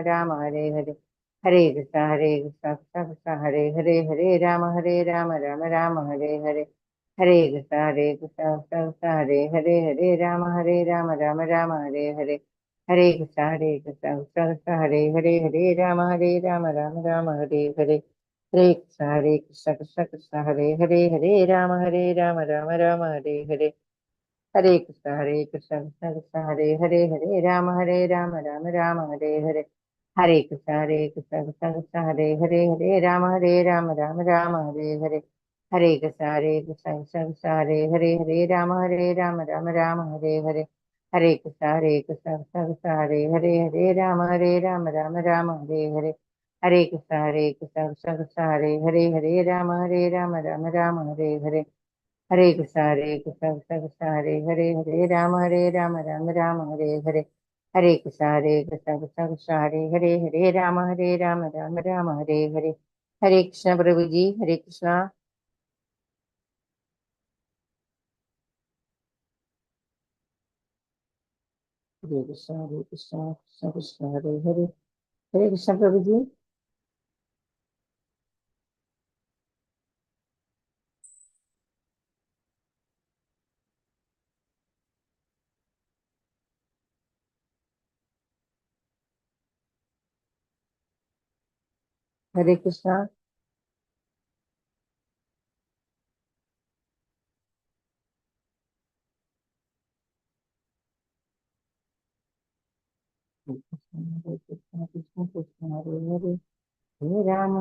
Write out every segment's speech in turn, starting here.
രാമ ഹരേ ഹരേ. ഹരേ കൃഷ്ണ കൃഷ്ണ കൃഷ്ണ ഹരേ ഹരേ, ഹരേ രാമ രാമ രാമ ഹരേ ഹരേ. ഹരേ കൃഷ്ണ കൃഷ്ണ കൃഷ്ണ ഹരേ ഹരേ, ഹരേ രാമ രാമ ഹരേ ഹരേ. ഹരേ കൃഷ്ണ കൃഷ്ണ കൃഷ്ണ ഹരേ ഹരേ, ഹരേ രാമ രാമ ഹരേ ഹരേ. ഹരേ കൃഷ്ണ കൃഷ്ണ കൃഷ്ണ ഹരേ ഹരേ, ഹരേ രാമ രാമ ഹരേ ഹരേ. ഹരേ കൃഷ്ണ കൃഷ്ണ കൃഷ്ണ ഹരേ ഹരേ, ഹരേ രാമ രാമ ഹരേ ഹരേ. ഹരേ കൃഷ്ണ കൃഷ്ണ കൃഷ്ണ ഹരേ ഹരേ, ഹരേ രാമ രാമ ഹരേ ഹരേ. ഹരേ കൃഷ്ണ കൃഷ്ണ കൃഷ്ണ കൃഷ്ണ ഹരേ ഹരേ, ഹരേ രാമ രാമ ഹരേ ഹരേ. ഹരേ കൃഷ്ണ കൃഷ്ണ കൃഷ്ണ കൃഷ്ണ ഹരേ ഹരേ, ഹരേ രാമ രാമ ഹരേ ഹരേ. ഹരേ കൃഷ്ണ കൃഷ്ണ കൃഷ്ണ കൃഷ്ണ ഹരേ ഹരേ, ഹരേ രാമ രാമ ഹരേ ഹരേ. ഹരേ കൃഷ്ണ കൃഷ്ണ കൃഷ്ണ കൃഷ്ണ ഹരേ ഹരേ, ഹരേ രാമ രാമ ഹരേ ഹരേ. ഹരേ കൃഷ്ണ കൃഷ്ണ കൃഷ്ണ കൃഷ്ണ ഹരേ ഹരേ, ഹരേ രാമ രാമ ഹരേ ഹരേ. ഹരേ കൃഷ്ണ പ്രഭുജി, ഹരേ കൃഷ്ണ. ഹരേ കൃഷ്ണ കൃഷ്ണ കൃഷ്ണ ഹരേ ഹരേ. ഹരേ കൃഷ്ണ പ്രഭുജി. ഹരേ കൃഷ്ണ. കൃഷ്ണ കൃഷ്ണ കൃഷ്ണ ഹരേ ഹരേ, ഹരേ രാമ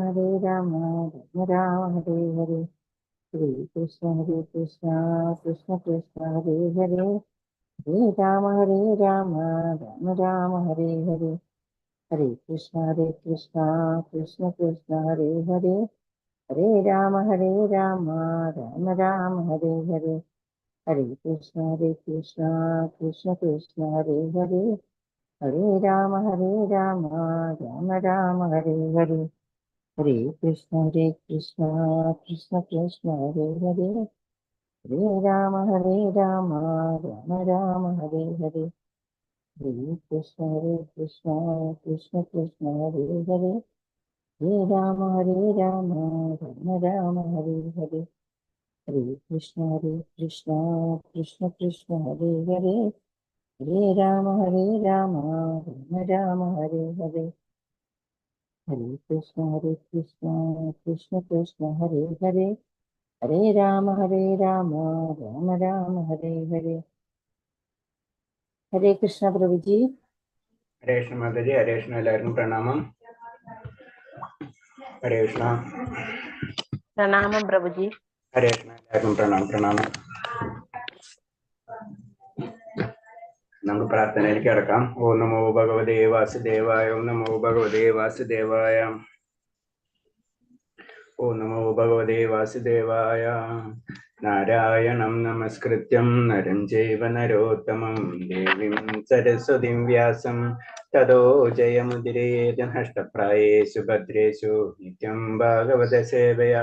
രാമ ഹരേ ഹരേ. ഹരേ കൃഷ്ണ കൃഷ്ണ കൃഷ്ണ ഹരേ ഹരേ, ഹരേ രാമ രാമ ഹരേ ഹരേ. ഹരേ കൃഷ്ണ കൃഷ്ണ കൃഷ്ണ ഹരേ ഹരേ, ഹരേ രാമ രാമ ഹരേ ഹരേ. ഹരേ കൃഷ്ണ കൃഷ്ണ ഹരേ ഹരേ, ഹരേ രാമ രാമ ഹരേ ഹരേ. ഹരേ കൃഷ്ണ കൃഷ്ണ ഹരേ ഹരേ, ഹരേ രാമ രാമ ഹരേ ഹരേ. ഹരേ കൃഷ്ണ കൃഷ്ണ ഹരേ ഹരേ, ഹരേ രാമ രാമ ഹരേ ഹരേ. ഹരേ കൃഷ്ണ കൃഷ്ണ ഹരേ ഹരേ, ഹരേ രാമ രാമ ഹരേ ഹരേ. ഹരേ കൃഷ്ണ കൃഷ്ണ ഹരേ ഹരേ, ഹരേ രാമ രാമ ഹരേ ഹരേ. ഹരേ കൃഷ്ണ പ്രഭുജി. ഹരേ കൃഷ്ണ മാതാജി. ഹരേ കൃഷ്ണ. എല്ലാവർക്കും പ്രണാമം. ഹരേ കൃഷ്ണ. പ്രണാമം പ്രഭുജി. ഹരേ കൃഷ്ണ. എല്ലാവർക്കും പ്രണാമം. നമുക്ക് പ്രാർത്ഥനയിലേക്ക് കിടക്കാം. ഓം നമോ ഭഗവതേ വാസുദേവായ. ഓം നമോ ഭഗവതേ വാസുദേവായ. ഓം നമോ ഭഗവതേ വാസുദേവായ. നാരായണം നമസ്കൃത്യം നരം ചൈവ നരോത്തമം ദേവീം സരസ്വതീം വ്യാസം തതോ ജയമുദിരേത് നഷ്ടപ്രായേഷു ഭദ്രേഷു നിത്യം ഭാഗവത സേവയാ.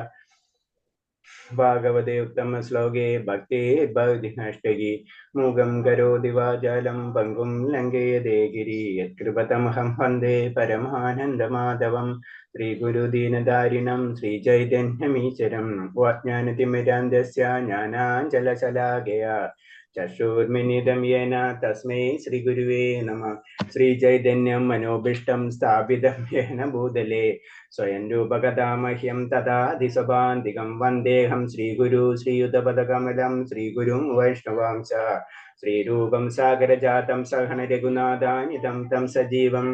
ഭാഗവതേ ഉത്തമ ശ്ലോകേ ഭക്തേ ഭവതിനഷ്ടകി മൂകം കരോതി വാചാലം പങ്കും ലംഘയതേ ഗിരി യത്കൃപതമഹം വന്ദേ പരമാനന്ദമാധവം. ശ്രീഗുരുദീനധാരിണം ശ്രീചൈതന്യമീശ്വരം വാജ്ഞാനതിമിരാന്ധസ്യ ജ്ഞാനാഞ്ജലശലാകയാ ചക്ഷുർമിന്നിതം യേന തസ്മൈ ശ്രീഗുരുവേ നമഃ. ശ്രീചൈതന്യം മനോഭീഷ്ടം സ്ഥാപിതം യേന ഭൂതലേ സ്വയം രൂപകഥാമഹ്യം തഥാധിസഭാന്തികം വന്ദേഹം ശ്രീഗുരു ശ്രീയുതപദകമലം ശ്രീഗുരും വൈഷ്ണവാംശ ശ്രീരൂപം സാഗരജാതം സഹന രഘുനാഥാനിതം തം സജീവം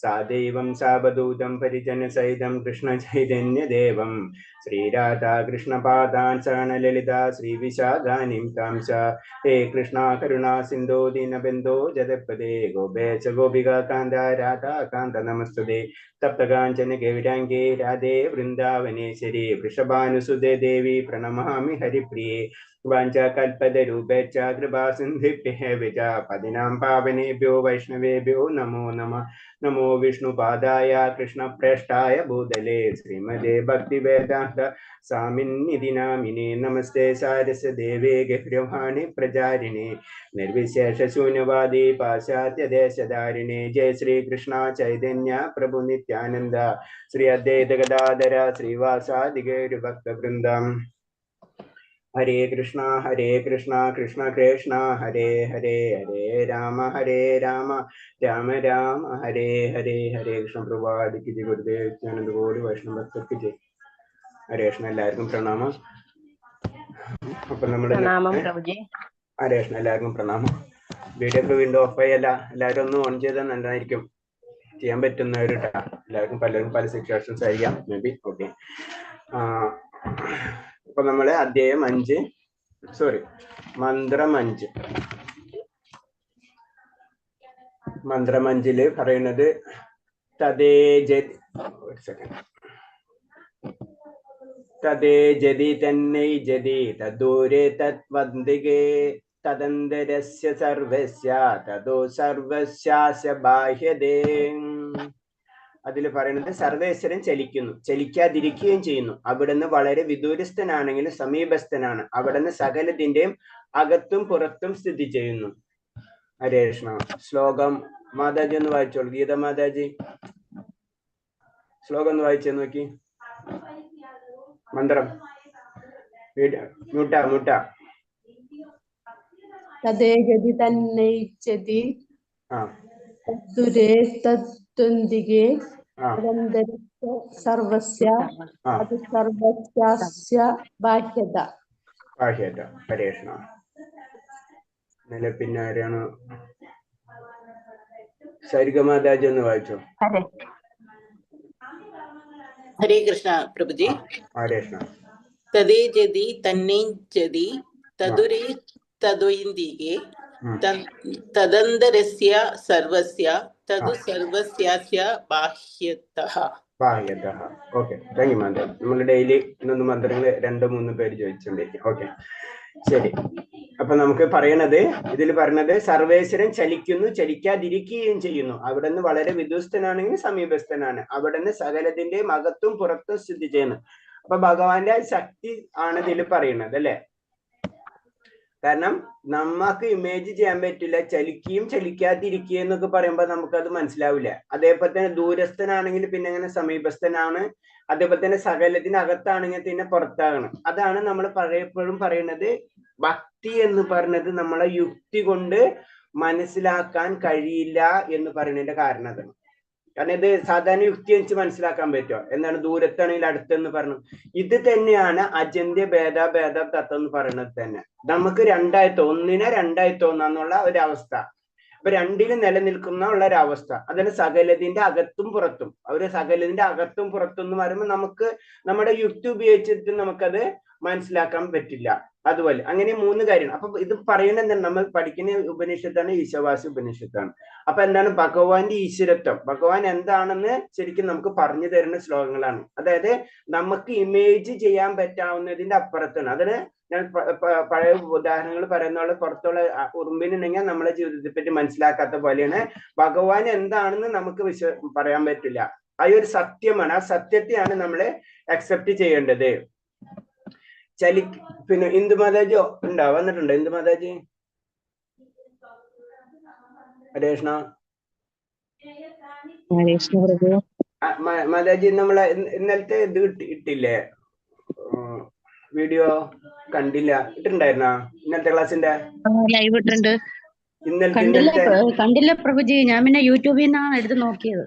സാദൈവം സാവധൂതം പരിജനസഹിതം കൃഷ്ണചൈതന്യദേവം ശ്രീരാധാകൃഷ്ണപാദാൻ സഹനലളിതാ ശ്രീവിശാഖാനിം താംശ. ഹേ കൃഷ്ണ കരുണാ സിന്ധോ ദീനബന്ധോ ജഗത്പദേ ഗോപേശ ഗോപികാ കാന്ത രാധാകാന്ത നമസ്തുതേ. തപ്തകാഞ്ചന ഗൗരാംഗേ രാധേ വൃന്ദാവനേശ്വരി വൃഷഭാനുസുതേ ദേവി പ്രണമാമി ഹരിപ്രിയേ. वाञ्छाकल्पतरुभ्यश्च कृपासिन्धुभ्यः च पतिनां पावनेभ्यो वैष्णवेभ्यो नमो नमः। नमो विष्णुपादाय कृष्णप्रेष्ठाय भूतले श्रीमते भक्तिवेदान्त स्वामिन्निधि नामिने नमस्ते सारस्वतीदेवे गौरवाणी प्रचारिणे निर्विशेषशून्यवादी पाश्चात्यदेशधारिणे जय श्री कृष्ण चैतन्य प्रभु नित्यानंद श्री अद्वैत गदाधर श्रीवासादि गौरभक्तवृन्दम्। हरे कृष्णा कृष्ण कृष्ण हरे हरे, हरे राम राम राम हरे हरे। हरे कृष्ण प्रभुपाद की जय, गुरुदेव नित्यानंद गौर वैष्णव भक्तों की जय। हरे कृष्ण എല്ലാവർക്കും പ്രണാമം. അപ്പൊ നമ്മുടെ പ്രണാമം പ്രഭുജി. ഹരേ കൃഷ്ണ എല്ലാവർക്കും പ്രണാമം. വീഡിയോ ഒക്കെ വീണ്ടും ഓഫായല്ല, എല്ലാവരും ഒന്ന് ഓൺ ചെയ്താൽ നല്ലതായിരിക്കും. ചെയ്യാൻ പറ്റുന്നവരുട്ടാ, എല്ലാവർക്കും പലർക്കും പല സിറ്റുവേഷൻസ് ആയിരിക്കാം മേ ബി. ഓക്കെ, അപ്പൊ നമ്മള് അധ്യായം 5 മന്ത്രം 5 മന്ത്രം 5 പറയുന്നത് തദേ ജതി തന്നൈ ജതി തദൂരേ തദ്വന്തികേ തദന്തരസ്യ സർവസ്യ തദോ സർവസ്യാസ്യ ബാഹ്യതേ. അതിൽ പറയുന്നത് സർവേശ്വരൻ ചലിക്കുന്നു, ചലിക്കാതിരിക്കുകയും ചെയ്യുന്നു. അവിടുന്ന് വളരെ വിദൂരസ്ഥനാണെങ്കിലും സമീപസ്ഥനാണ്. അവിടുന്ന് സകലത്തിന്റെയും അകത്തും പുറത്തും സ്ഥിതി ചെയ്യുന്നു. ഹരേ കൃഷ്ണ. ശ്ലോകം മാതാജി ഒന്ന് വായിച്ചോളൂ. ഗീത മാതാജി ശ്ലോകം ഒന്ന് വായിച്ചേ നോക്കി. മന്ത്രം മൂട്ട തദേ ജതി തന്നൈച്ഛതി തദ്ദുരേ തദ്വന്തികേ തദന്തരസ്യ സർവസ്യ അത് സർവസ്യാസ്യ ബാഹ്യത. ഹരേ കൃഷ്ണ. പിന്നെ ആരാണ്? സരിഗമാതാജി ഒന്ന് വായിച്ചോ. ഹരേ കൃഷ്ണ പ്രഭുജി. ഹരേ കൃഷ്ണ. തദേ ജതി തന്നൈ ജതി തദുരേ തദ്വന്തികേ തദന്തരസ്യ സർവസ്യ തദു സർവസ്യാസ്യ ബാഹ്യതഃ. ഓക്കെ, താങ്ക് യു മാതാ. നമ്മൾ ഡെയിലി ഇന്നൊന്ന് മന്ത്രങ്ങൾ 2-3 പേര് ചോദിച്ചിട്ടുണ്ടായിരിക്കും. ഓക്കെ, ശരി. അപ്പൊ നമുക്ക് പറയണത്, ഇതിൽ പറഞ്ഞത് സർവേശ്വരൻ ചലിക്കുന്നു, ചലിക്കാതിരിക്കുകയും ചെയ്യുന്നു. അവിടെ നിന്ന് വളരെ വിദൂസ്ഥനാണെങ്കിൽ സമീപസ്ഥനാണ്. അവിടെ നിന്ന് സകലത്തിന്റെയും അകത്തും പുറത്തും സ്ഥിതി ചെയ്യുന്നു. അപ്പൊ ഭഗവാന്റെ ശക്തി ആണ് ഇതിൽ പറയുന്നത് അല്ലെ. കാരണം നമുക്ക് ഇമേജ് ചെയ്യാൻ പറ്റില്ല. ചലിക്കുകയും ചലിക്കാതിരിക്കുകയും എന്നൊക്കെ പറയുമ്പോൾ നമുക്കത് മനസ്സിലാവില്ല. അതേപോലെ തന്നെ ദൂരസ്ഥനാണെങ്കിൽ പിന്നെ എങ്ങനെ സമീപസ്ഥനാണ്. അതേപോലെ തന്നെ സകലത്തിനകത്താണെങ്കിൽ പിന്നെ പുറത്താകണം. അതാണ് നമ്മൾ എപ്പോഴും പറയുന്നത്. ഭക്തി എന്ന് പറഞ്ഞത് നമ്മളെ യുക്തി കൊണ്ട് മനസ്സിലാക്കാൻ കഴിയില്ല എന്ന് പറയുന്നതിന്റെ കാരണം അതാണ്. കാരണം ഇത് സാധാരണ യുക്തി വെച്ച് മനസ്സിലാക്കാൻ പറ്റുമോ? എന്താണ് ദൂരത്താണെങ്കിൽ അടുത്തെന്ന് പറഞ്ഞു. ഇത് തന്നെയാണ് അചിന്ത്യ ഭേദ തത്വം എന്ന് പറയുന്നത് തന്നെ. നമുക്ക് ഒന്നിനെ രണ്ടായി തോന്നാന്നുള്ള ഒരവസ്ഥ. അപ്പൊ രണ്ടിലും നിലനിൽക്കുന്ന ഉള്ള ഒരവസ്ഥ. അതിന് സകലതിന്റെ അകത്തും പുറത്തും. സകലതിന്റെ അകത്തും പുറത്തും എന്ന് പറയുമ്പോൾ നമുക്ക് നമ്മുടെ യുക്തി ഉപയോഗിച്ചിട്ട് നമുക്കത് മനസ്സിലാക്കാൻ പറ്റില്ല. അതുപോലെ അങ്ങനെ 3 കാര്യമാണ്. അപ്പൊ ഇത് പറയുന്നത് എന്താണ്? നമ്മൾ പഠിക്കുന്ന ഉപനിഷത്താണ് ഈശാവാസ്യ ഉപനിഷത്താണ്. അപ്പൊ എന്താണ് ഭഗവാന്റെ ഈശ്വരത്വം, ഭഗവാൻ എന്താണെന്ന് ശരിക്കും നമുക്ക് പറഞ്ഞു തരുന്ന ശ്ലോകങ്ങളാണ്. അതായത് നമുക്ക് ഇമേജ് ചെയ്യാൻ പറ്റാവുന്നതിന്റെ അപ്പുറത്താണ്. അതിന് ഞാൻ പഴയ ഉദാഹരണങ്ങൾ പറയുന്ന പുറത്തുള്ള ഉറുമ്പിനുണ്ടെങ്കിൽ നമ്മളെ ജീവിതത്തെ പറ്റി മനസ്സിലാക്കാത്ത പോലെയാണ്. ഭഗവാൻ എന്താണെന്ന് നമുക്ക് പറയാൻ പറ്റില്ല. ആ ഒരു സത്യമാണ്. ആ സത്യത്തെയാണ് നമ്മള് അക്സെപ്റ്റ് ചെയ്യേണ്ടത്. പിന്നെ ഇന്ദുമാതാജി വന്നിട്ടുണ്ടോ? ഇന്ദുമാതാജി. ഹരേ കൃഷ്ണ. മാതാജി നമ്മളെ ഇന്നലത്തെ ഇത് ഇട്ടില്ലേ? വീഡിയോ കണ്ടില്ല. ഇട്ടിട്ടുണ്ടായിരുന്ന ഇന്നലത്തെ ക്ലാസ്സിന്റെ ലൈവ് ഇട്ടുണ്ട്. കണ്ടില്ല പ്രഭുജി. ഞാൻ പിന്നെ യൂട്യൂബിൽ നിന്നാണ് എടുത്ത് നോക്കിയത്.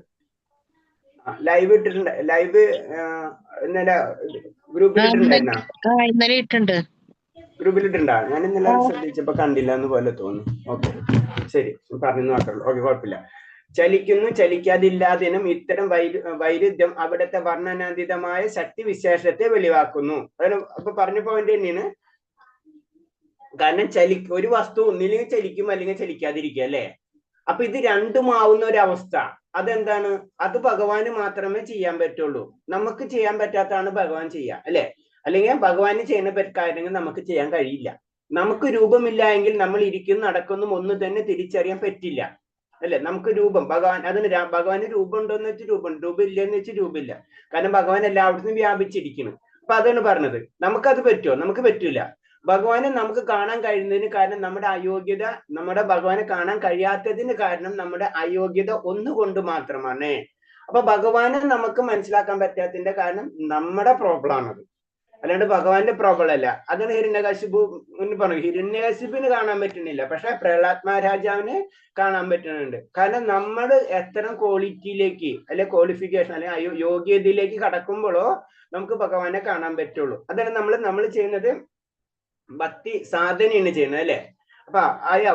ലൈവ് ഇട്ടിട്ടുണ്ട്. ലൈവ് ഇന്നലെ ഇന്നലെ ഇട്ടുണ്ട്. ഗ്രൂപ്പിലിട്ടുണ്ടാ? ഞാൻ ഇന്നലെ ശ്രദ്ധിച്ചപ്പോ കണ്ടില്ല എന്ന് പോലെ തോന്നുന്നു. ഓക്കെ, ശരി, പറഞ്ഞു മാത്രമേ. ഓക്കെ, കുഴപ്പമില്ല. ചലിക്കുന്നു, ചലിക്കാതില്ലാതിനും ഇത്തരം വൈരുദ്ധ്യം അവിടുത്തെ വർണ്ണനാതീതമായ ശക്തി വിശേഷത്തെ വെളിവാക്കുന്നു. അപ്പൊ പറഞ്ഞ പോയിന്റ് തന്നെയാണ്. കാരണം ഒരു വസ്തു ഒന്നില്ലെങ്കിൽ ചലിക്കും അല്ലെങ്കിൽ ചലിക്കാതിരിക്കുക അല്ലെ. അപ്പൊ ഇത് രണ്ടുമാവുന്ന ഒരവസ്ഥ അതെന്താണ്? അത് ഭഗവാന് മാത്രമേ ചെയ്യാൻ പറ്റുള്ളൂ. നമുക്ക് ചെയ്യാൻ പറ്റാത്തതാണ് ഭഗവാൻ ചെയ്യുക അല്ലെ. അല്ലെങ്കിൽ ഭഗവാന് ചെയ്യുന്ന കാര്യങ്ങൾ നമുക്ക് ചെയ്യാൻ കഴിയില്ല. നമുക്ക് രൂപമില്ല എങ്കിൽ നമ്മൾ ഇരിക്കുന്നു നടക്കുന്നു ഒന്നും തന്നെ തിരിച്ചറിയാൻ പറ്റില്ല, അല്ലെ? നമുക്ക് രൂപം ഭഗവാൻ, അതിന് ഭഗവാന് രൂപം ഉണ്ടോന്ന് വെച്ച് രൂപമുണ്ട്, രൂപം ഇല്ലെന്ന് വെച്ച് രൂപമില്ല. കാരണം ഭഗവാൻ എല്ലായിടത്തും വ്യാപിച്ചിരിക്കുന്നു. അപ്പൊ അതാണ് പറഞ്ഞത്. നമുക്കത് പറ്റുമോ? നമുക്ക് പറ്റില്ല. ഭഗവാനെ നമുക്ക് കാണാൻ കഴിയുന്നതിന് കാരണം നമ്മുടെ അയോഗ്യത, നമ്മുടെ ഭഗവാനെ കാണാൻ കഴിയാത്തതിന് കാരണം നമ്മുടെ അയോഗ്യത ഒന്നുകൊണ്ട് മാത്രമാണ്. അപ്പൊ ഭഗവാനെ നമുക്ക് മനസ്സിലാക്കാൻ പറ്റാത്തതിന്റെ കാരണം നമ്മുടെ പ്രോബ്ലം ആണത്, അല്ലാണ്ട് ഭഗവാന്റെ പ്രോബ്ലം അല്ല. അതാണ് ഹിരണ്യകശിപു പറഞ്ഞു. ഹിരണ്യകശിപിന് കാണാൻ പറ്റുന്നില്ല, പക്ഷെ പ്രഹ്ലാദ് മഹാരാജാവിന് കാണാൻ പറ്റുന്നുണ്ട്. കാരണം നമ്മൾ എത്ര ക്വാളിറ്റിയിലേക്ക് അല്ലെ ക്വാളിഫിക്കേഷൻ അല്ലെ യോഗ്യതയിലേക്ക് കടക്കുമ്പോഴോ നമുക്ക് ഭഗവാനെ കാണാൻ പറ്റുള്ളൂ. അതാണ് നമ്മൾ ചെയ്യുന്നത് ഭക്തി സാധനയാണ് ചെയ്യുന്നത്, അല്ലെ? അപ്പൊ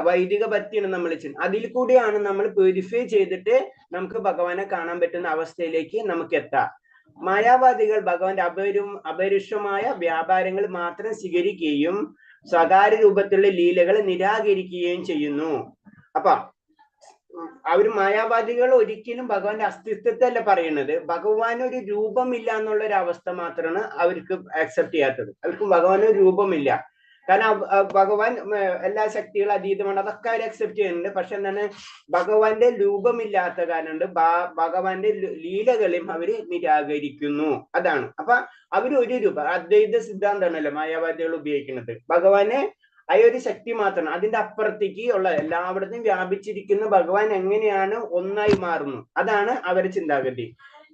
വൈദിക ഭക്തിയാണ് നമ്മൾ ചെയ്യുന്നത്. അതിൽ കൂടിയാണ് നമ്മൾ പ്യൂരിഫൈ ചെയ്തിട്ട് നമുക്ക് ഭഗവാനെ കാണാൻ പറ്റുന്ന അവസ്ഥയിലേക്ക് നമുക്ക് എത്താം. മായാവാദികൾ ഭഗവാന്റെ അപരുഷമായ വ്യാപാരങ്ങൾ മാത്രം സ്വീകരിക്കുകയും സ്വകാര്യ രൂപത്തിലുള്ള ലീലകൾ നിരാകരിക്കുകയും ചെയ്യുന്നു. അപ്പൊ മായാവാദികൾ ഒരിക്കലും ഭഗവാന്റെ അസ്തിത്വത്തെ അല്ല പറയുന്നത്, ഭഗവാൻ ഒരു രൂപമില്ല എന്നുള്ള ഒരു അവസ്ഥ മാത്രമാണ് അവർക്ക് അക്സെപ്റ്റ് ചെയ്യാത്തത്. അവർക്ക് ഭഗവാൻ ഒരു രൂപമില്ല. കാരണം ഭഗവാൻ എല്ലാ ശക്തികളും അതീതമാണ്, അതൊക്കെ അവർ അക്സെപ്റ്റ് ചെയ്യുന്നുണ്ട്. പക്ഷെ എന്താണ്, ഭഗവാന്റെ രൂപമില്ലാത്ത കാരണം ഭഗവാന്റെ ലീലകളെയും അവര് നിരാകരിക്കുന്നു. അതാണ്. അപ്പൊ അവര് രൂപം, അദ്വൈത സിദ്ധാന്തമാണല്ലോ മായാവാദികൾ ഉപയോഗിക്കുന്നത്. ഭഗവാനെ ഒരു ശക്തി മാത്രമാണ്, അതിന്റെ അപ്പുറത്തേക്ക് ഉള്ള എല്ലായിടത്തും വ്യാപിച്ചിരിക്കുന്ന ഭഗവാൻ എങ്ങനെയാണ് ഒന്നായി മാറുന്നു, അതാണ് അവരുടെ ചിന്താഗതി.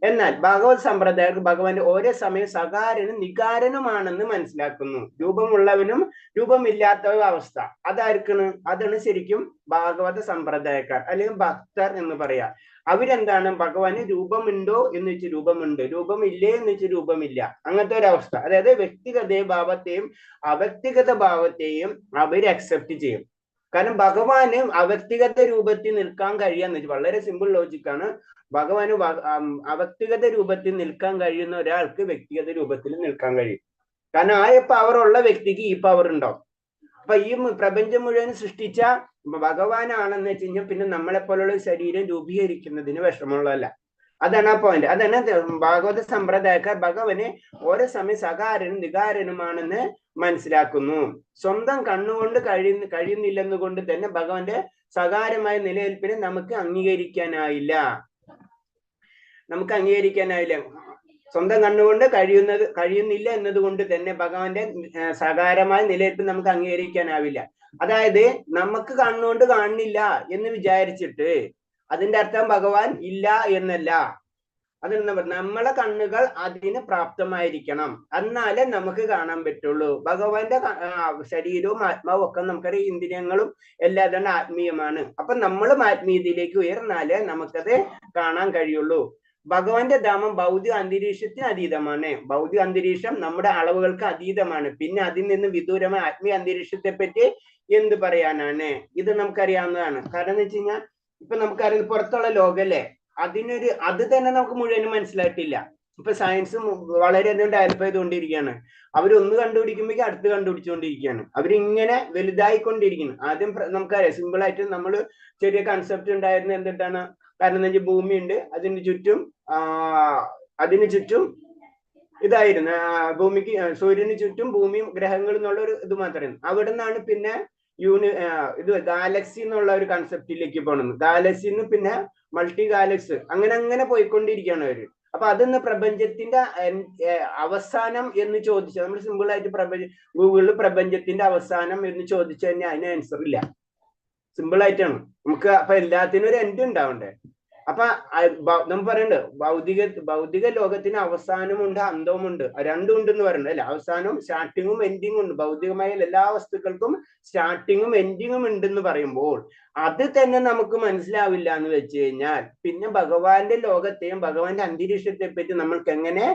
എന്നാൽ ഭാഗവത് സമ്പ്രദായർക്ക് ഭഗവാന്റെ ഓരോ സമയം സകാരനും നികാരനുമാണെന്ന് മനസ്സിലാക്കുന്നു. രൂപമുള്ളവനും രൂപമില്ലാത്ത അവസ്ഥ അതായിരിക്കണം. അതാണ് ശരിക്കും ഭാഗവത സമ്പ്രദായക്കാർ അല്ലെങ്കിൽ ഭക്തർ എന്ന് പറയാ. അവരെന്താണ്, ഭഗവാന് രൂപമുണ്ടോ എന്ന് വെച്ച് രൂപമുണ്ട്, രൂപമില്ലേ എന്ന് വെച്ച് രൂപമില്ല, അങ്ങനത്തെ ഒരു അവസ്ഥ. അതായത് വ്യക്തിഗത ഭാവത്തെയും അവ്യക്തിഗത ഭാവത്തെയും അവർ അക്സെപ്റ്റ് ചെയ്യും. കാരണം ഭഗവാന് അവ്യക്തിഗത രൂപത്തിൽ നിൽക്കാൻ കഴിയാന്ന് വെച്ചാൽ വളരെ സിമ്പിൾ ലോജിക്കാണ്. ഭഗവാന് അവ്യക്തിഗത രൂപത്തിൽ നിൽക്കാൻ കഴിയുന്ന ഒരാൾക്ക് വ്യക്തിഗത രൂപത്തിൽ നിൽക്കാൻ കഴിയും. കാരണം ആ പവർ ഉള്ള വ്യക്തിക്ക് ഈ പവർ ഉണ്ടാവും. അപ്പൊ ഈ പ്രപഞ്ചം മുഴുവൻ സൃഷ്ടിച്ച ഭഗവാനാണെന്ന് വെച്ച് കഴിഞ്ഞാൽ പിന്നെ നമ്മളെ പോലുള്ള ശരീരം രൂപീകരിക്കുന്നതിന് വിഷമമുള്ളതല്ല. അതാണ് ആ പോയിന്റ്. അതാണ് ഭാഗവത സമ്പ്രദായക്കാർ ഭഗവാനെ ഓരോ സമയം സകാരനും നികാരനുമാണെന്ന് മനസ്സിലാക്കുന്നു. സ്വന്തം കണ്ണുകൊണ്ട് കഴിയുന്നില്ലെന്ന് കൊണ്ട് തന്നെ ഭഗവാന്റെ സകാരമായ നിലനിൽപ്പിനെ നമുക്ക് അംഗീകരിക്കാനായില്ല. സ്വന്തം കണ്ണുകൊണ്ട് കഴിയുന്നില്ല എന്നതുകൊണ്ട് തന്നെ ഭഗവാന്റെ സകാരമായ നിലനിൽപ്പ് നമുക്ക് അംഗീകരിക്കാനാവില്ല. അതായത് നമുക്ക് കണ്ണുകൊണ്ട് കാണുന്നില്ല എന്ന് വിചാരിച്ചിട്ട് അതിന്റെ അർത്ഥം ഭഗവാൻ ഇല്ല എന്നല്ല. അതെന്താ പറയുക, നമ്മളെ കണ്ണുകൾ അതിന് പ്രാപ്തമായിരിക്കണം, എന്നാലേ നമുക്ക് കാണാൻ പറ്റുള്ളൂ. ഭഗവാന്റെ ശരീരവും ആത്മാവും ഒക്കെ നമുക്കറിയാം, ഇന്ദ്രിയങ്ങളും എല്ലാം തന്നെ ആത്മീയമാണ്. അപ്പൊ നമ്മളും ആത്മീയതയിലേക്ക് ഉയർന്നാലേ നമുക്കത് കാണാൻ കഴിയുള്ളൂ. ഭഗവാന്റെ ധാമം ഭൗതിക അന്തരീക്ഷത്തിന് അതീതമാണ്. ഭൗതിക അന്തരീക്ഷം നമ്മുടെ അളവുകൾക്ക് അതീതമാണ്. പിന്നെ അതിൽ നിന്ന് വിദൂരമായ ആത്മീയ അന്തരീക്ഷത്തെ പറ്റി എന്ത് പറയാനാണ്? ഇത് നമുക്കറിയാവുന്നതാണ്. കാരണം എന്ന് വെച്ച് കഴിഞ്ഞാൽ ഇപ്പൊ നമുക്കറിയാം പുറത്തുള്ള ലോകല്ലേ, അത് തന്നെ നമുക്ക് മുഴുവനും മനസ്സിലായിട്ടില്ല. ഇപ്പൊ സയൻസ് വളരെയധികം ഡെവലപ്പ് ചെയ്തുകൊണ്ടിരിക്കുകയാണ്. അവരൊന്ന് കണ്ടുപിടിക്കുമ്പോഴേക്കും അടുത്ത് കണ്ടുപിടിച്ചുകൊണ്ടിരിക്കുകയാണ്. അവരിങ്ങനെ വലുതായിക്കൊണ്ടിരിക്കുന്നു. ആദ്യം നമുക്കറിയാം സിമ്പിൾ ആയിട്ട് നമ്മൾ ചെറിയ കൺസെപ്റ്റ് ഉണ്ടായിരുന്നു. എന്തിട്ടാണ്? കാരണം എന്താ വെച്ചാൽ ഭൂമിയുണ്ട്, അതിന് ചുറ്റും ഇതായിരുന്നു ഭൂമിക്ക്, സൂര്യന് ചുറ്റും ഭൂമിയും ഗ്രഹങ്ങളും എന്നുള്ള ഒരു ഇത് മാത്രമായിരുന്നു. അവിടെ നിന്നാണ് പിന്നെ ഗാലക്സി എന്നുള്ള ഒരു കൺസെപ്റ്റിലേക്ക് പോകണം. ഗാലക്സിന്ന് പിന്നെ മൾട്ടി ഗാലക്സ്, അങ്ങനെ പോയിക്കൊണ്ടിരിക്കുകയാണ് അവര്. അപ്പൊ അതൊന്ന് പ്രപഞ്ചത്തിന്റെ അവസാനം എന്ന് ചോദിച്ചാൽ, നമ്മൾ സിമ്പിൾ ആയിട്ട് ഗൂഗിളിൽ പ്രപഞ്ചത്തിന്റെ അവസാനം എന്ന് ചോദിച്ചു കഴിഞ്ഞാൽ അതിന് ആൻസർ ഇല്ല. സിമ്പിൾ ആയിട്ടാണ്. നമുക്ക് അപ്പൊ എല്ലാത്തിനും ഒരു എൻഡ് ഉണ്ടാവണ്ടേ. അപ്പൊ നമ്മൾ പറയണ്ട് ഭൗതിക ലോകത്തിന് അവസാനമുണ്ട് അന്തവുമുണ്ട്, രണ്ടും ഉണ്ടെന്ന് പറയുന്നത് അല്ലെ. അവസാനവും സ്റ്റാർട്ടിങ്ങും എൻഡിങ്ങും ഉണ്ട്. ഭൗതികമായ എല്ലാ വസ്തുക്കൾക്കും സ്റ്റാർട്ടിങ്ങും എൻഡിങ്ങും ഉണ്ടെന്ന് പറയുമ്പോൾ അത് തന്നെ നമുക്ക് മനസ്സിലാവില്ല എന്ന് വെച്ച് കഴിഞ്ഞാൽ പിന്നെ ഭഗവാന്റെ ലോകത്തെയും ഭഗവാന്റെ അന്തരീക്ഷത്തെ പറ്റി നമ്മൾക്ക് എങ്ങനെ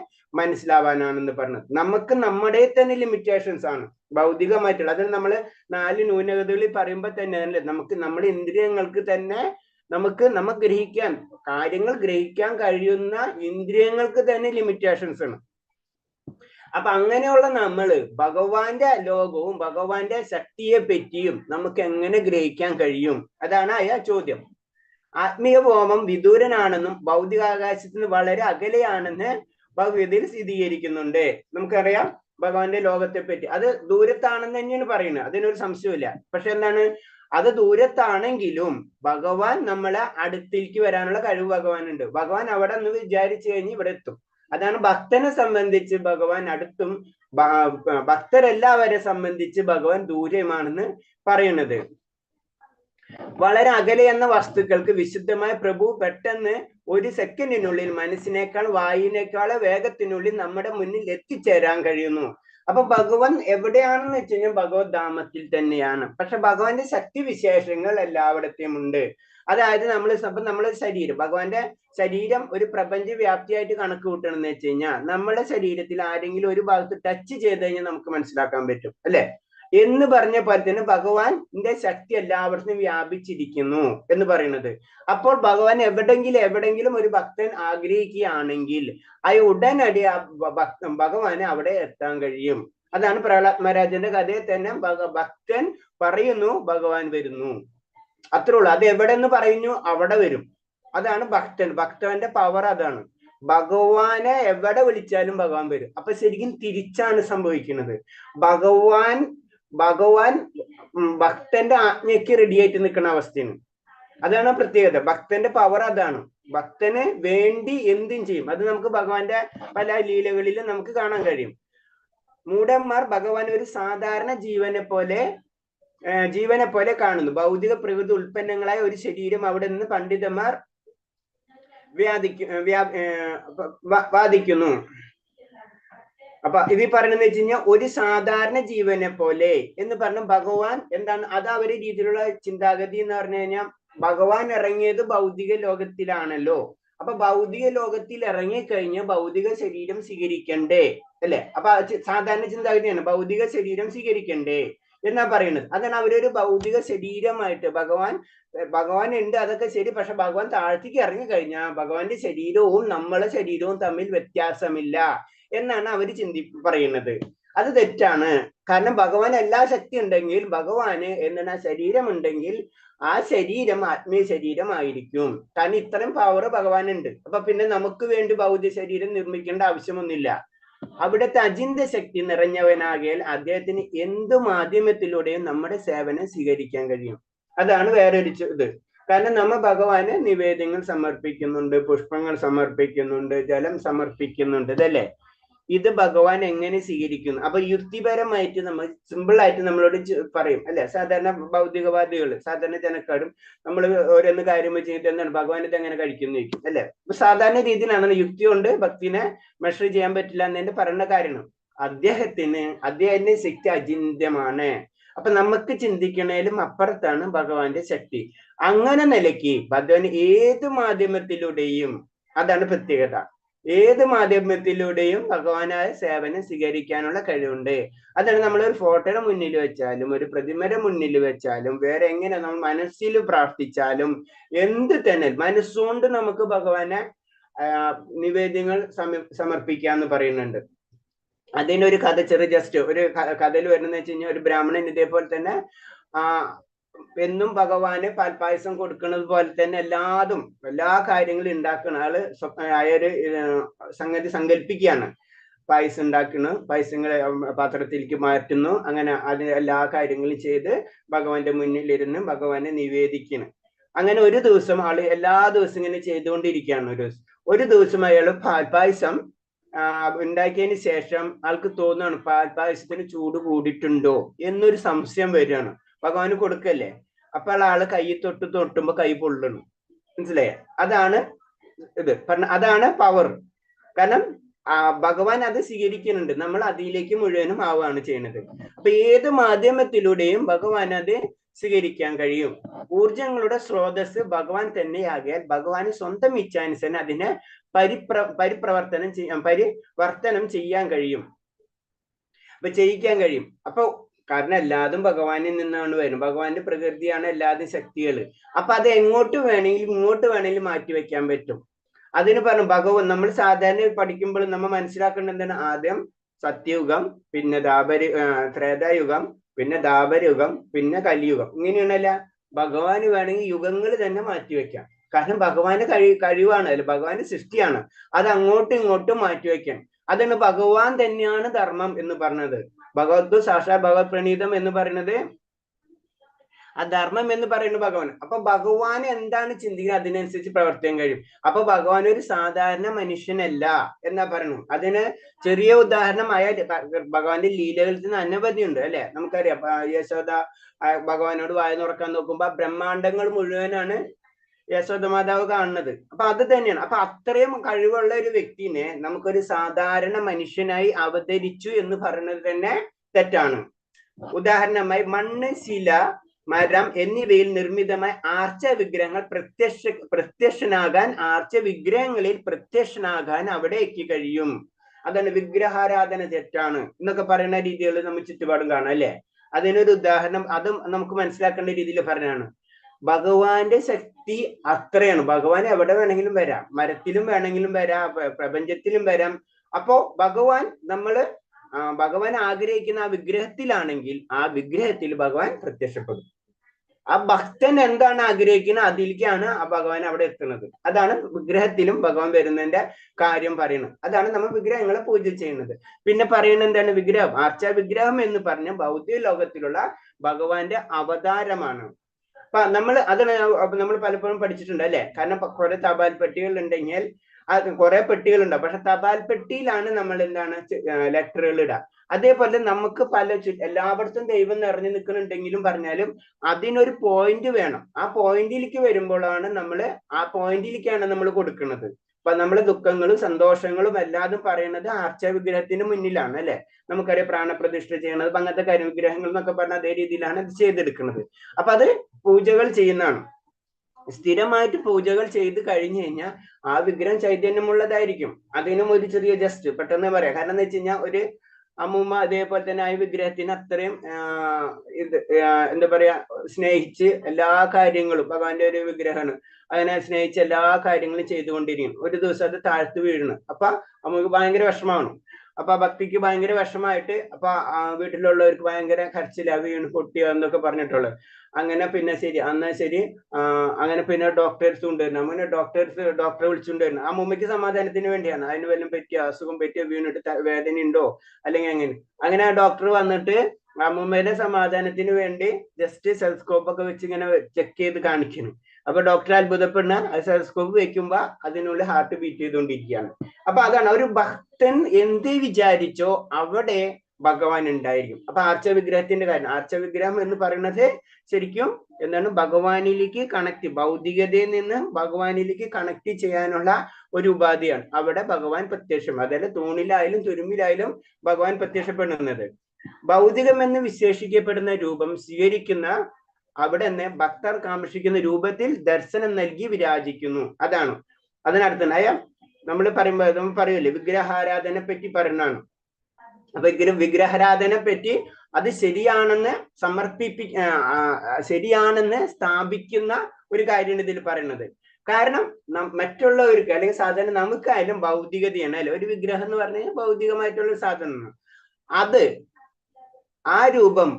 മനസ്സിലാവാനാണെന്ന് പറഞ്ഞത്. നമുക്ക് നമ്മുടെ തന്നെ ലിമിറ്റേഷൻസ് ആണ് ഭൗതികമായിട്ടുള്ള. അതിൽ നമ്മൾ 4 ന്യൂനതകളിൽ പറയുമ്പോൾ തന്നെ നമുക്ക് നമ്മുടെ ഇന്ദ്രിയങ്ങൾക്ക് തന്നെ നമുക്ക് കാര്യങ്ങൾ ഗ്രഹിക്കാൻ കഴിയുന്ന ഇന്ദ്രിയങ്ങൾക്ക് തന്നെ ലിമിറ്റേഷൻസ് ആണ്. അപ്പൊ അങ്ങനെയുള്ള നമ്മള് ഭഗവാന്റെ ലോകവും ഭഗവാന്റെ ശക്തിയെ പറ്റിയും നമുക്ക് എങ്ങനെ ഗ്രഹിക്കാൻ കഴിയും? അതാണ് ചോദ്യം. ആത്മീയ ബോധം വിദൂരനാണെന്നും ഭൗതികാകാശത്തിന് വളരെ അകലെയാണെന്ന് ഭഗവതിയിൽ സ്ഥിരീകരിക്കുന്നുണ്ട്. നമുക്കറിയാം ഭഗവാന്റെ ലോകത്തെ പറ്റി. അത് ദൂരത്താണെന്ന് തന്നെയാണ് പറയുന്നത്, അതിനൊരു സംശയമില്ല. പക്ഷെ എന്താണ്, അത് ദൂരത്താണെങ്കിലും ഭഗവാൻ നമ്മളെ അടുത്തേക്ക് വരാനുള്ള കഴിവ് ഭഗവാനുണ്ട്. ഭഗവാൻ അവിടെ നിന്ന് വിചാരിച്ചു കഴിഞ്ഞ് ഇവിടെ എത്തും. അതാണ് ഭക്തനെ സംബന്ധിച്ച് ഭഗവാൻ അടുത്തും ഭക്തരെല്ലാവരെ സംബന്ധിച്ച് ഭഗവാൻ ദൂരമാണെന്ന് പറയുന്നത്. വളരെ അകലെ എന്ന വസ്തുക്കൾക്ക് വിശുദ്ധമായ പ്രഭു പെട്ടെന്ന് ഒരു സെക്കൻഡിനുള്ളിൽ മനസ്സിനേക്കാൾ വായുവിനേക്കാൾ വേഗത്തിനുള്ളിൽ നമ്മുടെ മുന്നിൽ എത്തിച്ചേരാൻ കഴിയുന്നു. അപ്പൊ ഭഗവാൻ എവിടെയാണെന്ന് വെച്ച് കഴിഞ്ഞാൽ ഭഗവത് ധാമത്തിൽ തന്നെയാണ്. പക്ഷെ ഭഗവാന്റെ ശക്തി വിശേഷങ്ങൾ എല്ലായിടത്തെയും ഉണ്ട്. അതായത് നമ്മളെ ശരീരം, ഭഗവാന്റെ ശരീരം ഒരു പ്രപഞ്ച വ്യാപ്തിയായിട്ട് കണക്ക് കൂട്ടണമെന്ന് വെച്ച് കഴിഞ്ഞാൽ നമ്മുടെ ശരീരത്തിൽ ആരെങ്കിലും ഒരു ഭാഗത്ത് ടച്ച് ചെയ്ത് കഴിഞ്ഞാൽ നമുക്ക് മനസ്സിലാക്കാൻ പറ്റും, അല്ലെ? എന്ന് പറഞ്ഞ പോലെ തന്നെ ഭഗവാന്റെ ശക്തി എല്ലാവർക്കും വ്യാപിച്ചിരിക്കുന്നു എന്ന് പറയുന്നത്. അപ്പോൾ ഭഗവാൻ എവിടെങ്കിലും ഒരു ഭക്തൻ ആഗ്രഹിക്കുകയാണെങ്കിൽ ഉടനടി ഭഗവാന് അവിടെ എത്താൻ കഴിയും. അതാണ് പ്രഹ്ലാദ് മഹാരാജന്റെ കഥയിൽ തന്നെ ഭക്തൻ പറയുന്നു, ഭഗവാൻ വരുന്നു, അത്രേ ഉള്ളൂ. അത് എവിടെ എന്ന് പറയുന്നു, അവിടെ വരും. അതാണ് ഭക്തന്റെ പവർ. അതാണ് ഭഗവാനെ എവിടെ വിളിച്ചാലും ഭഗവാൻ വരും. അപ്പൊ ശരിക്കും തിരിച്ചാണ് സംഭവിക്കുന്നത്. ഭഗവാൻ ഭക്തന്റെ ആജ്ഞയ്ക്ക് റെഡി ആയിട്ട് നിൽക്കുന്ന അവസ്ഥയാണ്. അതാണ് പ്രത്യേകത. ഭക്തന്റെ പവർ അതാണ്. ഭക്തന് വേണ്ടി എന്തും ചെയ്യും. അത് നമുക്ക് ഭഗവാന്റെ പല ലീലകളിലും നമുക്ക് കാണാൻ കഴിയും. മൂഢന്മാർ ഭഗവാൻ ഒരു സാധാരണ ജീവനെ പോലെ കാണുന്നു. ഭൗതിക പ്രകൃതി ഉൽപ്പന്നങ്ങളായ ഒരു ശരീരം അവിടെ നിന്ന് പണ്ഡിതന്മാർ വാദിക്കുന്നു. അപ്പൊ ഇത് പറയുന്നത് വെച്ച് കഴിഞ്ഞാൽ ഒരു സാധാരണ ജീവനെ പോലെ എന്ന് പറഞ്ഞ ഭഗവാൻ എന്താണ്, അത് അവരുടെ രീതിയിലുള്ള ചിന്താഗതി എന്ന് പറഞ്ഞു കഴിഞ്ഞാൽ ഭഗവാൻ ഇറങ്ങിയത് ഭൗതിക ലോകത്തിലാണല്ലോ. അപ്പൊ ഭൗതിക ലോകത്തിൽ ഇറങ്ങിക്കഴിഞ്ഞ് ഭൗതിക ശരീരം സ്വീകരിക്കണ്ടേ, അല്ലെ? അപ്പൊ സാധാരണ ചിന്താഗതിയാണ് ഭൗതിക ശരീരം സ്വീകരിക്കണ്ടേ എന്നാ പറയുന്നത്. അതാണ് അവരൊരു ഭൗതിക ശരീരമായിട്ട് ഭഗവാൻ ഉണ്ട്, അതൊക്കെ ശരി. പക്ഷെ ഭഗവാൻ താഴ്ത്തേക്ക് ഇറങ്ങി കഴിഞ്ഞാൽ ഭഗവാന്റെ ശരീരവും നമ്മളെ ശരീരവും തമ്മിൽ വ്യത്യാസമില്ല എന്നാണ് അവര് പറയുന്നത്. അത് തെറ്റാണ്. കാരണം ഭഗവാൻ എല്ലാ ശക്തി ഉണ്ടെങ്കിൽ ഭഗവാന് എന്താണ് ശരീരം ഉണ്ടെങ്കിൽ ആ ശരീരം ആത്മീയ ശരീരമായിരിക്കും. കാരണം ഇത്രയും പവർ ഭഗവാനുണ്ട്. അപ്പൊ പിന്നെ നമുക്ക് വേണ്ടി ഭൗതിക ശരീരം നിർമ്മിക്കേണ്ട ആവശ്യമൊന്നുമില്ല. അവിടുത്തെ അചിന്ത ശക്തി നിറഞ്ഞവനാകിയാൽ അദ്ദേഹത്തിന് എന്തു മാധ്യമത്തിലൂടെയും നമ്മുടെ സേവനം സ്വീകരിക്കാൻ കഴിയും. അതാണ് വേറൊരു ഇത്. കാരണം നമ്മൾ ഭഗവാന് നിവേദ്യങ്ങൾ സമർപ്പിക്കുന്നുണ്ട്, പുഷ്പങ്ങൾ സമർപ്പിക്കുന്നുണ്ട്, ജലം സമർപ്പിക്കുന്നുണ്ട്, ഇതല്ലേ? ഇത് ഭഗവാൻ എങ്ങനെ സ്വീകരിക്കുന്നു? അപ്പൊ യുക്തിപരമായിട്ട് നമ്മൾ സിമ്പിളായിട്ട് നമ്മളോട് പറയും, അല്ലെ? സാധാരണ ഭൗതികവാദികൾ, സാധാരണ ജനക്കാരും നമ്മൾ ഓരോന്ന് കാര്യം വെച്ചിട്ട് എന്താണ് ഭഗവാൻ ഇത് എങ്ങനെ കഴിക്കുന്നു ചോദിക്കും, അല്ലെ? അപ്പൊ സാധാരണ രീതിയിലാണ് യുക്തി കൊണ്ട് ഭക്തിനെ മെഷർ ചെയ്യാൻ പറ്റില്ല എന്നതിന്റെ പറയുന്ന കാരണം. അദ്ദേഹത്തിന്റെ ശക്തി അചിന്ത്യമാണ്. അപ്പൊ നമുക്ക് ചിന്തിക്കണേലും അപ്പുറത്താണ് ഭഗവാന്റെ ശക്തി. അങ്ങനെ നിലയ്ക്ക് ഭഗവാൻ ഏത് മാധ്യമത്തിലൂടെയും, അതാണ് പ്രത്യേകത, ഏത് മാധ്യമത്തിലൂടെയും ഭഗവാനായ സേവനം സ്വീകരിക്കാനുള്ള കഴിവുണ്ട്. അതാണ് നമ്മളൊരു ഫോട്ടോയുടെ മുന്നിൽ വെച്ചാലും ഒരു പ്രതിമയുടെ മുന്നിൽ വെച്ചാലും വേറെ എങ്ങനെ നമ്മൾ മനസ്സിൽ പ്രാർത്ഥിച്ചാലും എന്ത് തന്നെ മനസ്സുകൊണ്ട് നമുക്ക് ഭഗവാനെ നിവേദ്യങ്ങൾ സമർപ്പിക്കാന്ന് പറയുന്നുണ്ട്. അതിനൊരു കഥ ജസ്റ്റ് ഒരു കഥയിൽ വരുന്നത് വെച്ച് കഴിഞ്ഞാൽ ഒരു ബ്രാഹ്മണൻ ഇതേപോലെ തന്നെ എന്നും ഭഗവാന് പാൽപ്പായസം കൊടുക്കുന്നത് പോലെ തന്നെ എല്ലാ കാര്യങ്ങളും ഉണ്ടാക്കുന്ന ആള് ആയൊരു സംഗതി സങ്കല്പിക്കുകയാണ്. പായസം ഉണ്ടാക്കുന്നു, പായസങ്ങളെ പാത്രത്തിലേക്ക് മാറ്റുന്നു, അങ്ങനെ അതിന് എല്ലാ കാര്യങ്ങളും ചെയ്ത് ഭഗവാന്റെ മുന്നിലിരുന്ന് ഭഗവാനെ നിവേദിക്കുന്നു. അങ്ങനെ ഒരു ദിവസം ആള് എല്ലാ ദിവസവും ഇങ്ങനെ ചെയ്തുകൊണ്ടിരിക്കുകയാണ്. ഒരു ദിവസം അയാള് പാൽപ്പായസം ഉണ്ടാക്കിയതിന് ശേഷം ആൾക്ക് തോന്നുകയാണ് പാൽപ്പായസത്തിന് ചൂട് കൂടിയിട്ടുണ്ടോ എന്നൊരു സംശയം വരികയാണ്. ഭഗവാന് കൊടുക്കല്ലേ, അപ്പോൾ ആള് കൈ തൊട്ടുമ്പോ കൈ പൊള്ളണം. മനസ്സിലായേ? അതാണ് ഇത് അതാണ് പവർ. കാരണം ഭഗവാൻ അത് സ്വീകരിക്കുന്നുണ്ട്, നമ്മൾ അതിലേക്ക് മുഴുവനും ആവുകയാണ് ചെയ്യുന്നത്. അപ്പൊ ഏത് മാധ്യമത്തിലൂടെയും ഭഗവാൻ അത് സ്വീകരിക്കാൻ കഴിയും. ഊർജങ്ങളുടെ സ്രോതസ് ഭഗവാൻ തന്നെയാകിയാൽ ഭഗവാന് സ്വന്തം ഇച്ഛാനുസരണം അതിനെ പരിവർത്തനം ചെയ്യാൻ കഴിയും, ചെയ്യിക്കാൻ കഴിയും. അപ്പൊ കാരണം എല്ലാതും ഭഗവാനിൽ നിന്നാണ് വരുന്നത്. ഭഗവാന്റെ പ്രകൃതിയാണ് എല്ലാതും ശക്തികള്. അപ്പൊ അത് ഇങ്ങോട്ട് വേണമെങ്കിലും മാറ്റി വെക്കാൻ പറ്റും. അതിന് പറഞ്ഞു ഭഗവാൻ. നമ്മൾ സാധാരണ പഠിക്കുമ്പോൾ നമ്മൾ മനസ്സിലാക്കേണ്ടത് എന്താണ്? ആദ്യം സത്യയുഗം, പിന്നെ ത്രേതായുഗം, പിന്നെ ദ്വാപരയുഗം, പിന്നെ കലിയുഗം. ഇങ്ങനെയാണല്ല. ഭഗവാന് വേണമെങ്കിൽ യുഗങ്ങൾ തന്നെ മാറ്റിവെക്കാം. കാരണം ഭഗവാന്റെ കഴിവാണ്, അല്ല ഭഗവാന്റെ സൃഷ്ടിയാണ്. അത് അങ്ങോട്ടും ഇങ്ങോട്ടും മാറ്റിവെക്കാം. അതാണ് ഭഗവാൻ തന്നെയാണ് ധർമ്മം എന്ന് പറഞ്ഞത്. ഭഗവത് സാക്ഷാ ഭഗവത് പ്രണീതം എന്ന് പറയുന്നത് ആ ധർമ്മം എന്ന് പറയുന്നത് ഭഗവാൻ. അപ്പൊ ഭഗവാൻ എന്താണ് ചിന്തിക്കുന്നത് അതിനനുസരിച്ച് പ്രവർത്തിക്കാൻ കഴിയും. അപ്പൊ ഭഗവാൻ ഒരു സാധാരണ മനുഷ്യനല്ല എന്നാ പറയുന്നു. അതിന് ചെറിയ ഉദാഹരണമായ ഭഗവാന്റെ ലീലകളിൽ നിന്ന് അനവധി ഉണ്ട് അല്ലെ. നമുക്കറിയാം യശോദ ഭഗവാനോട് വായ തുറക്കാൻ നോക്കുമ്പോ ബ്രഹ്മാണ്ടങ്ങൾ മുഴുവനാണ് യശോദ മാതാവ് കാണുന്നത്. അപ്പൊ അത് തന്നെയാണ്. അപ്പൊ അത്രയും കഴിവുള്ള ഒരു വ്യക്തിനെ നമുക്കൊരു സാധാരണ മനുഷ്യനായി അവതരിച്ചു എന്ന് പറയുന്നത് തന്നെ തെറ്റാണ്. ഉദാഹരണമായി മണ്ണ്, ശില, മരം എന്നിവയിൽ നിർമ്മിതമായ ആർച്ച വിഗ്രഹങ്ങൾ വിഗ്രഹങ്ങളിൽ പ്രത്യക്ഷനാകാൻ അവിടേക്ക് കഴിയും. അതാണ് വിഗ്രഹാരാധന തെറ്റാണ് എന്നൊക്കെ പറയുന്ന രീതികൾ നമ്മൾ ചുറ്റുപാടും കാണാം അല്ലെ. അതിനൊരു ഉദാഹരണം അതും നമുക്ക് മനസ്സിലാക്കേണ്ട രീതിയിൽ പറഞ്ഞാണ്. ഭഗവാന്റെ ശക്തി അത്രയാണ്. ഭഗവാൻ എവിടെ വേണമെങ്കിലും വരാം, മരത്തിലും വേണമെങ്കിലും വരാം, പ്രപഞ്ചത്തിലും വരാം. അപ്പോ ഭഗവാൻ ആഗ്രഹിക്കുന്ന ആ വിഗ്രഹത്തിലാണെങ്കിൽ ആ വിഗ്രഹത്തിൽ ഭഗവാൻ പ്രത്യക്ഷപ്പെടും. ആ ഭക്തൻ എന്താണ് ആഗ്രഹിക്കുന്നത് അതിലേക്കാണ് ആ ഭഗവാൻ അവിടെ എത്തുന്നത്. അതാണ് വിഗ്രഹത്തിലും ഭഗവാൻ വരുന്നതിന്റെ കാര്യം പറയുന്നത്. അതാണ് നമ്മൾ വിഗ്രഹങ്ങളെ പൂജ ചെയ്യുന്നത്. പിന്നെ പറയുന്നത് എന്താണ്? വിഗ്രഹം, ആർച്ച വിഗ്രഹം എന്ന് പറഞ്ഞ ഭൗതിക ലോകത്തിലുള്ള ഭഗവാന്റെ അവതാരമാണ്. അപ്പൊ നമ്മൾ പലപ്പോഴും പഠിച്ചിട്ടുണ്ട് അല്ലെ. കാരണം കുറെ തപാൽ പെട്ടികൾ ഉണ്ടെങ്കിൽ കുറെ പെട്ടികളുണ്ട്. പക്ഷെ തപാൽ പെട്ടിയിലാണ് നമ്മൾ എന്താണ് ലെറ്ററുകൾ ഇടുക. അതേപോലെ നമുക്ക് എല്ലായിടത്തും ദൈവം നിറഞ്ഞു നിൽക്കുന്നുണ്ടെങ്കിലും പറഞ്ഞാലും അതിനൊരു പോയിന്റ് വേണം. ആ പോയിന്റിലേക്ക് വരുമ്പോഴാണ് ആ പോയിന്റിലേക്കാണ് നമ്മൾ കൊടുക്കുന്നത്. അപ്പൊ നമ്മളെ ദുഃഖങ്ങളും സന്തോഷങ്ങളും എല്ലാതും പറയുന്നത് ആർച്ച വിഗ്രഹത്തിന് മുന്നിലാണ് അല്ലെ. നമുക്കറിയാം പ്രാണപ്രതിഷ്ഠ ചെയ്യണത്, അങ്ങനത്തെ വിഗ്രഹങ്ങൾ എന്നൊക്കെ പറഞ്ഞ അതേ രീതിയിലാണ് ഇത് ചെയ്തെടുക്കുന്നത്. അപ്പൊ അത് പൂജകൾ ചെയ്യുന്നതാണ്. സ്ഥിരമായിട്ട് പൂജകൾ ചെയ്ത് കഴിഞ്ഞു കഴിഞ്ഞാൽ ആ വിഗ്രഹം ചൈതന്യമുള്ളതായിരിക്കും. അതിനും ഒരു ചെറിയ ജസ്റ്റ് പെട്ടെന്ന് പറയാം. കാരണം എന്ന് വെച്ച് കഴിഞ്ഞാൽ ഒരു അമ്മൂമ്മ അതേപോലെ തന്നെ ആ വിഗ്രഹത്തിന് അത്രയും എന്താ പറയാ സ്നേഹിച്ച് എല്ലാ കാര്യങ്ങളും, ഭഗവാന്റെ ഒരു വിഗ്രഹമാണ്, അതിനെ സ്നേഹിച്ച് എല്ലാ കാര്യങ്ങളും ചെയ്തുകൊണ്ടിരിക്കും. ഒരു ദിവസം അത് താഴ്ത്തു വീഴുന്നു. അപ്പൊ നമുക്ക് ഭയങ്കര വിഷമമാണ്. അപ്പൊ ഭക്തിക്ക് ഭയങ്കര വിഷമായിട്ട് അപ്പൊ വീട്ടിലുള്ളവർക്ക് ഭയങ്കര കരച്ചില, വീണ് പൊട്ടിയോ എന്നൊക്കെ പറഞ്ഞിട്ടുള്ളത്. അങ്ങനെ പിന്നെ അങ്ങനെ പിന്നെ ഡോക്ടേഴ്സ് കൊണ്ടുവരണം. അങ്ങനെ ഡോക്ടറെ വിളിച്ചുകൊണ്ടുവരണം. ആ മുമ്മയ്ക്ക് സമാധാനത്തിന് വേണ്ടിയാണ്. അതിന് വല്ലതും പറ്റിയ അസുഖം പറ്റിയ വീണിട്ട് വേദന ഉണ്ടോ അല്ലെങ്കിൽ അങ്ങനെ ആ ഡോക്ടർ വന്നിട്ട് അമ്മൂമ്മയുടെ സമാധാനത്തിന് വേണ്ടി ജസ്റ്റ് സെൽസ്കോപ്പ് ഒക്കെ വെച്ച് ഇങ്ങനെ ചെക്ക് ചെയ്ത് കാണിക്കുന്നു. അപ്പൊ ഡോക്ടർ അത്ഭുതപ്പെടുന്ന സെൽസ്കോപ്പ് വെക്കുമ്പോ അതിനുള്ളിൽ ഹാർട്ട് ബീറ്റ് ചെയ്തുകൊണ്ടിരിക്കുകയാണ്. അപ്പൊ അതാണ് ഒരു ഭക്തൻ എന്ത് വിചാരിച്ചോ അവിടെ ഭഗവാൻ ഉണ്ടായിരിക്കും. അപ്പൊ ആർച്ച വിഗ്രഹത്തിന്റെ കാര്യം, ആർച്ച വിഗ്രഹം എന്ന് പറയുന്നത് ശരിക്കും എന്താണ് ഭഗവാനിലേക്ക് കണക്ട്, ഭൗതികതയിൽ നിന്ന് ഭഗവാനിലേക്ക് കണക്ട് ചെയ്യാനുള്ള ഒരു ഉപാധിയാണ്. അവിടെ ഭഗവാൻ പ്രത്യക്ഷം, അതായത് തൂണിലായാലും തുരുമ്പിലായാലും ഭഗവാൻ പ്രത്യക്ഷപ്പെടുന്നത്. ഭൗതികം എന്ന് വിശേഷിക്കപ്പെടുന്ന രൂപം സ്വീകരിക്കുന്ന അവിടെ തന്നെ ഭക്തർ കാക്ഷിക്കുന്ന രൂപത്തിൽ ദർശനം നൽകി വിരാജിക്കുന്നു. അതിനർത്ഥമായ നമ്മൾ പറയൂല്ലേ വിഗ്രഹാരാധനെ പറ്റി പറയുന്നതാണ്. അപ്പൊ വിഗ്രഹാരാധനെ പറ്റി അത് ശരിയാണെന്ന് ശരിയാണെന്ന് സ്ഥാപിക്കുന്ന ഒരു കാര്യമാണ് ഇതിൽ പറയുന്നത്. കാരണം മറ്റുള്ളവർക്ക് അല്ലെങ്കിൽ സാധാരണ നമുക്കായാലും ഭൗതികതയാണ് അല്ലെ. ഒരു വിഗ്രഹം എന്ന് പറഞ്ഞു കഴിഞ്ഞാൽ ഭൗതികമായിട്ടുള്ള സാധനമാണ്. അത് ആ രൂപം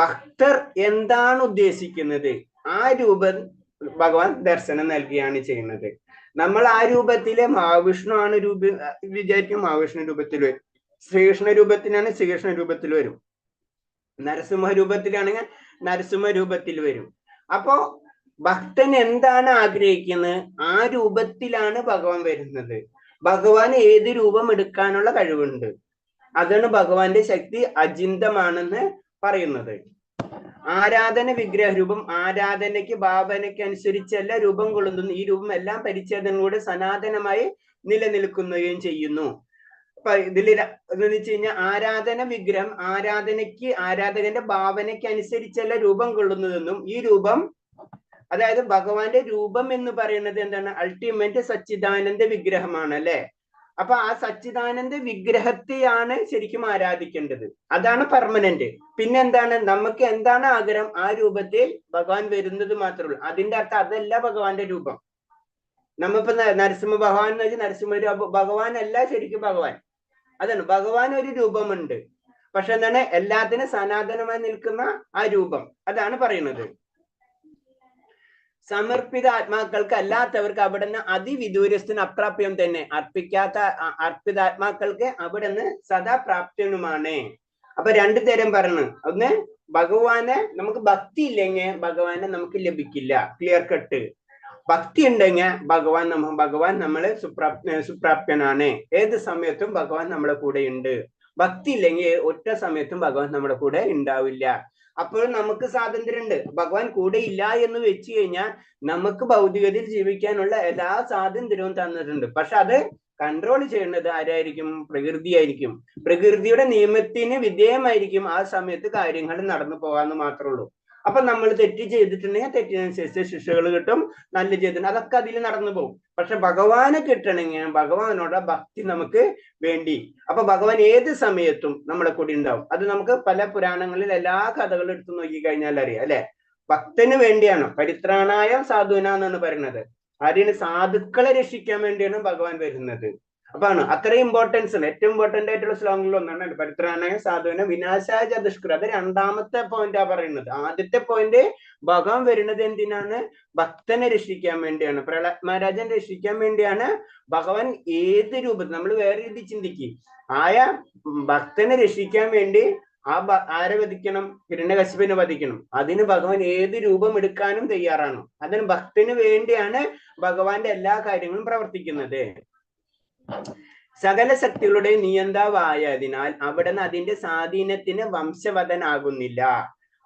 ഭക്തർ എന്താണ് ഉദ്ദേശിക്കുന്നത് ആ രൂപം ഭഗവാൻ ദർശനം നൽകുകയാണ് ചെയ്യുന്നത്. നമ്മൾ ആ രൂപത്തിലെ മഹാവിഷ്ണു ആണ് വിചാരിക്കും, മഹാവിഷ്ണു രൂപത്തിൽ വരും. ശ്രീകൃഷ്ണ രൂപത്തിനാണ് ശ്രീകൃഷ്ണ രൂപത്തിൽ വരും. നരസിംഹ രൂപത്തിലാണെങ്കിൽ നരസിംഹ രൂപത്തിൽ വരും. അപ്പോ ഭക്തൻ എന്താണ് ആഗ്രഹിക്കുന്നത് ആ രൂപത്തിലാണ് ഭഗവാൻ വരുന്നത്. ഭഗവാൻ ഏത് രൂപം എടുക്കാനുള്ള കഴിവുണ്ട്. അതാണ് ഭഗവാന്റെ ശക്തി അചിന്തമാണെന്ന് പറയുന്നത്. ആരാധന വിഗ്രഹ രൂപം ആരാധനയ്ക്ക് ഭാവനയ്ക്ക് അനുസരിച്ചല്ല രൂപം കൊള്ളുന്നു. ഈ രൂപം എല്ലാം പരിച്ഛേദനയിലൂടെ സനാതനമായി നിലനിൽക്കുകയും ചെയ്യുന്നു. അപ്പൊ ഇതിൽ എന്ന് വെച്ച് കഴിഞ്ഞാൽ ആരാധന വിഗ്രഹം ആരാധകന്റെ ഭാവനയ്ക്ക് അനുസരിച്ചല്ല രൂപം കൊള്ളുന്നതെന്നും ഈ രൂപം അതായത് ഭഗവാന്റെ രൂപം എന്ന് പറയുന്നത് എന്താണ്? അൾട്ടിമേറ്റ് സച്ചിദാനന്ദ വിഗ്രഹമാണ് അല്ലെ. അപ്പൊ ആ സച്ചിദാനന്ദ വിഗ്രഹത്തെയാണ് ശരിക്കും ആരാധിക്കേണ്ടത്. അതാണ് പെർമനന്റ്. പിന്നെ എന്താണ്? നമുക്ക് എന്താണ് ആഗ്രഹം ആ രൂപത്തിൽ ഭഗവാൻ വരുന്നത് മാത്രമേ ഉള്ളൂ. അതിന്റെ അർത്ഥം അതല്ല ഭഗവാന്റെ രൂപം. നമ്മിപ്പോ നരസിംഹ ഭഗവാൻ എന്ന് വെച്ചാൽ നരസിംഹ ഭഗവാൻ അല്ല ശരിക്കും ഭഗവാൻ. അതാണ് ഭഗവാൻ ഒരു രൂപമുണ്ട്. പക്ഷെ എന്താണ്? എല്ലാത്തിനും സനാതനമായി നിൽക്കുന്ന ആ രൂപം, അതാണ് പറയുന്നത്. സമർപ്പിത ആത്മാക്കൾക്ക് അല്ലാത്തവർക്ക് അവിടുന്ന് അതിവിദൂരസ്ഥന് അപ്രാപ്യം തന്നെ. അർപ്പിതാത്മാക്കൾക്ക് അവിടുന്ന് സദാ പ്രാപ്യനുമാണ്. അപ്പൊ രണ്ടു തരം പറഞ്ഞു. ഒന്ന്, ഭഗവാനെ നമുക്ക് ഭക്തി ഇല്ലെങ്കിൽ ഭഗവാനെ നമുക്ക് ലഭിക്കില്ല, ക്ലിയർ കട്ട്. ഭക്തി ഉണ്ടെങ്കിൽ ഭഗവാൻ നമ്മള് സുപ്രാപ്യനാണ്. ഏത് സമയത്തും ഭഗവാൻ നമ്മളെ കൂടെ ഉണ്ട്. ഭക്തി ഇല്ലെങ്കിൽ ഒറ്റ സമയത്തും ഭഗവാൻ നമ്മുടെ കൂടെ ഉണ്ടാവില്ല. അപ്പോഴും നമുക്ക് സ്വാതന്ത്ര്യം ഉണ്ട്. ഭഗവാൻ കൂടെ ഇല്ല എന്ന് വെച്ച് കഴിഞ്ഞാൽ നമുക്ക് ഭൗതികതയിൽ ജീവിക്കാനുള്ള എല്ലാ സ്വാതന്ത്ര്യവും തന്നിട്ടുണ്ട്. പക്ഷെ അത് കൺട്രോൾ ചെയ്യുന്നത് ആരായിരിക്കും? പ്രകൃതിയായിരിക്കും. പ്രകൃതിയുടെ നിയമത്തിന് വിധേയമായിരിക്കും ആ സമയത്ത് കാര്യങ്ങൾ നടന്നു പോകാന്ന് മാത്രമേ ഉള്ളൂ. അപ്പൊ നമ്മൾ തെറ്റ് ചെയ്തിട്ടുണ്ടെങ്കിൽ തെറ്റിനനുസരിച്ച് ശിക്ഷകൾ കിട്ടും, നല്ല ചെയ്തിട്ടുണ്ട് അതൊക്കെ അതിൽ നടന്നു പോകും. പക്ഷെ ഭഗവാനെ കിട്ടണമെങ്കിൽ ഭഗവാനോട് ഭക്തി നമുക്ക് വേണ്ടി. അപ്പൊ ഭഗവാൻ ഏത് സമയത്തും നമ്മളെ കൂടി ഉണ്ടാവും. അത് നമുക്ക് പല പുരാണങ്ങളിൽ എല്ലാ കഥകളും എടുത്തു നോക്കി കഴിഞ്ഞാൽ അറിയാം അല്ലെ. ഭക്തന് വേണ്ടിയാണ്, പരിത്രാണായ സാധുന എന്നാണ് പറയുന്നത്. ആരെയാണ്? സാധുക്കളെ രക്ഷിക്കാൻ വേണ്ടിയാണ് ഭഗവാൻ വരുന്നത്. അപ്പാണ് അത്രയും ഇമ്പോർട്ടൻസ് ഉണ്ട്. ഏറ്റവും ഇമ്പോർട്ടന്റ് ആയിട്ടുള്ള ശ്ലോകങ്ങളിൽ ഒന്നാണ് പരിത്രാണായ സാധുവിനെ വിനാശായ ചതുഷ്കൃ. അത് രണ്ടാമത്തെ പോയിന്റാ പറയുന്നത്. ആദ്യത്തെ പോയിന്റ് ഭഗവാൻ വരുന്നത് എന്തിനാണ്? ഭക്തനെ രക്ഷിക്കാൻ വേണ്ടിയാണ്, പ്രഹ്ലാദ് മഹാരാജൻ രക്ഷിക്കാൻ വേണ്ടിയാണ് ഭഗവാൻ ഏത് രൂപത്തിൽ. നമ്മൾ വേറെ രീതി ചിന്തിക്കും. ആയ ഭക്തനെ രക്ഷിക്കാൻ വേണ്ടി ആരെ വധിക്കണം? ഹിരണ്യകശിപനെ വധിക്കണം. അതിന് ഭഗവാൻ ഏത് രൂപം എടുക്കാനും തയ്യാറാണ്. അതിന് ഭക്തന് വേണ്ടിയാണ് ഭഗവാന്റെ എല്ലാ കാര്യങ്ങളും പ്രവർത്തിക്കുന്നത്. സകല ശക്തികളുടെ നിയന്താവായതിനാൽ അവിടുന്ന് അതിന്റെ സ്വാധീനത്തിന് വംശവദനാകുന്നില്ല.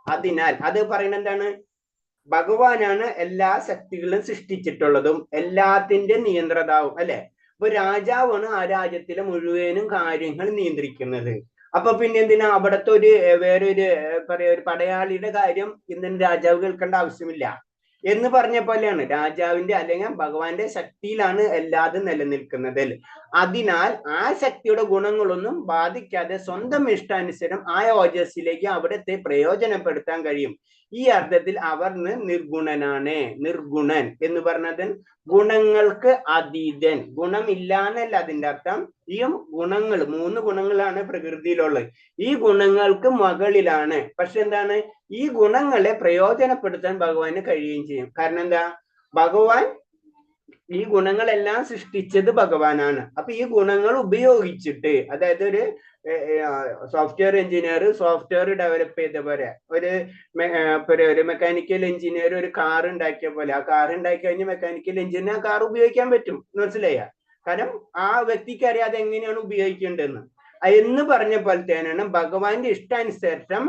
അതിനാൽ അത് പറയുന്നത് എന്താണ്? ഭഗവാനാണ് എല്ലാ ശക്തികളും സൃഷ്ടിച്ചിട്ടുള്ളതും എല്ലാത്തിന്റെ നിയന്ത്രതാവും അല്ലെ. അപ്പൊ രാജാവാണ് ആ രാജ്യത്തിലെ മുഴുവനും കാര്യങ്ങൾ നിയന്ത്രിക്കുന്നത്. അപ്പൊ പിന്നെ എന്തിനാ അവിടുത്തെ വേറൊരു ഒരു പടയാളിയുടെ കാര്യം ഇന്നും രാജാവ് കേൾക്കേണ്ട ആവശ്യമില്ല എന്ന് പറഞ്ഞ പോലെയാണ്. രാജാവിന്റെ അല്ലെങ്കിൽ ഭഗവാന്റെ ശക്തിയിലാണ് എല്ലാതും നിലനിൽക്കുന്നത്. അതിനാൽ ആ ശക്തിയുടെ ഗുണങ്ങളൊന്നും ബാധിക്കാതെ സ്വന്തം ഇഷ്ടാനുസരണം ആ ഓജസ്സിലേക്ക് അവിടത്തെ പ്രയോജനപ്പെടുത്താൻ കഴിയും. ഈ അർത്ഥത്തിൽ അവർ നിർഗുണനാണ്. നിർഗുണൻ എന്ന് പറഞ്ഞത് ഗുണങ്ങൾക്ക് അതീതൻ. ഗുണമില്ലാന്നല്ല അതിന്റെ അർത്ഥം. ഈ ഗുണങ്ങൾ 3 ഗുണങ്ങളാണ് പ്രകൃതിയിലുള്ളത്. ഈ ഗുണങ്ങൾക്ക് മുകളിലാണ്. പക്ഷെ എന്താണ്? ഈ ഗുണങ്ങളെ പ്രയോജനപ്പെടുത്താൻ ഭഗവാന് കഴിയുകയും ചെയ്യും. കാരണം എന്താ? ഭഗവാൻ ഈ ഗുണങ്ങളെല്ലാം സൃഷ്ടിച്ചത് ഭഗവാനാണ്. അപ്പൊ ഈ ഗുണങ്ങൾ ഉപയോഗിച്ചിട്ട്, അതായത് ഒരു സോഫ്റ്റ്വെയർ എഞ്ചിനീയർ സോഫ്റ്റ്വെയർ ഡെവലപ്പ് ചെയ്ത പോലെ, ഒരു മെക്കാനിക്കൽ എഞ്ചിനീയർ ഒരു കാർ ഉണ്ടാക്കിയ പോലെ, ആ കാർ ഉണ്ടാക്കി കഴിഞ്ഞ് മെക്കാനിക്കൽ എഞ്ചിനീയർ ആ കാർ ഉപയോഗിക്കാൻ പറ്റും. മനസ്സിലായ? കാരണം ആ വ്യക്തിക്ക് അറിയാതെ എങ്ങനെയാണ് ഉപയോഗിക്കേണ്ടതെന്ന്. എന്ന് പറഞ്ഞ പോലെ തന്നെയാണ് ഭഗവാന്റെ ഇഷ്ടാനുസരണം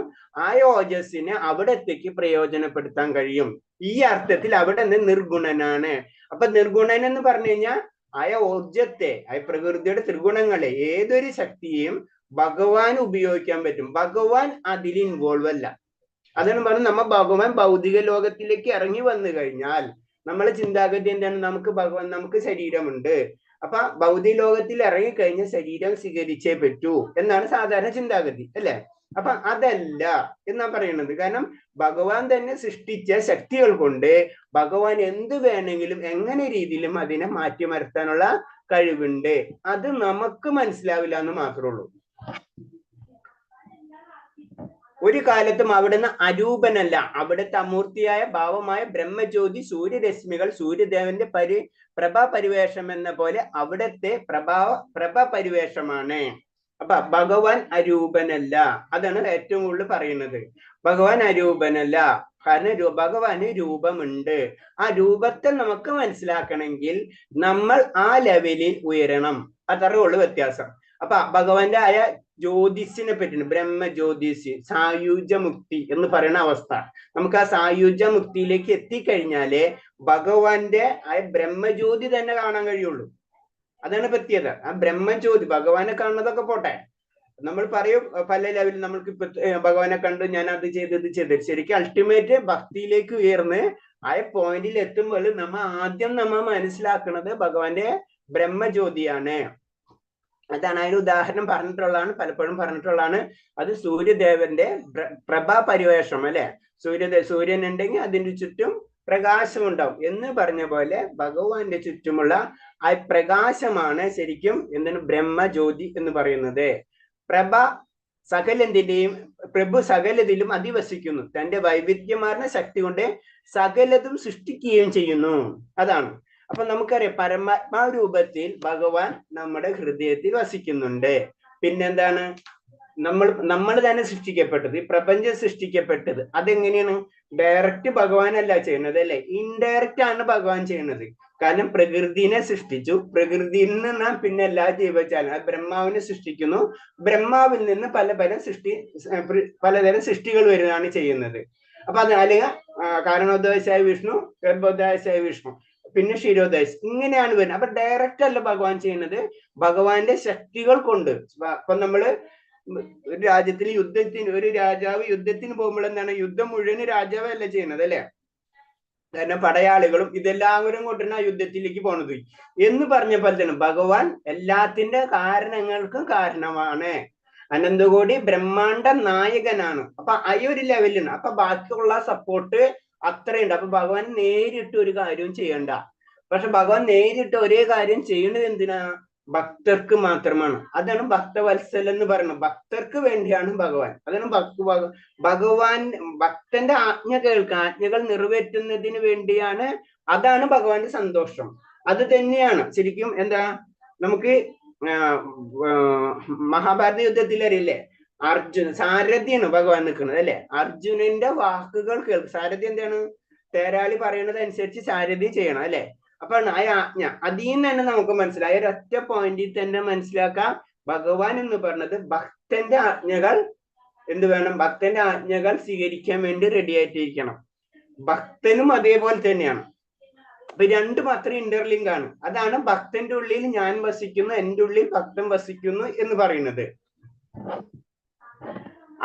ആ ഓജസ്സിനെ അവിടത്തേക്ക് പ്രയോജനപ്പെടുത്താൻ കഴിയും. ഈ അർത്ഥത്തിൽ അവിടെ നിർഗുണനാണ്. അപ്പൊ നിർഗുണൻ എന്ന് പറഞ്ഞു കഴിഞ്ഞാൽ ആ ഊർജത്തെ, ആ പ്രകൃതിയുടെ ത്രിഗുണങ്ങളെ, ഏതൊരു ശക്തിയെയും ഭഗവാൻ ഉപയോഗിക്കാൻ പറ്റും. ഭഗവാൻ അതിൽ ഇൻവോൾവ് അല്ല. അതാണ് പറഞ്ഞത്. ഭഗവാൻ ഭൗതിക ലോകത്തിലേക്ക് ഇറങ്ങി വന്നു കഴിഞ്ഞാൽ നമ്മളെ ചിന്താഗതി എന്താണ്? നമുക്ക് ശരീരമുണ്ട്. അപ്പൊ ഭൗതിക ലോകത്തിൽ ഇറങ്ങിക്കഴിഞ്ഞ ശരീരം സ്വീകരിച്ചേ പറ്റൂ എന്നാണ് സാധാരണ ചിന്താഗതി അല്ലെ. അപ്പൊ അതല്ല എന്നാ പറയുന്നത്. കാരണം ഭഗവാൻ തന്നെ സൃഷ്ടിച്ച ശക്തികൾ കൊണ്ട് ഭഗവാൻ എന്ത് വേണമെങ്കിലും എങ്ങനെ രീതിയിലും അതിനെ മാറ്റിമറിക്കാനുള്ള കഴിവുണ്ട്. അത് നമുക്ക് മനസ്സിലാവില്ല എന്ന് മാത്രമേ ഉള്ളൂ. ഒരു കാലത്തും അവിടുന്ന് അരൂപനല്ല. അവിടുത്തെ അമൂർത്തിയായ ഭാവമായ ബ്രഹ്മജ്യോതി സൂര്യരശ്മികൾ സൂര്യദേവന്റെ പ്രഭാപരിവേഷം എന്ന പോലെ അവിടുത്തെ പ്രഭാപരിവേഷമാണ്. അപ്പൊ ഭഗവാൻ അരൂപനല്ല. അതാണ് ഏറ്റവും കൂടുതൽ പറയുന്നത്. ഭഗവാൻ അരൂപനല്ല. കാരണം ഭഗവാന് രൂപമുണ്ട്. ആ രൂപത്തെ നമുക്ക് മനസ്സിലാക്കണമെങ്കിൽ നമ്മൾ ആ ലെവലിൽ ഉയരണം. അത്രേ ഉള്ളു വ്യത്യാസം. അപ്പൊ ഭഗവാന്റെ ആയ ജ്യോതിസിനെ പറ്റി, ബ്രഹ്മജ്യോതിസ്, സായുജ്യമുക്തി എന്ന് പറയുന്ന അവസ്ഥ, നമുക്ക് ആ സായുജ്യമുക്തിയിലേക്ക് എത്തിക്കഴിഞ്ഞാലേ ഭഗവാന്റെ ആ ബ്രഹ്മജ്യോതി തന്നെ കാണാൻ കഴിയുള്ളൂ. അതാണ് പ്രത്യേകത. ആ ബ്രഹ്മജ്യോതി ഭഗവാനെ കാണുന്നതൊക്കെ പോട്ടെ, നമ്മൾ പറയും പല ലെവലിൽ നമ്മൾക്ക് ഇപ്പൊ ഭഗവാനെ കണ്ടു, ഞാൻ അത് ചെയ്ത് ഇത് ചെയ്ത്. ശരിക്കും അൾട്ടിമേറ്റ് ഭക്തിയിലേക്ക് ഉയർന്ന് ആ പോയിന്റിൽ എത്തുമ്പോൾ ആദ്യം നമ്മൾ മനസ്സിലാക്കുന്നത് ഭഗവാന്റെ ബ്രഹ്മജ്യോതിയാണ്. അതാണ് അതിന് ഉദാഹരണം പറഞ്ഞിട്ടുള്ളതാണ്, പലപ്പോഴും പറഞ്ഞിട്ടുള്ളതാണ്. അത് സൂര്യദേവന്റെ പ്രഭാപരിവേഷം അല്ലെ. സൂര്യൻ ഉണ്ടെങ്കിൽ അതിന്റെ ചുറ്റും പ്രകാശം ഉണ്ടാവും എന്ന് പറഞ്ഞ പോലെ ഭഗവാന്റെ ചുറ്റുമുള്ള ആ പ്രകാശമാണ് ശരിക്കും എന്താണ് ബ്രഹ്മജ്യോതി എന്ന് പറയുന്നത്. സകലതിന്റെയും പ്രഭു സകലതിലും അധിവസിക്കുന്നു. തന്റെ വൈവിധ്യമാർന്ന ശക്തി കൊണ്ട് സകലതും സൃഷ്ടിക്കുകയും ചെയ്യുന്നു. അതാണ്. അപ്പൊ നമുക്കറിയാം പരമാത്മാ രൂപത്തിൽ ഭഗവാൻ നമ്മുടെ ഹൃദയത്തിൽ വസിക്കുന്നുണ്ട്. പിന്നെന്താണ്, നമ്മൾ തന്നെ സൃഷ്ടിക്കപ്പെട്ടത്, ഈ പ്രപഞ്ചം സൃഷ്ടിക്കപ്പെട്ടത് അതെങ്ങനെയാണ്? ഡയറക്റ്റ് ഭഗവാനല്ല ചെയ്യുന്നത്, അല്ലെ? ഇൻഡയറക്റ്റ് ആണ് ഭഗവാൻ ചെയ്യുന്നത്. കാരണം പ്രകൃതിനെ സൃഷ്ടിച്ചു, പ്രകൃതിയിൽ നിന്ന് പിന്നെ എല്ലാ ജീവജാലം ബ്രഹ്മാവിനെ സൃഷ്ടിക്കുന്നു, ബ്രഹ്മാവിൽ നിന്ന് പലതരം സൃഷ്ടികൾ വരുന്നതാണ് ചെയ്യുന്നത്. അപ്പൊ അത് അല്ലെങ്കിൽ കാരണോദ്ദേശായ വിഷ്ണു, ഗർഭോദ്ദേശായ വിഷ്ണു, പിന്നെ ക്ഷീരോദ്ദേശം, ഇങ്ങനെയാണ് വരുന്നത്. അപ്പൊ ഡയറക്റ്റ് അല്ല ഭഗവാൻ ചെയ്യുന്നത്, ഭഗവാന്റെ ശക്തികൾ കൊണ്ട്. അപ്പൊ നമ്മള് ഒരു രാജ്യത്തിന് ഒരു രാജാവ് യുദ്ധത്തിന് പോകുമ്പോൾ എന്താണ്, യുദ്ധം മുഴുവൻ രാജാവല്ല ചെയ്യുന്നത്, അല്ലെ? കാരണം പടയാളികളും ഇതെല്ലാവരും കൊണ്ടാണ് ആ യുദ്ധത്തിലേക്ക് പോണത് എന്ന് പറഞ്ഞപ്പോൾ തന്നെ ഭഗവാൻ എല്ലാത്തിന്റെ കാരണങ്ങൾക്കും കാരണമാണ്. അനന്തകോടി ബ്രഹ്മാണ്ട നായകനാണ്. അപ്പൊ ആ ഒരു ലെവലിലാണ്. അപ്പൊ ബാക്കിയുള്ള സപ്പോർട്ട് അത്രയുണ്ട്. അപ്പൊ ഭഗവാൻ നേരിട്ട് ഒരു കാര്യവും ചെയ്യണ്ട. പക്ഷെ ഭഗവാൻ നേരിട്ട് ഒരേ കാര്യം ചെയ്യുന്നത് എന്തിനാ? ഭക്തർക്ക് മാത്രമാണ്. അതാണ് ഭക്തവത്സൽ എന്ന് പറയുന്നത്. ഭക്തർക്ക് വേണ്ടിയാണ് ഭഗവാൻ. അതാണ് ഭഗവാൻ ഭക്തന്റെ ആജ്ഞ കേൾക്കുക, ആജ്ഞകൾ നിറവേറ്റുന്നതിന് വേണ്ടിയാണ്. അതാണ് ഭഗവാന്റെ സന്തോഷം. അത് തന്നെയാണ് ശരിക്കും എന്താ, നമുക്ക് മഹാഭാരത യുദ്ധത്തിൽ അറിയില്ലേ, സാരഥിയാണ് ഭഗവാൻ നിൽക്കുന്നത്, അല്ലെ? അർജുനന്റെ വാക്കുകൾ കേൾക്കും. സാരഥി എന്താണ്? തേരാളി പറയുന്നത് അനുസരിച്ച് സാരഥി ചെയ്യണം, അല്ലെ? അപ്പൊ ആ ആജ്ഞ അതിൽ നിന്ന് തന്നെ നമുക്ക് മനസ്സിലായി, ഒരൊറ്റ പോയിന്റിൽ തന്നെ മനസ്സിലാക്കാം, ഭഗവാൻ എന്ന് പറഞ്ഞത് ഭക്തന്റെ ആജ്ഞകൾ എന്ത് വേണം? ഭക്തന്റെ ആജ്ഞകൾ സ്വീകരിക്കാൻ വേണ്ടി റെഡി ആയിട്ടിരിക്കണം. ഭക്തനും അതേപോലെ തന്നെയാണ്. അപ്പൊ രണ്ടും അത്ര ഇന്റർലിങ്ക് ആണ്. അതാണ് ഭക്തന്റെ ഉള്ളിൽ ഞാൻ വസിക്കുന്നു, എൻ്റെ ഉള്ളിൽ ഭക്തൻ വസിക്കുന്നു എന്ന് പറയുന്നത്.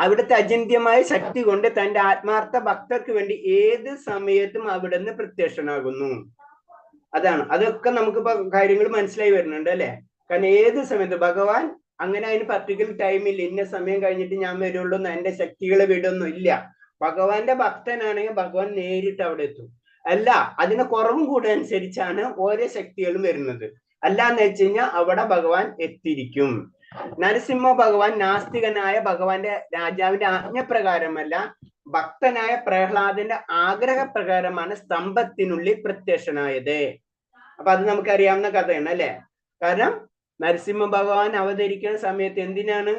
അവിടുത്തെ അചിന്ത്യമായ ശക്തി കൊണ്ട് തന്റെ ആത്മാർത്ഥ ഭക്തർക്ക് വേണ്ടി ഏത് സമയത്തും അവിടുന്ന് പ്രത്യക്ഷനാകുന്നു. അതാണ്. അതൊക്കെ നമുക്കിപ്പോ കാര്യങ്ങൾ മനസ്സിലായി വരുന്നുണ്ട്, അല്ലെ? കാരണം ഏത് സമയത്ത് ഭഗവാൻ അങ്ങനെ അതിന് പർട്ടിക്കുലർ ടൈമില്ല, ഇന്ന സമയം കഴിഞ്ഞിട്ട് ഞാൻ വരുള്ളൂ, എന്റെ ശക്തികളെ വിടൊന്നും ഇല്ല. ഭഗവാന്റെ ഭക്തനാണെങ്കിൽ ഭഗവാൻ നേരിട്ട് അവിടെ എത്തും. അല്ല, അതിന് കുറവും കൂടെ അനുസരിച്ചാണ് ഓരോ ശക്തികളും വരുന്നത്. അല്ലാന്ന് വെച്ച് കഴിഞ്ഞാൽ അവിടെ ഭഗവാൻ എത്തിയിരിക്കും. നരസിംഹ ഭഗവാൻ നാസ്തികനായ ഭഗവാന്റെ രാജാവിന്റെ ആജ്ഞപ്രകാരമല്ല, ഭക്തനായ പ്രഹ്ലാദന്റെ ആഗ്രഹപ്രകാരമാണ് സ്തംഭത്തിനുള്ളിൽ പ്രത്യക്ഷനായത്. അപ്പൊ അത് നമുക്കറിയാവുന്ന കഥയാണ്, അല്ലെ? കാരണം നരസിംഹ ഭഗവാൻ അവതരിക്കുന്ന സമയത്ത് എന്തിനാണ്?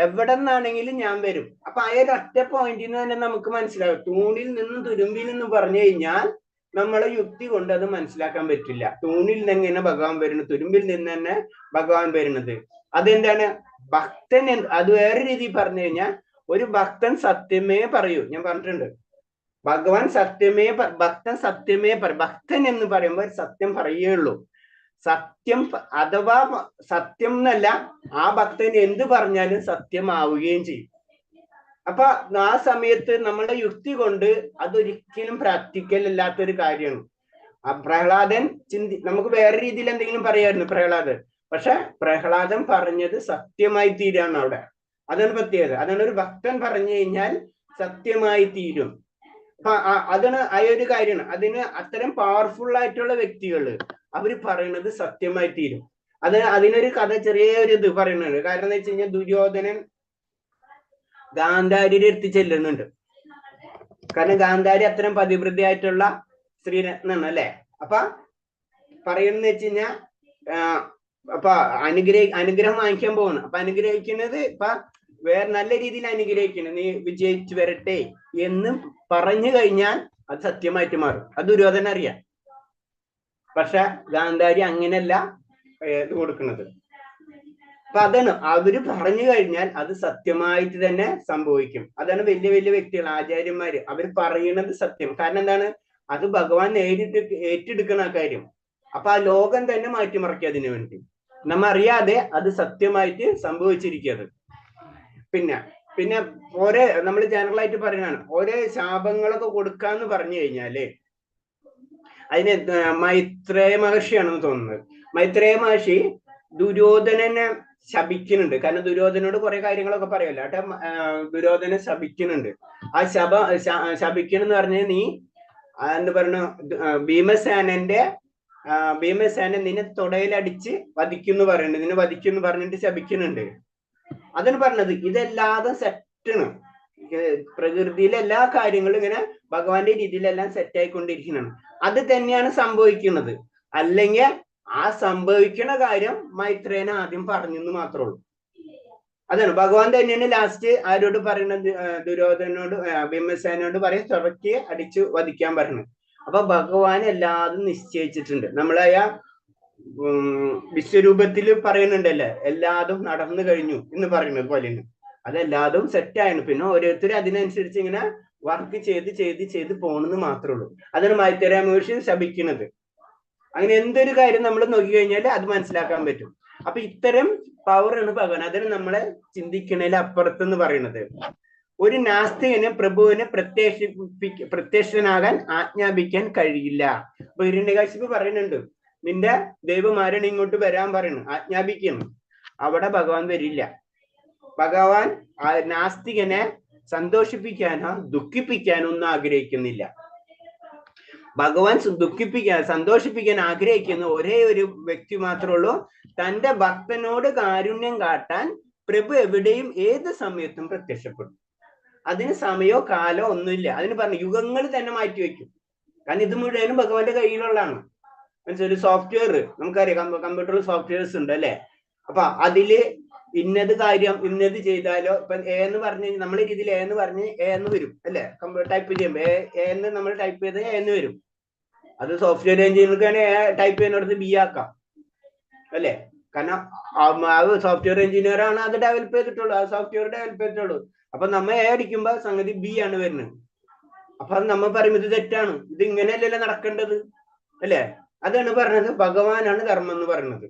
എവിടെ നിന്നാണെങ്കിലും ഞാൻ വരും. അപ്പൊ ഒറ്റ പോയിന്റിൽ നിന്ന് തന്നെ നമുക്ക് മനസ്സിലാവും. തൂണിൽ നിന്നും തുരുമ്പിൽ നിന്നും പറഞ്ഞു കഴിഞ്ഞാൽ നമ്മളെ യുക്തി കൊണ്ട് അത് മനസ്സിലാക്കാൻ പറ്റില്ല. തൂണിൽ നിന്ന് എങ്ങനെ ഭഗവാൻ വരുന്നത്, തുരുമ്പിൽ നിന്ന് തന്നെ ഭഗവാൻ വരുന്നത്. അതെന്താണ്? ഭക്തൻ അത് വേറെ രീതിയിൽ പറഞ്ഞു കഴിഞ്ഞാൽ, ഒരു ഭക്തൻ സത്യമേ പറയൂ. ഞാൻ പറഞ്ഞിട്ടുണ്ട്, ഭഗവാൻ സത്യമേ, ഭക്തൻ സത്യമേ പറയും. ഭക്തൻ എന്ന് പറയുമ്പോൾ സത്യം പറയുകയുള്ളൂ. സത്യം അഥവാ സത്യം എന്നല്ല, ആ ഭക്തൻ എന്ത് പറഞ്ഞാലും സത്യമാവുകയും ചെയ്യും. അപ്പൊ ആ സമയത്ത് നമ്മളെ യുക്തി കൊണ്ട് അതൊരിക്കലും പ്രാക്ടിക്കൽ അല്ലാത്തൊരു കാര്യമാണ്. ആ പ്രഹ്ലാദൻ നമുക്ക് വേറെ രീതിയിൽ എന്തെങ്കിലും പറയായിരുന്നു പ്രഹ്ലാദൻ, പക്ഷെ പ്രഹ്ലാദൻ പറഞ്ഞത് സത്യമായി തീരാണ് അവിടെ. അതാണ് പ്രത്യേകത. അതാണ് ഒരു ഭക്തൻ പറഞ്ഞു കഴിഞ്ഞാൽ സത്യമായി തീരും. അപ്പൊ അതാണ് ആ ഒരു കാര്യമാണ്. അതിന് അത്തരം പവർഫുൾ ആയിട്ടുള്ള വ്യക്തികള് അവര് പറയുന്നത് സത്യമായി തീരും. അതിനൊരു കഥ, ചെറിയൊരു ഇത് പറയുന്നുണ്ട്. കാരണം എന്താ വെച്ച് കഴിഞ്ഞാൽ, ദുര്യോധനൻ ഗാന്ധാരിയുടെ അടുത്ത് ചെല്ലുന്നുണ്ട്. കാരണം ഗാന്ധാരി അത്തരം പതിവൃതിയായിട്ടുള്ള സ്ത്രീരത്നാണ്, അല്ലെ? അപ്പൊ പറയുന്ന വെച്ച് കഴിഞ്ഞാൽ, അപ്പൊ അനുഗ്രഹം വാങ്ങിക്കാൻ പോകണം. അപ്പൊ അനുഗ്രഹിക്കുന്നത് വേറെ നല്ല രീതിയിൽ അനുഗ്രഹിക്കണം, നീ വിജയിച്ചു വരട്ടെ എന്ന് പറഞ്ഞു കഴിഞ്ഞാൽ അത് സത്യമായിട്ട് മാറും. അത് ദുര്യോധന അറിയാം. പക്ഷെ ഗാന്ധാരി അങ്ങനെയല്ല ഇത് കൊടുക്കുന്നത്. അപ്പൊ അതാണ്, അവര് പറഞ്ഞു കഴിഞ്ഞാൽ അത് സത്യമായിട്ട് തന്നെ സംഭവിക്കും. അതാണ് വലിയ വലിയ വ്യക്തികൾ, ആചാര്യന്മാര്, അവർ പറയുന്നത് സത്യം. കാരണം എന്താണ്? അത് ഭഗവാൻ നേരിട്ട് ഏറ്റെടുക്കുന്ന ആ കാര്യം. അപ്പൊ ആ ലോകം തന്നെ മാറ്റിമറിക്കുക അതിനു വേണ്ടി. നമ്മ അറിയാതെ അത് സത്യമായിട്ട് സംഭവിച്ചിരിക്കുന്നത്. പിന്നെ ഓരോ നമ്മൾ ജനറൽ ആയിട്ട് പറയുന്നതാണ്, ഓരോ ശാപങ്ങളൊക്കെ കൊടുക്കാന്ന് പറഞ്ഞു കഴിഞ്ഞാല് അതിന് മൈത്രേയ മഹർഷിയാണെന്ന് തോന്നുന്നത്. മൈത്രേയ മഹർഷി ദുര്യോധനനെ ശപിക്കുന്നുണ്ട്. കാരണം ദുര്യോധനോട് കുറെ കാര്യങ്ങളൊക്കെ പറയുമല്ലോ. ദുര്യോധനെ ശപിക്കുന്നുണ്ട്. ആ ശപിക്കണെന്ന് പറഞ്ഞാൽ, നീ എന്ന് പറഞ്ഞു ഭീമസേനൻ നിന്നെ തുടയിലടിച്ച് വധിക്കുന്നു പറയുന്നുണ്ട്, നിന്നെ വധിക്കുന്നു പറഞ്ഞിട്ട് ശപിക്കുന്നുണ്ട്. അതാണ് പറഞ്ഞത്. ഇതെല്ലാതും സെറ്റാണ്. പ്രകൃതിയിലെ എല്ലാ കാര്യങ്ങളും ഇങ്ങനെ ഭഗവാന്റെ രീതിയിലെല്ലാം സെറ്റ് ആയിക്കൊണ്ടിരിക്കുന്നതാണ്. അത് തന്നെയാണ് സംഭവിക്കുന്നത്. അല്ലെങ്കിൽ ആ സംഭവിക്കുന്ന കാര്യം മൈത്രേയൻ ആദ്യം പറഞ്ഞെന്ന് മാത്രമേ ഉള്ളൂ. അതാണ് ഭഗവാൻ തന്നെയാണ് ലാസ്റ്റ് ആരോട് പറയുന്നത്? ദുര്യോധനോട്, ഭീമസേനോട് പറയും തുറക്കി അടിച്ചു വധിക്കാൻ പറയുന്നത്. അപ്പൊ ഭഗവാൻ എല്ലാതും നിശ്ചയിച്ചിട്ടുണ്ട്. നമ്മളായ വിശ്വരൂപത്തിൽ പറയുന്നുണ്ടല്ലേ, എല്ലാതും നടന്നു കഴിഞ്ഞു എന്ന് പറയുന്നത് പോലെയാണ്. അതെല്ലാതും സെറ്റായിരുന്നു. പിന്നെ ഓരോരുത്തരും അതിനനുസരിച്ച് ഇങ്ങനെ വർക്ക് ചെയ്ത് പോണെന്ന് മാത്രമേ ഉള്ളൂ. അതാണ് മൈത്രേയ മഹർഷി ശപിക്കുന്നത്. അങ്ങനെ എന്തൊരു കാര്യം നമ്മൾ നോക്കിക്കഴിഞ്ഞാൽ അത് മനസ്സിലാക്കാൻ പറ്റും. അപ്പൊ ഇത്തരം പവറാണ് ഭഗവാൻ. അതിന് നമ്മളെ ചിന്തിക്കണേൽ അപ്പുറത്തെന്ന് പറയുന്നത്. ഒരു നാസ്തികന് പ്രഭുവിനെ പ്രത്യക്ഷനാകാൻ ആജ്ഞാപിക്കാൻ കഴിയില്ല. അപ്പൊ ഹിരണ്യകശിപു പറയുന്നുണ്ട്, നിന്റെ ദൈവമാരാണ് ഇങ്ങോട്ട് വരാൻ പറയുന്നു, ആജ്ഞാപിക്കുന്നു. അവിടെ ഭഗവാൻ വരില്ല. ഭഗവാൻ നാസ്തികനെ സന്തോഷിപ്പിക്കാനോ ദുഃഖിപ്പിക്കാനോ ഒന്നും ആഗ്രഹിക്കുന്നില്ല. ഭഗവാൻ സന്തോഷിപ്പിക്കാൻ ആഗ്രഹിക്കുന്ന ഒരേ ഒരു വ്യക്തി മാത്രമേ ഉള്ളൂ. തന്റെ ഭക്തനോട് കാരുണ്യം കാട്ടാൻ പ്രഭു എവിടെയും ഏത് സമയത്തും പ്രത്യക്ഷപ്പെടും. അതിന് സമയമോ കാലോ ഒന്നുമില്ല. അതിന് പറഞ്ഞു യുഗങ്ങൾ തന്നെ മാറ്റി വെക്കും. കാരണം ഇത് മുഴുവനും ഭഗവാന്റെ കയ്യിലുള്ളതാണ്. ഒരു സോഫ്റ്റ്വെയർ നമുക്കറിയാം, കമ്പ്യൂട്ടറിൽ സോഫ്റ്റ്വെയർസ് ഉണ്ട് അല്ലെ. അപ്പൊ അതില് ഇന്നത് കാര്യം ഇന്നത് ചെയ്താലോ, ഇപ്പൊ എ എന്ന് പറഞ്ഞ് നമ്മളെ രീതിയിൽ എ എന്ന് പറഞ്ഞ് എ എന്ന് വരും അല്ലെ. ടൈപ്പ് ചെയ്യുമ്പോ എ എന്ന് നമ്മൾ ടൈപ്പ് ചെയ്ത് എ എന്ന് വരും. അത് സോഫ്റ്റ്വെയർ എഞ്ചിനീയർക്ക് ടൈപ്പ് ചെയ്യുന്നിടത്ത് ബി ആക്കാം അല്ലെ. കാരണം സോഫ്റ്റ്വെയർ എഞ്ചിനീയർ ആണ് അത് ഡെവലപ്പ് ചെയ്തിട്ടുള്ളൂ, ആ സോഫ്റ്റ്വെയർ ഡെവലപ്പ് ചെയ്തിട്ടുള്ളൂ. അപ്പൊ നമ്മ എ അടിക്കുമ്പോ സംഗതി ബി ആണ് വരുന്നത്. അപ്പൊ നമ്മൾ പറയും ഇത് തെറ്റാണ്, ഇത് ഇങ്ങനെയല്ലല്ലോ നടക്കേണ്ടത് അല്ലെ. അതാണ് പറഞ്ഞത് ഭഗവാനാണ് ധർമ്മം എന്ന് പറയുന്നത്.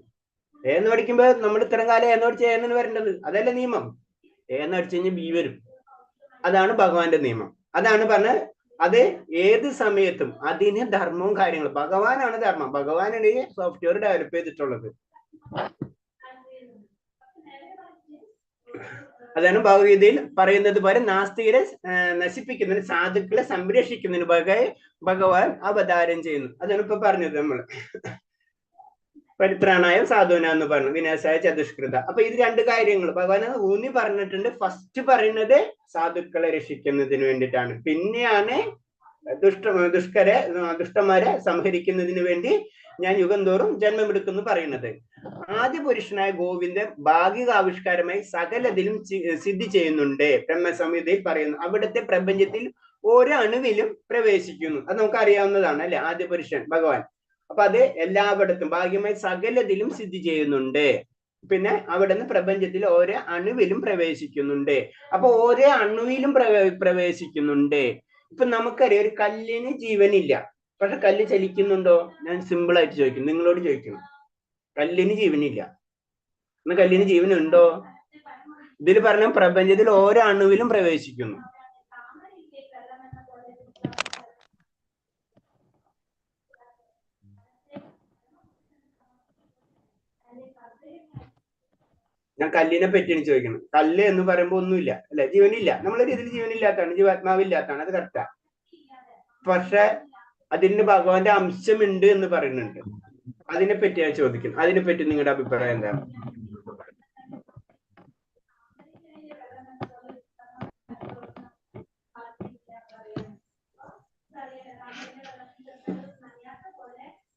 എന്ന് പഠിക്കുമ്പോ നമ്മൾ ഇത്തരം കാലം എന്ന് പഠിച്ച് എന്ന് വരേണ്ടത്, അതല്ല നിയമം. എന്ന് അടിച്ചു കഴിഞ്ഞാൽ ബി വരും. അതാണ് ഭഗവാന്റെ നിയമം. അതാണ് പറഞ്ഞത്. അത് ഏത് സമയത്തും അതിന് ധർമ്മവും കാര്യങ്ങളും. ഭഗവാനാണ് ധർമ്മം. ഭഗവാനാണ് ഈ സോഫ്റ്റ്വെയർ ഡെവലപ്പ് ചെയ്തിട്ടുള്ളത്. അതാണ് ഭഗവത്ഗീതയിൽ പറയുന്നത് പോലെ നാസ്തികരെ നശിപ്പിക്കുന്നതിന്, സാധുക്കളെ സംരക്ഷിക്കുന്നതിന് ഭഗവാൻ അവതാരം ചെയ്യുന്നു. അതാണ് ഇപ്പൊ പറഞ്ഞത് നമ്മൾ. പരിത്രാണായ സാധുന എന്ന് പറഞ്ഞു, വിനാശായ ചതുഷ്കൃത. അപ്പൊ ഇത് രണ്ട് കാര്യങ്ങൾ ഭഗവാൻ ഊന്നി പറഞ്ഞിട്ടുണ്ട്. ഫസ്റ്റ് പറയുന്നത് സാധുക്കളെ രക്ഷിക്കുന്നതിന് വേണ്ടിയിട്ടാണ്. പിന്നെയാണ് ദുഷ്ടന്മാരെ സംഹരിക്കുന്നതിന് വേണ്ടി ഞാൻ യുഗം തോറും ജന്മമെടുക്കുന്നു പറയുന്നത്. ആദ്യ പുരുഷനായ ഗോവിന്ദൻ ഭാഗിക ആവിഷ്കാരമായി സകലതിലും സിദ്ധി ചെയ്യുന്നുണ്ട്. ബ്രഹ്മസംഹിതയിൽ പറയുന്നു. അവിടുത്തെ പ്രപഞ്ചത്തിൽ ഓരോ അണുവിലും പ്രവേശിക്കുന്നു. അത് നമുക്ക് അറിയാവുന്നതാണ് അല്ലെ, ആദ്യ പുരുഷൻ ഭഗവാൻ. അപ്പൊ അത് എല്ലായിടത്തും ഭാഗ്യമായി സകലതിലും സിദ്ധി ചെയ്യുന്നുണ്ട്. പിന്നെ അവിടുന്ന് പ്രപഞ്ചത്തിൽ ഓരോ അണുവിലും പ്രവേശിക്കുന്നുണ്ട്. അപ്പൊ ഓരോ അണുവിലും പ്രവേശിക്കുന്നുണ്ട്. ഇപ്പൊ നമുക്കറിയാം ഒരു കല്ലിന് ജീവനില്ല, പക്ഷെ കല്ല് ചലിക്കുന്നുണ്ടോ? ഞാൻ സിമ്പിൾ ആയിട്ട് ചോദിക്കുന്നു, നിങ്ങളോട് ചോദിക്കണം. കല്ലിന് ജീവനില്ല, എന്നാ കല്ലിന് ജീവനുണ്ടോ? ഇതിൽ പറഞ്ഞ പ്രപഞ്ചത്തിൽ ഓരോ അണുവിലും പ്രവേശിക്കുന്നു. ഞാൻ കല്ലിനെ പറ്റിയാണ് ചോദിക്കണം. കല്ല് എന്ന് പറയുമ്പോ ഒന്നുമില്ല അല്ലെ, ജീവനില്ല. നമ്മളെ രീതിയിൽ ജീവനില്ലാത്തതാണ്, ജീവാത്മാവില്ലാത്തതാണ്, അത് കറക്റ്റാ. പക്ഷെ അതിന് ഭഗവാന്റെ അംശമുണ്ട് എന്ന് പറയുന്നുണ്ട്. അതിനെ പറ്റിയാണ് ചോദിക്കുന്നത്. അതിനെപ്പറ്റി നിങ്ങളുടെ അഭിപ്രായം എന്താണ്?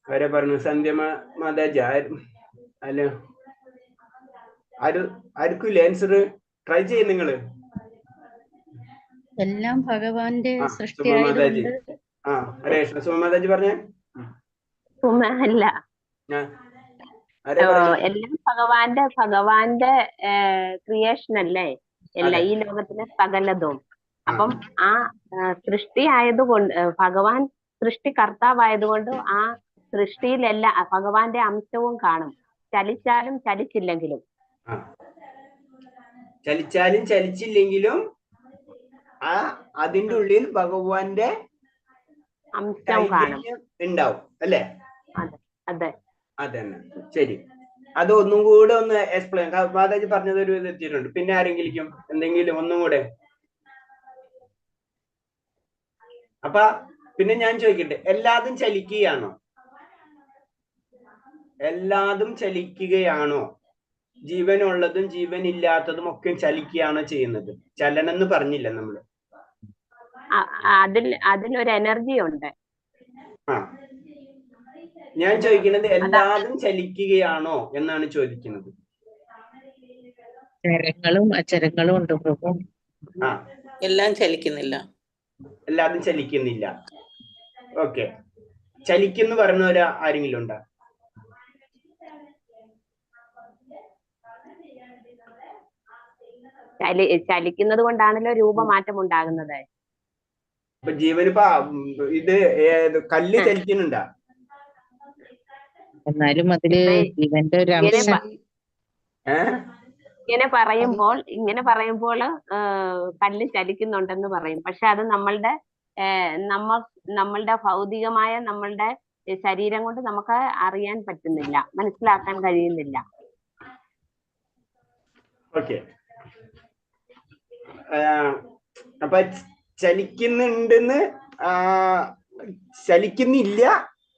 ആരാ പറഞ്ഞു? സന്ധ്യ മാതാജി അല്ല, ആർക്കും ആൻസർ ട്രൈ ചെയ്യും നിങ്ങള്. എല്ലാം ഭഗവാന്റെ സൃഷ്ടി സുമമാതാജി. ഹരേ കൃഷ്ണ. സുമമാതാജി പറഞ്ഞേ. അല്ല, എല്ലാം ഭഗവാന്റെ ക്രിയേഷൻ അല്ലേ, എല്ലാം ഈ ലോകത്തിലെ സകലതും. അപ്പം ആ സൃഷ്ടി ആയതുകൊണ്ട്, ഭഗവാൻ സൃഷ്ടികർത്താവായതുകൊണ്ട് ആ സൃഷ്ടിയിലെല്ലാം ഭഗവാന്റെ അംശവും കാണും. ചലിച്ചാലും ചലിച്ചില്ലെങ്കിലും അതിന്റെ ഉള്ളിൽ ഭഗവാന്റെ അംശം കാണും, ഉണ്ടാവും അല്ലേ? അതെ, അതന്നെ. ശരി, അത് ഒന്നും കൂടെ ഒന്ന് എക്സ്പ്ലെയിൻ. മാതാജി പറഞ്ഞത് ഒരു തെറ്റിയിട്ടുണ്ട്. പിന്നെ ആരെങ്കിലും എന്തെങ്കിലും ഒന്നും കൂടെ. അപ്പൊ പിന്നെ ഞാൻ ചോദിക്കട്ടെ, എല്ലാതും ചലിക്കുകയാണോ? എല്ലാതും ചലിക്കുകയാണോ? ജീവനുള്ളതും ജീവനില്ലാത്തതും ഒക്കെ ചലിക്കുകയാണ് ചെയ്യുന്നത്. ചലനം എന്ന് പറഞ്ഞില്ല നമ്മള്. അതിലൊരു എനർജി ഉണ്ട്. ആ, ഞാൻ ചോദിക്കുന്നത് എല്ലാതും ചലിക്കുകയാണോ എന്നാണ് ചോദിക്കുന്നത്. ചരങ്ങളും അചരങ്ങളും ഉണ്ട് പ്രഭു. ആ, എല്ലാം ചലിക്കുന്നില്ല. എല്ലാതും ചലിക്കുന്നില്ല. ഓക്കെ, ചലിക്കുന്നു പറഞ്ഞവര് ആരെങ്കിലും ഉണ്ടോ? ചലിക്കുന്നത് കൊണ്ടാണല്ലോ രൂപമാറ്റം ഉണ്ടാകുന്നത്. ഇപ്പൊ ജീവനിപ്പോ ഇത് കല്ല് ചലിക്കുന്നുണ്ടാ? എന്നാലും അതില് ജീവന്റെ ഒരു അംശം. ഇങ്ങനെ പറയുമ്പോൾ കല്ല് ചലിക്കുന്നുണ്ടെന്ന് പറയും. പക്ഷെ അത് നമ്മളുടെ ഭൗതികമായ നമ്മളുടെ ശരീരം കൊണ്ട് നമുക്ക് അറിയാൻ പറ്റുന്നില്ല, മനസ്സിലാക്കാൻ കഴിയുന്നില്ല. ഓക്കെ, അപ്പൊ ചലിക്കുന്നുണ്ടെന്ന് ചലിക്കുന്നില്ല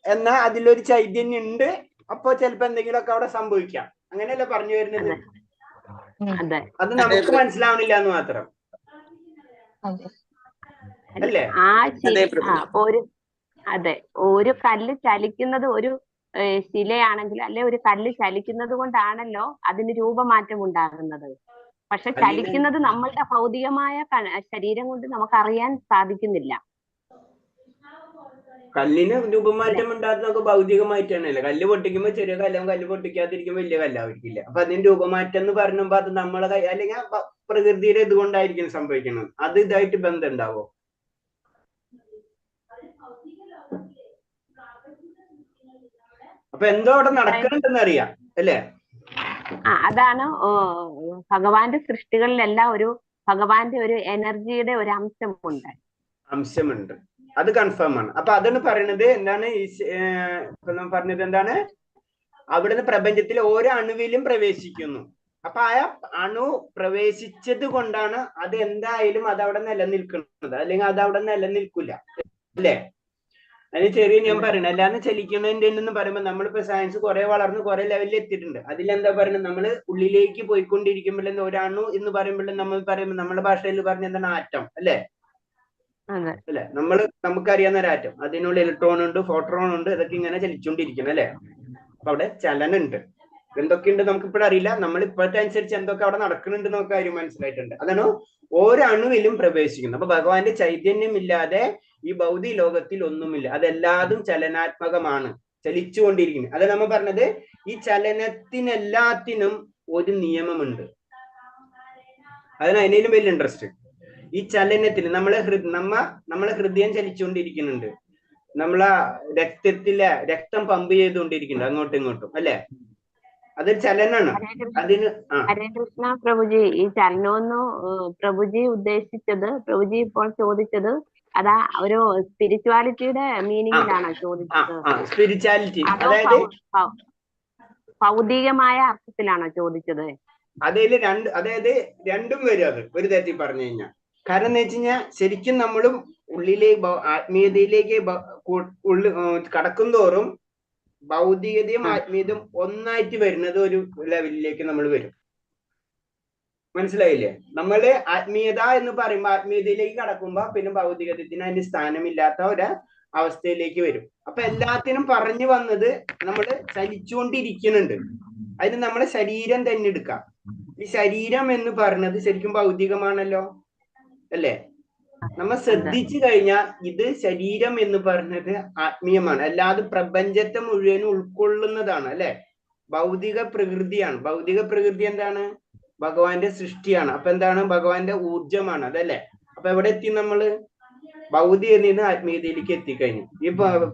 എന്നാ അതിലൊരു ചൈതന്യം ഉണ്ട്. അപ്പൊ ചിലപ്പോ എന്തെങ്കിലുമൊക്കെ അവിടെ സംഭവിക്കാം. അങ്ങനെയല്ലേ പറഞ്ഞു വരുന്നത്? അത് നമുക്ക് മനസ്സിലാവണില്ല എന്ന് മാത്രം അല്ലേ? അതെ, ഒരു കല്ല് ചലിക്കുന്നത് ഒരു ശിലയാണെങ്കിൽ അല്ലെ, ഒരു കല്ല് ചലിക്കുന്നത് കൊണ്ടാണല്ലോ അതിന് രൂപമാറ്റം ഉണ്ടാകുന്നത്. പക്ഷെ ചലിക്കുന്നത് നമ്മളുടെ ഭൗതികമായ ശരീരം കൊണ്ട് നമുക്ക് അറിയാൻ സാധിക്കുന്നില്ല. കല്ലിന് രൂപമാറ്റം ഉണ്ടാകുന്നതൊക്കെ ഭൗതികമായിട്ടാണല്ലേ. കല്ല് പൊട്ടിക്കുമ്പോ ചെറിയ കല്ലാവും, കല്ല് പൊട്ടിക്കാതിരിക്കുമ്പോൾ വലിയ കല്ലാവിരിക്കില്ല. അപ്പൊ അതിന് രൂപമാറ്റം എന്ന് പറയുമ്പോ അത് നമ്മളെ കൈ അല്ലെങ്കിൽ പ്രകൃതിയുടെ ഇതുകൊണ്ടായിരിക്കും സംഭവിക്കുന്നത്. അത് ഇതായിട്ട് ബന്ധം ഉണ്ടാവോ? അപ്പൊ എന്തോ അവിടെ നടക്കുന്നുണ്ടെന്ന് അറിയാം അല്ലേ? അതാണ് ഭഗവാന്റെ സൃഷ്ടികളിലെല്ലാം ഭഗവാന്റെ ഒരു എനർജിയുടെ ഒരു അംശമുണ്ട്. അത് കൺഫേം ആണ്. അപ്പൊ അതാണ് പറയുന്നത്. എന്താണ് പറഞ്ഞത്? എന്താണ് അവിടുന്ന് പ്രപഞ്ചത്തിലെ ഓരോ അണുവിലും പ്രവേശിക്കുന്നു. അപ്പൊ ആ അണു പ്രവേശിച്ചത് കൊണ്ടാണ് അത് എന്തായാലും അതവിടെ നിലനിൽക്കുന്നത്, അല്ലെങ്കിൽ അതവിടെ നിലനിൽക്കില്ല അല്ലേ? അതിന് ചെറിയ ഞാൻ പറയണത് അല്ലാതെ ചലിക്കുന്നതിന്റെ എന്ന് പറയുമ്പോൾ നമ്മളിപ്പോ സയൻസ് കുറെ വളർന്ന് കുറെ ലെവലിൽ എത്തിയിട്ടുണ്ട്. അതിലെന്താ പറയുന്നത്? നമ്മള് ഉള്ളിലേക്ക് പോയിക്കൊണ്ടിരിക്കുമ്പോഴേ ഒരണു എന്ന് പറയുമ്പോഴേ നമ്മൾ പറയുമ്പോൾ നമ്മുടെ ഭാഷയിൽ പറഞ്ഞ എന്താണ്? ആറ്റം അല്ലേ? അല്ലെ, നമുക്കറിയാവുന്ന ഒരു ആറ്റം, അതിനുള്ള ഇലക്ട്രോൺ ഉണ്ട്, ഫോട്ടോൺ ഉണ്ട്, ഇതൊക്കെ ഇങ്ങനെ ചലിച്ചുകൊണ്ടിരിക്കണം അല്ലെ? അപ്പൊ അവിടെ ചലനം ഉണ്ട്. എന്തൊക്കെയുണ്ട് നമുക്ക് ഇപ്പോഴും അറിയില്ല. നമ്മൾ ഇപ്പോഴത്തെ അനുസരിച്ച് എന്തൊക്കെ അവിടെ നടക്കുന്നുണ്ട് നമുക്ക് കാര്യം മനസ്സിലായിട്ടുണ്ട്. അതാണ് ഓരോ അണുവിലും പ്രവേശിക്കുന്നത്. അപ്പൊ ഭഗവാന്റെ ചൈതന്യം ഇല്ലാതെ ഈ ഭൗതിക ലോകത്തിൽ ഒന്നുമില്ല. അതെല്ലാതും ചലനാത്മകമാണ്, ചലിച്ചുകൊണ്ടിരിക്കുന്നത്. അത് നമ്മൾ പറഞ്ഞത് ഈ ചലനത്തിനെല്ലാത്തിനും ഒരു നിയമമുണ്ട്. അതിന് അതിനേലും വലിയ ഇൻട്രസ്റ്റ്. ഈ ചലനത്തിന് നമ്മളെ ഹൃദയം ചലിച്ചുകൊണ്ടിരിക്കുന്നുണ്ട്, നമ്മളെ രക്തത്തിലെ രക്തം പമ്പ് ചെയ്തുകൊണ്ടിരിക്കുന്നുണ്ട് അങ്ങോട്ടും ഇങ്ങോട്ടും അല്ലെ? അതൊരു ചലനാണ്. അതിന് ഹരേ കൃഷ്ണ പ്രഭുജി, ഈ ചലനമെന്ന് പ്രഭുജി ഉദ്ദേശിച്ചത്, പ്രഭുജി ഇപ്പോൾ ചോദിച്ചത് അതാ ഒരു സ്പിരിച്വാലിറ്റിയുടെ മീനിങ്ങിലാണോ ചോദിച്ചത്? സ്പിരിച്വാലിറ്റി അതായത് ഭൗതികമായ അർത്ഥത്തിലാണോ ചോദിച്ചത്? അതായത് രണ്ടും വരും. അത് ഒരു തരത്തിൽ പറഞ്ഞു കഴിഞ്ഞാൽ, കാരണം എന്ന് വെച്ച് കഴിഞ്ഞാൽ ശരിക്കും നമ്മളും ഉള്ളിലേക്ക് ആത്മീയതയിലേക്ക് കടക്കും തോറും ഭൗതികതയും ആത്മീയതയും ഒന്നായിട്ട് വരുന്നത് ഒരു ലെവലിലേക്ക് നമ്മൾ വരും. മനസ്സിലായില്ലേ? നമ്മള് ആത്മീയത എന്ന് പറയുമ്പോൾ ആത്മീയതയിലേക്ക് കടക്കുമ്പോ പിന്നെ ഭൗതികതത്തിന് അതിന് സ്ഥാനമില്ലാത്ത ഒരു അവസ്ഥയിലേക്ക് വരും. അപ്പൊ എല്ലാത്തിനും പറഞ്ഞു വന്നത് നമ്മൾ ചലിച്ചുകൊണ്ടിരിക്കുന്നുണ്ട്. അതിന് നമ്മളെ ശരീരം തന്നെ എടുക്കാം. ഈ ശരീരം എന്ന് പറയുന്നത് ശരിക്കും ഭൗതികമാണല്ലോ അല്ലേ? നമ്മൾ ശ്രദ്ധിച്ചു കഴിഞ്ഞാൽ ഇത് ശരീരം എന്ന് പറഞ്ഞത് ആത്മീയമാണ്. അല്ലാതെ പ്രപഞ്ചത്തെ മുഴുവനും ഉൾക്കൊള്ളുന്നതാണ് അല്ലെ? ഭൗതിക പ്രകൃതിയാണ്. ഭൗതിക പ്രകൃതി എന്താണ്? ഭഗവാന്റെ സൃഷ്ടിയാണ്. അപ്പൊ എന്താണ്? ഭഗവാന്റെ ഊർജമാണ് അതല്ലേ? അപ്പൊ എവിടെ എത്തി നമ്മള്? ഭൗതികതയിൽ നിന്ന് ആത്മീയതയിലേക്ക് എത്തിക്കഴിഞ്ഞു. ഈ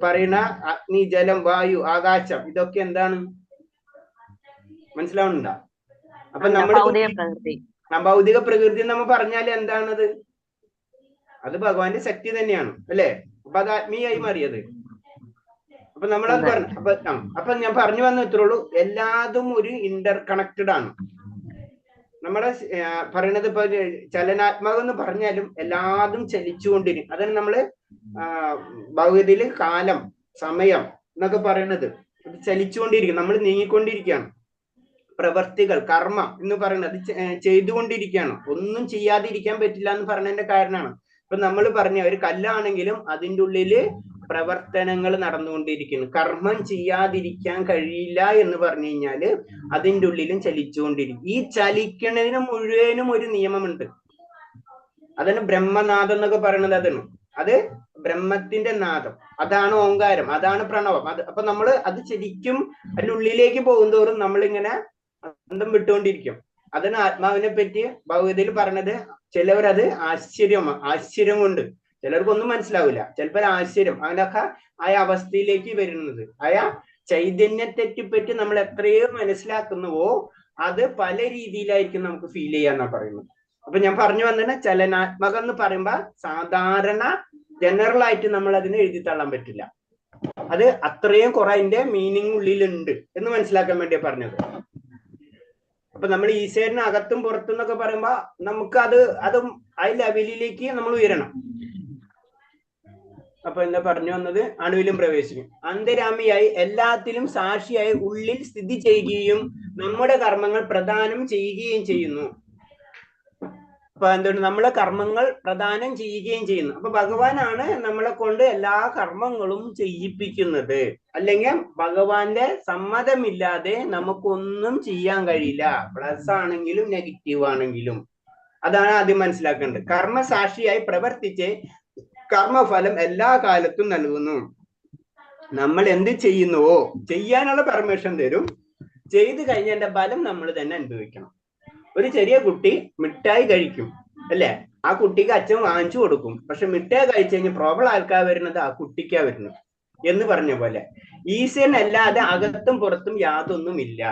പറയുന്ന അഗ്നി, ജലം, വായു, ആകാശം ഇതൊക്കെ എന്താണ്? മനസ്സിലാവുന്നുണ്ടോ? അപ്പൊ നമ്മൾ ഭൗതിക പ്രകൃതി നമ്മൾ പറഞ്ഞാൽ എന്താണത്? അത് ഭഗവാന്റെ ശക്തി തന്നെയാണ് അല്ലെ? അപ്പൊ അത് ആത്മീയമായി മാറിയത്. അപ്പൊ നമ്മളത് പറഞ്ഞു. അപ്പൊ ഞാൻ പറഞ്ഞു വന്ന ഇത്രേ ഉള്ളൂ. എല്ലാതും ഒരു ഇന്റർ കണക്റ്റഡ് ആണ്. നമ്മുടെ പറയണത് ഇപ്പൊ ചലനാത്മകം എന്ന് പറഞ്ഞാലും എല്ലാതും ചലിച്ചുകൊണ്ടിരിക്കും. അതാണ് നമ്മള് ഭൗതികതയില് കാലം, സമയം എന്നൊക്കെ പറയണത്. ചലിച്ചുകൊണ്ടിരിക്കും, നമ്മൾ നീങ്ങിക്കൊണ്ടിരിക്കുകയാണ്. പ്രവർത്തികൾ കർമ്മം എന്ന് പറയുന്നത് ചെയ്തുകൊണ്ടിരിക്കുകയാണ്. ഒന്നും ചെയ്യാതിരിക്കാൻ പറ്റില്ല എന്ന് പറഞ്ഞതിന്റെ കാരണമാണ്. ഇപ്പൊ നമ്മൾ പറഞ്ഞ ഒരു കല്ലാണെങ്കിലും അതിൻ്റെ ഉള്ളില് പ്രവർത്തനങ്ങൾ നടന്നുകൊണ്ടിരിക്കുന്നു. കർമ്മം ചെയ്യാതിരിക്കാൻ കഴിയില്ല എന്ന് പറഞ്ഞു കഴിഞ്ഞാല് അതിൻ്റെ ഉള്ളിലും ചലിച്ചുകൊണ്ടിരിക്കും. ഈ ചലിക്കുന്നതിന് മുഴുവനും ഒരു നിയമമുണ്ട്. അതാണ് ബ്രഹ്മനാദം എന്നൊക്കെ പറയുന്നത്. അതാണ് അത് ബ്രഹ്മത്തിന്റെ നാദം, അതാണ് ഓങ്കാരം, അതാണ് പ്രണവം. അപ്പൊ നമ്മള് അത് ശരിക്കും അതിൻ്റെ ഉള്ളിലേക്ക് പോകുന്തോറും നമ്മളിങ്ങനെ അന്തം വിട്ടുകൊണ്ടിരിക്കും. അതാണ് ആത്മാവിനെ പറ്റി ഭഗവതിയിൽ പറഞ്ഞത്. ചിലവരത് ആശ്ചര്യം കൊണ്ട്, ചിലർക്കൊന്നും മനസ്സിലാവില്ല, ചിലപ്പോൾ ആശ്ചര്യം, അങ്ങനെയൊക്കെ ആയ അവസ്ഥയിലേക്ക് വരുന്നത്. ആയ ചൈതന്യത്തെപ്പറ്റി നമ്മൾ എത്രയോ മനസ്സിലാക്കുന്നുവോ അത് പല രീതിയിലായിരിക്കും നമുക്ക് ഫീൽ ചെയ്യാന്നാ പറയുന്നത്. അപ്പൊ ഞാൻ പറഞ്ഞു വന്നത് ചലനാത്മകം എന്ന് പറയുമ്പോ സാധാരണ ജനറൽ ആയിട്ട് നമ്മൾ അതിനെ എഴുതി തള്ളാൻ പറ്റില്ല. അത് അത്രയും കുറെ അതിന്റെ മീനിങ് ഉള്ളിലുണ്ട് എന്ന് മനസ്സിലാക്കാൻ വേണ്ടിയാ പറഞ്ഞത്. അപ്പൊ നമ്മൾ ഈശ്വരന് അകത്തും പുറത്തും എന്നൊക്കെ പറയുമ്പോ നമുക്ക് അതും ആ ലെവലിലേക്ക് നമ്മൾ ഉയരണം. അപ്പൊ എന്താ പറഞ്ഞു വന്നത്? അണുവിലും പ്രവേശിക്കും, അന്തരാമിയായി എല്ലാത്തിലും സാക്ഷിയായി ഉള്ളിൽ സ്ഥിതി ചെയ്യുകയും നമ്മുടെ കർമ്മങ്ങൾ പ്രദാനം ചെയ്യുകയും ചെയ്യുന്നു. അപ്പൊ എന്തുകൊണ്ട് നമ്മളെ കർമ്മങ്ങൾ പ്രദാനം ചെയ്യുകയും ചെയ്യുന്നു. അപ്പൊ ഭഗവാനാണ് നമ്മളെ കൊണ്ട് എല്ലാ കർമ്മങ്ങളും ചെയ്യിപ്പിക്കുന്നത്. അല്ലെങ്കിൽ ഭഗവാന്റെ സമ്മതമില്ലാതെ നമുക്കൊന്നും ചെയ്യാൻ കഴിയില്ല, പ്ലസ് ആണെങ്കിലും നെഗറ്റീവ് ആണെങ്കിലും. അതാണ് ആദ്യം മനസ്സിലാക്കേണ്ടത്. കർമ്മസാക്ഷിയായി പ്രവർത്തിച്ച് കർമ്മഫലം എല്ലാ കാലത്തും നൽകുന്നു. നമ്മൾ എന്ത് ചെയ്യുന്നുവോ ചെയ്യാനുള്ള പെർമിഷൻ തരും. ചെയ്തു കഴിഞ്ഞതിന്റെ ഫലം നമ്മൾ തന്നെ അനുഭവിക്കണം. ഒരു ചെറിയ കുട്ടി മിഠായി കഴിക്കും അല്ലെ, ആ കുട്ടിക്ക് അച്ഛൻ വാങ്ങിച്ചു കൊടുക്കും. പക്ഷെ മിഠായി കഴിച്ചു കഴിഞ്ഞാൽ പ്രോബ്ലം ആൾക്കാ വരുന്നത് ആ കുട്ടിക്കാ വരുന്നത് എന്ന് പറഞ്ഞ പോലെ ഈശ്വരനല്ലാതെ അകത്തും പുറത്തും യാതൊന്നും ഇല്ല.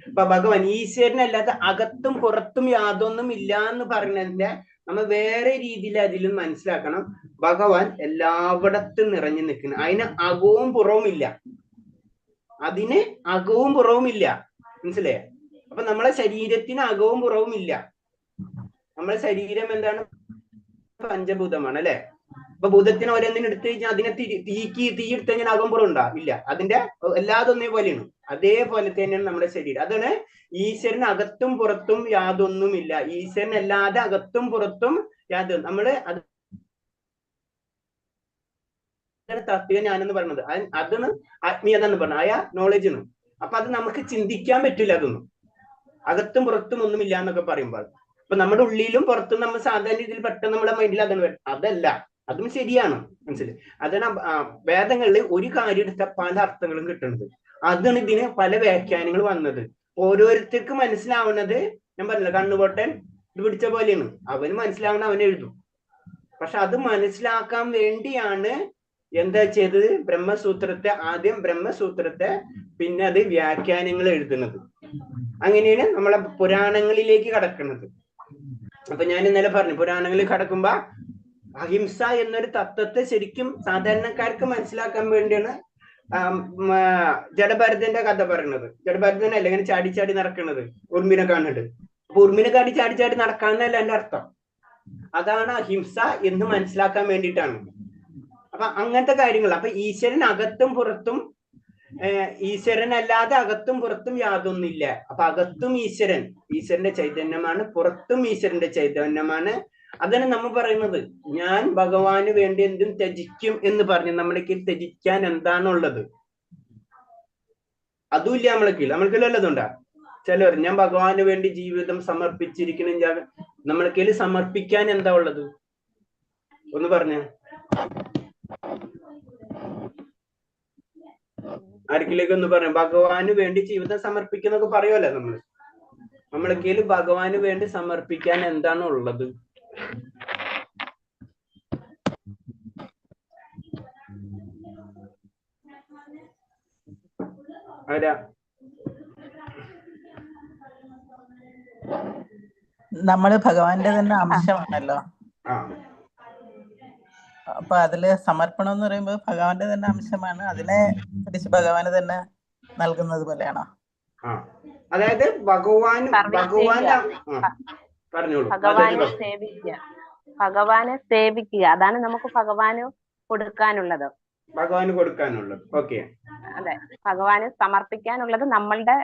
അപ്പൊ ഭഗവാൻ ഈശ്വരനല്ലാതെ അകത്തും പുറത്തും യാതൊന്നും ഇല്ല എന്ന് പറയുന്നതിന്റെ നമ്മൾ വേറെ രീതിയിൽ അതിലും മനസ്സിലാക്കണം. ഭഗവാൻ എല്ലായിടത്തും നിറഞ്ഞു നിൽക്കുന്നു. അതിന് അകവും പുറവും ഇല്ല. അതിന് അകവും പുറവും ഇല്ല. മനസ്സിലായേ? അപ്പൊ നമ്മളെ ശരീരത്തിന് അകവും പുറവും ഇല്ല. നമ്മളെ ശരീരം എന്താണ്? പഞ്ചഭൂതമാണ് അല്ലെ. അപ്പൊ ഭൂതത്തിന് ഓരോന്നിനും എടുത്തു കഴിഞ്ഞാൽ അതിനെ തീ എടുത്തു കഴിഞ്ഞാൽ അകവും പുറവും ഉണ്ടാ ഇല്ല. അതിന്റെ എല്ലാതൊന്നേ പോലെയാണ്. അതേപോലെ തന്നെയാണ് നമ്മുടെ ശരീരം. അതാണ് ഈശ്വരന് അകത്തും പുറത്തും യാതൊന്നുമില്ല. ഈശ്വരനല്ലാതെ അകത്തും പുറത്തും യാതൊന്നും. നമ്മള് അത് തത്വ ഞാനെന്ന് പറയുന്നത് അതാണ് ആത്മീയത എന്ന് പറഞ്ഞത്, ആയ നോളജ് ആണ്. അപ്പൊ അത് നമുക്ക് ചിന്തിക്കാൻ പറ്റില്ല. അതൊന്നും അകത്തും പുറത്തും ഒന്നുമില്ല എന്നൊക്കെ പറയുമ്പോൾ അപ്പൊ നമ്മുടെ ഉള്ളിലും പുറത്തും നമ്മൾ സാധാരണ രീതിയിൽ പെട്ടെന്ന് നമ്മുടെ മൈൻഡിൽ അതാണ് വരും. അതല്ല, അതും ശരിയാണ്. മനസ്സിലായി? അതാണ് വേദങ്ങളിൽ ഒരു കാര്യം എടുത്ത പല അർത്ഥങ്ങളും കിട്ടുന്നത്. അതാണ് ഇതിന് പല വ്യാഖ്യാനങ്ങൾ വന്നത്. ഓരോരുത്തർക്ക് മനസ്സിലാവുന്നത് ഞാൻ പറഞ്ഞില്ല, കണ്ണുപൊട്ടൻ ഇത് പിടിച്ച പോലെയാണ്. അവന് മനസ്സിലാവണ അവൻ എഴുതും. പക്ഷെ അത് മനസ്സിലാക്കാൻ വേണ്ടിയാണ് എന്താ ചെയ്തത്? ബ്രഹ്മസൂത്രത്തെ ആദ്യം ബ്രഹ്മസൂത്രത്തെ പിന്നെ അത് വ്യാഖ്യാനങ്ങൾ എഴുതുന്നത്. അങ്ങനെയാണ് നമ്മളെ പുരാണങ്ങളിലേക്ക് കടക്കുന്നത്. അപ്പൊ ഞാൻ ഇന്നലെ പറഞ്ഞു, പുരാണങ്ങളിൽ കടക്കുമ്പോ അഹിംസ എന്നൊരു തത്വത്തെ ശരിക്കും സാധാരണക്കാർക്ക് മനസ്സിലാക്കാൻ വേണ്ടിയാണ് ജഡഭരതന്റെ കഥ പറയുന്നത്. ജഡഭരതനല്ല ഇങ്ങനെ ചാടി ചാടി നടക്കുന്നത് ഉറുമ്പിനെ കാണുന്നുണ്ട്. അപ്പൊ ഉറുമ്പിനെ ചാടി ചാടി ചാടി നടക്കാന്നല്ല എന്റെ അർത്ഥം. അതാണ് അഹിംസ എന്ന് മനസ്സിലാക്കാൻ വേണ്ടിയിട്ടാണ്. അപ്പൊ അങ്ങനത്തെ കാര്യങ്ങൾ. അപ്പൊ ഈശ്വരൻ അകത്തും പുറത്തും, ഈശ്വരനല്ലാതെ അകത്തും പുറത്തും യാതൊന്നില്ല. അപ്പൊ അകത്തും ഈശ്വരന്റെ ചൈതന്യമാണ്, പുറത്തും ഈശ്വരന്റെ ചൈതന്യമാണ്. അതാണ് നമ്മൾ പറയുന്നത്, ഞാൻ ഭഗവാന് വേണ്ടി എന്തും ത്യജിക്കും എന്ന് പറഞ്ഞു. നമ്മുടെ കയ്യിൽ ത്യജിക്കാൻ എന്താണുള്ളത്? അതുമില്ല നമ്മളെ കയ്യിൽ. നമ്മൾക്ക് വല്ലതുണ്ടാ? ചിലവർ ഞാൻ ഭഗവാന് വേണ്ടി ജീവിതം സമർപ്പിച്ചിരിക്കണം. നമ്മളെ കയ്യിൽ സമർപ്പിക്കാൻ എന്താ ഉള്ളത്? ഒന്ന് പറഞ്ഞ ആർക്കിലേക്ക് ഒന്ന് പറയാം. ഭഗവാന് വേണ്ടി ജീവിതം സമർപ്പിക്കുന്നൊക്കെ പറയുമല്ലോ നമ്മള്. നമ്മളെ കയ്യിൽ ഭഗവാന് വേണ്ടി സമർപ്പിക്കാൻ എന്താണ് ഉള്ളത്? ആരാ? നമ്മള് ഭഗവാന്റെ തന്നെ അംശമാണല്ലോ. അപ്പൊ അതില് സമർപ്പണം എന്ന് പറയുമ്പോൾ ഭഗവാന്റെ തന്നെ അംശമാണ്. അതിനെ തിരിച്ച് ഭഗവാന് തന്നെ നൽകുന്നത് പോലെയാണോ? അതായത് ഭഗവാനെ സേവിക്കുക, അതാണ് നമുക്ക് ഭഗവാന് കൊടുക്കാനുള്ളത്. ഓക്കെ. അതെ, ഭഗവാന് സമർപ്പിക്കാനുള്ളത് നമ്മളുടെ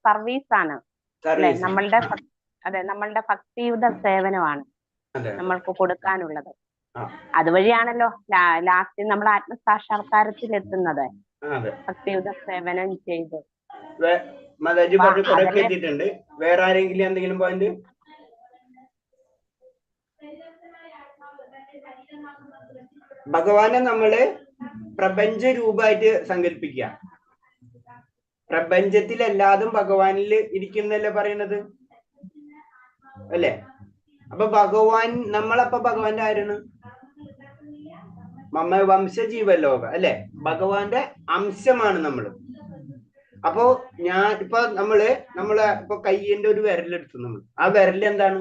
സർവീസ് ആണ്. അല്ലെ? സർവീസ്. നമ്മളുടെ ഭക്തിയുത സേവനമാണ് അതെ നമ്മൾക്ക് കൊടുക്കാനുള്ളത്. ആ അതുവഴിയാണല്ലോ ലാസ്റ്റ് നമ്മൾ ആത്മസാക്ഷാത്കാരത്തിൽ എത്തുന്നത്, അതെ. ഭക്തിയുത സേവനം ചെയ്ത്. മാതാജി അപ്പൊ പറഞ്ഞു കുറെ അതല്ലേ എത്തിയിട്ടുണ്ട്. വേറെ ആരെങ്കിലും എന്തെങ്കിലും പോയിന്റ്? ഭഗവാനെ നമ്മള് പ്രപഞ്ച രൂപമായിട്ട് സങ്കല്പിക്കുക. പ്രപഞ്ചത്തിലെല്ലാതും ഭഗവാനിൽ ഇരിക്കുന്നല്ലേ പറയണത്, അല്ലേ? അപ്പൊ ഭഗവാൻ, നമ്മളപ്പോ ഭഗവാന്റെ ആരാണ്? മമ വംശജീവലോക, അല്ലെ? ഭഗവാന്റെ അംശമാണ് നമ്മള്. അപ്പോ ഇപ്പൊ നമ്മളെ ഇപ്പൊ കയ്യിന്റെ ഒരു വിരലെടുത്തു നമ്മൾ. ആ വിരൽ എന്താണ്?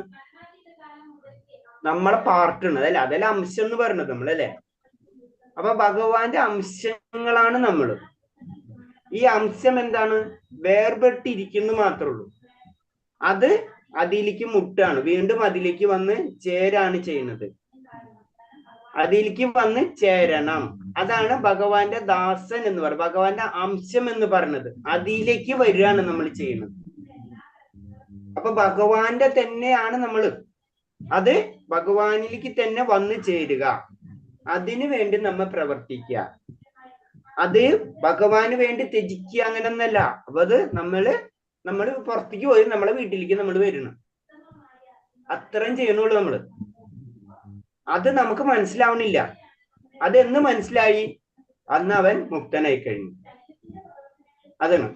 നമ്മളെ പാർട്ടാണ്, അല്ലെ? അതല്ല അംശം എന്ന് പറയുന്നത് നമ്മൾ, അല്ലെ? അപ്പൊ ഭഗവാന്റെ അംശങ്ങളാണ് നമ്മള്. ഈ അംശം എന്താണ്? വേർപെട്ടിരിക്കുന്നു മാത്രമേ ഉള്ളൂ. അത് അതിലേക്ക് മുട്ടാണ്, വീണ്ടും അതിലേക്ക് വന്ന് ചേരാണ് ചെയ്യുന്നത്. അതിലേക്ക് വന്ന് ചേരണം. അതാണ് ഭഗവാന്റെ ദാസൻ എന്ന് പറയുന്നത്, ഭഗവാന്റെ അംശം എന്ന് പറയുന്നത്. അതിലേക്ക് വരികയാണ് നമ്മൾ ചെയ്യുന്നത്. അപ്പൊ ഭഗവാന്റെ തന്നെയാണ് നമ്മള്. അത് ഭഗവാനിലേക്ക് തന്നെ വന്നു ചേരുക, അതിനു വേണ്ടി നമ്മൾ പ്രവർത്തിക്കുക. അത് ഭഗവാന് വേണ്ടി ത്യജിക്കുക അങ്ങനൊന്നല്ല. അപ്പൊ അത് നമ്മള് പുറത്തേക്ക് പോയി നമ്മളെ വീട്ടിലേക്ക് നമ്മൾ വരണം, അത്രയും ചെയ്യണുള്ളൂ നമ്മള്. അത് നമുക്ക് മനസ്സിലാവണില്ല. അതെന്ന് മനസ്സിലായി? അന്ന് അവൻ മുക്തനായി കഴിഞ്ഞു. അതാണ്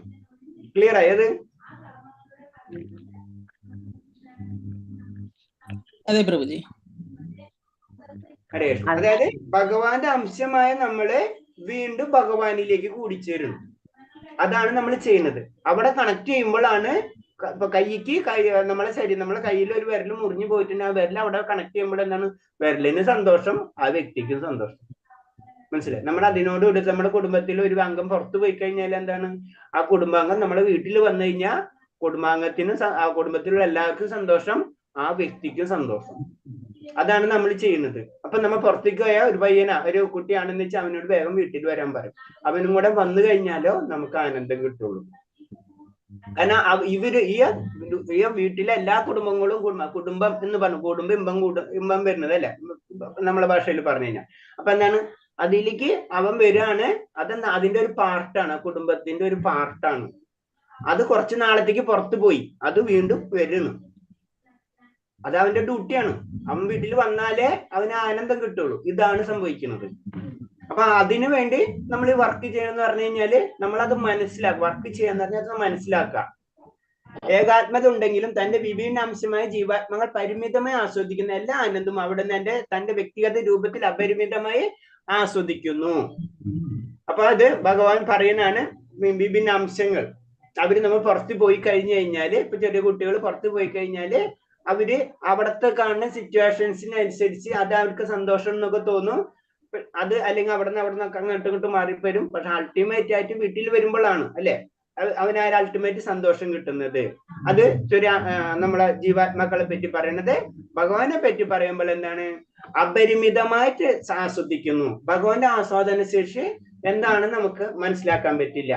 ക്ലിയർ ആയത്. അതെ പ്രഭുജി. അതായത് ഭഗവാന്റെ അംശമായ നമ്മളെ വീണ്ടും ഭഗവാനിലേക്ക് കൂടിച്ചേരുന്നു. അതാണ് നമ്മൾ ചെയ്യുന്നത്. അവിടെ കണക്ട് ചെയ്യുമ്പോഴാണ് ഇപ്പൊ നമ്മളെ ശരീരം, നമ്മളെ കയ്യിൽ ഒരു വിരൽ മുറിഞ്ഞു പോയിട്ടുണ്ട്. ആ വിരൽ അവിടെ കണക്ട് ചെയ്യുമ്പോൾ എന്താണ്? വിരലിന് സന്തോഷം, ആ വ്യക്തിക്കും സന്തോഷം. മനസ്സിലായി? നമ്മൾ അതിനോട് കൂടി നമ്മുടെ കുടുംബത്തിൽ ഒരു അംഗം പുറത്തു പോയി കഴിഞ്ഞാൽ എന്താണ്? ആ കുടുംബാംഗം നമ്മളെ വീട്ടിൽ വന്നു കഴിഞ്ഞാൽ കുടുംബാംഗത്തിന്, ആ കുടുംബത്തിലുള്ള എല്ലാവർക്കും സന്തോഷം, ആ വ്യക്തിക്കും സന്തോഷം. അതാണ് നമ്മൾ ചെയ്യുന്നത്. അപ്പൊ നമ്മൾ പുറത്തേക്ക് പോയാൽ ഒരു പയ്യനാ ഒരു കുട്ടിയാണെന്ന് വെച്ചാൽ അവനോട് വേഗം വീട്ടിൽ വരാൻ പറയും. അവനും കൂടെ വന്നു കഴിഞ്ഞാലോ നമുക്ക് ആനന്ദം കിട്ടുള്ളൂ. കാരണം ഈ വീട്ടിലെ എല്ലാ കുടുംബങ്ങളും കുടുംബം എന്ന് പറഞ്ഞു, ഇമ്പം വരുന്നത്, അല്ലെ? നമ്മളെ ഭാഷയിൽ പറഞ്ഞു കഴിഞ്ഞാൽ. അപ്പൊ എന്താണ്? അതിലേക്ക് അവൻ വരികയാണ്. അതിന്റെ ഒരു പാർട്ടാണ്, കുടുംബത്തിന്റെ ഒരു പാർട്ടാണ്. അത് കുറച്ചു നാളത്തേക്ക് പുറത്തു പോയി, അത് വീണ്ടും വരുന്നു. അത് അവന്റെ ഡ്യൂട്ടിയാണ്. അവൻ വീട്ടിൽ വന്നാലേ അവന് ആനന്ദം കിട്ടുള്ളൂ. ഇതാണ് സംഭവിക്കുന്നത്. അപ്പൊ അതിനു വേണ്ടി നമ്മൾ വർക്ക് ചെയ്യണമെന്ന് പറഞ്ഞു കഴിഞ്ഞാല് നമ്മളത് മനസ്സിലാക്കുക. വർക്ക് ചെയ്യാന്ന് പറഞ്ഞാൽ അത് മനസ്സിലാക്കുക. ഏകാത്മത ഉണ്ടെങ്കിലും തന്റെ വിഭിന്ന അംശമായ ജീവാത്മകൾ പരിമിതമായി ആസ്വദിക്കുന്ന എല്ലാ ആനന്ദവും അവിടെ നിന്ന് തന്റെ വ്യക്തിഗത രൂപത്തിൽ അപരിമിതമായി ആസ്വദിക്കുന്നു. അപ്പൊ അത് ഭഗവാൻ പറയുന്നതാണ് വിഭിന്ന അംശങ്ങൾ. അവര് നമ്മൾ പുറത്ത് പോയി കഴിഞ്ഞു കഴിഞ്ഞാല്, ഇപ്പൊ ചെറിയ കുട്ടികൾ പുറത്ത് പോയി കഴിഞ്ഞാല് അവര് അവിടത്തെ കാണുന്ന സിറ്റുവേഷൻസിനനുസരിച്ച് അത് അവർക്ക് സന്തോഷം എന്നൊക്കെ തോന്നും. അത് അല്ലെങ്കിൽ അവിടെ നിന്നൊക്കെ അങ്ങോട്ടും ഇങ്ങോട്ടും മാറിപ്പോരും. പക്ഷെ അൾട്ടിമേറ്റ് ആയിട്ട് വീട്ടിൽ വരുമ്പോഴാണ്, അല്ലെ, അവന് അൾട്ടിമേറ്റ് സന്തോഷം കിട്ടുന്നത്. അത് നമ്മളെ ജീവാത്മാക്കളെ പറ്റി പറയണത്. ഭഗവാനെ പറ്റി പറയുമ്പോൾ എന്താണ്? അപരിമിതമായിട്ട് ആസ്വദിക്കുന്നു. ഭഗവാന്റെ ആസ്വാദന ശേഷി എന്താണ് നമുക്ക് മനസ്സിലാക്കാൻ പറ്റില്ല.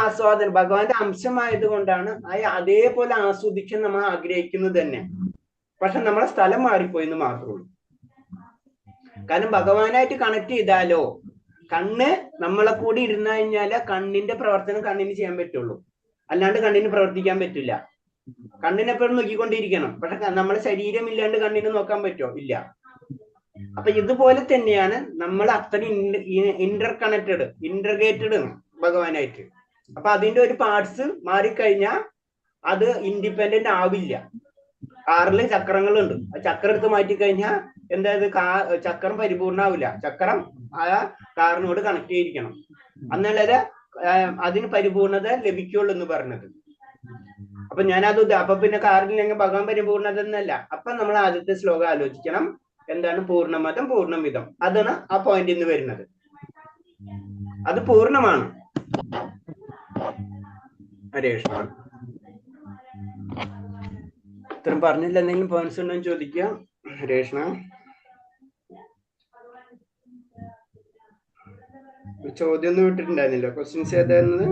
ആസ്വാദനം ഭഗവാന്റെ അംശമായത് കൊണ്ടാണ് അതേപോലെ ആസ്വദിക്കാൻ നമ്മൾ ആഗ്രഹിക്കുന്നത് തന്നെ. പക്ഷെ നമ്മളെ സ്ഥലം മാറിപ്പോയി എന്ന് മാത്രമേ ഉള്ളൂ. കാരണം ഭഗവാനായിട്ട് കണക്ട് ചെയ്താലോ, കണ്ണ് നമ്മളെ കൂടി ഇരുന്നു കഴിഞ്ഞാല് കണ്ണിന്റെ പ്രവർത്തനം കണ്ണിന് ചെയ്യാൻ പറ്റുള്ളൂ, അല്ലാണ്ട് കണ്ണിന് പ്രവർത്തിക്കാൻ പറ്റില്ല. കണ്ണിനെപ്പോഴും നോക്കിക്കൊണ്ടിരിക്കണം. പക്ഷെ നമ്മളെ ശരീരം ഇല്ലാണ്ട് കണ്ണിന് നോക്കാൻ പറ്റുമോ? ഇല്ല. അപ്പൊ ഇതുപോലെ തന്നെയാണ് നമ്മൾ അത്രയും ഇന്റർഗ്രേറ്റഡ് ഭഗവാനായിട്ട്. അപ്പൊ അതിന്റെ ഒരു പാർട്സ് മാറിക്കഴിഞ്ഞാൽ അത് ഇൻഡിപെൻഡന്റ് ആവില്ല. കാറില് ചക്രങ്ങളുണ്ട്, ആ ചക്രം എടുത്ത് മാറ്റിക്കഴിഞ്ഞാൽ എന്തായത് ചക്രം പരിപൂർണ്ണാവില്ല. ചക്രം ആ കാറിനോട് കണക്ട് ചെയ്തിരിക്കണം, എന്നല്ലാതെ അതിന് പരിപൂർണത ലഭിക്കുള്ളൂ എന്ന് പറഞ്ഞത്. അപ്പൊ അപ്പൊ പിന്നെ കാറിൽ ഭഗവാൻ പരിപൂർണത എന്നല്ല. അപ്പൊ നമ്മൾ ആദ്യത്തെ ശ്ലോകം ആലോചിക്കണം, എന്താണ്? പൂർണ്ണമതം പൂർണ്ണമിതം. അതാണ് ആ പോയിന്റ് ഇന്ന് വരുന്നത്. അത് പൂർണ്ണമാണ്. ഹരേ കൃഷ്ണ. ഇത്രയും പറഞ്ഞില്ല, എന്തെങ്കിലും പോയിന്റ്സ് ഉണ്ടോ എന്ന് ചോദിക്കാം. ഹരേ കൃഷ്ണ. ചോദ്യം ഒന്നും വിട്ടിട്ടുണ്ടായിരുന്നില്ല. ക്വസ്റ്റ്യൻസ് ഏതായിരുന്നത്?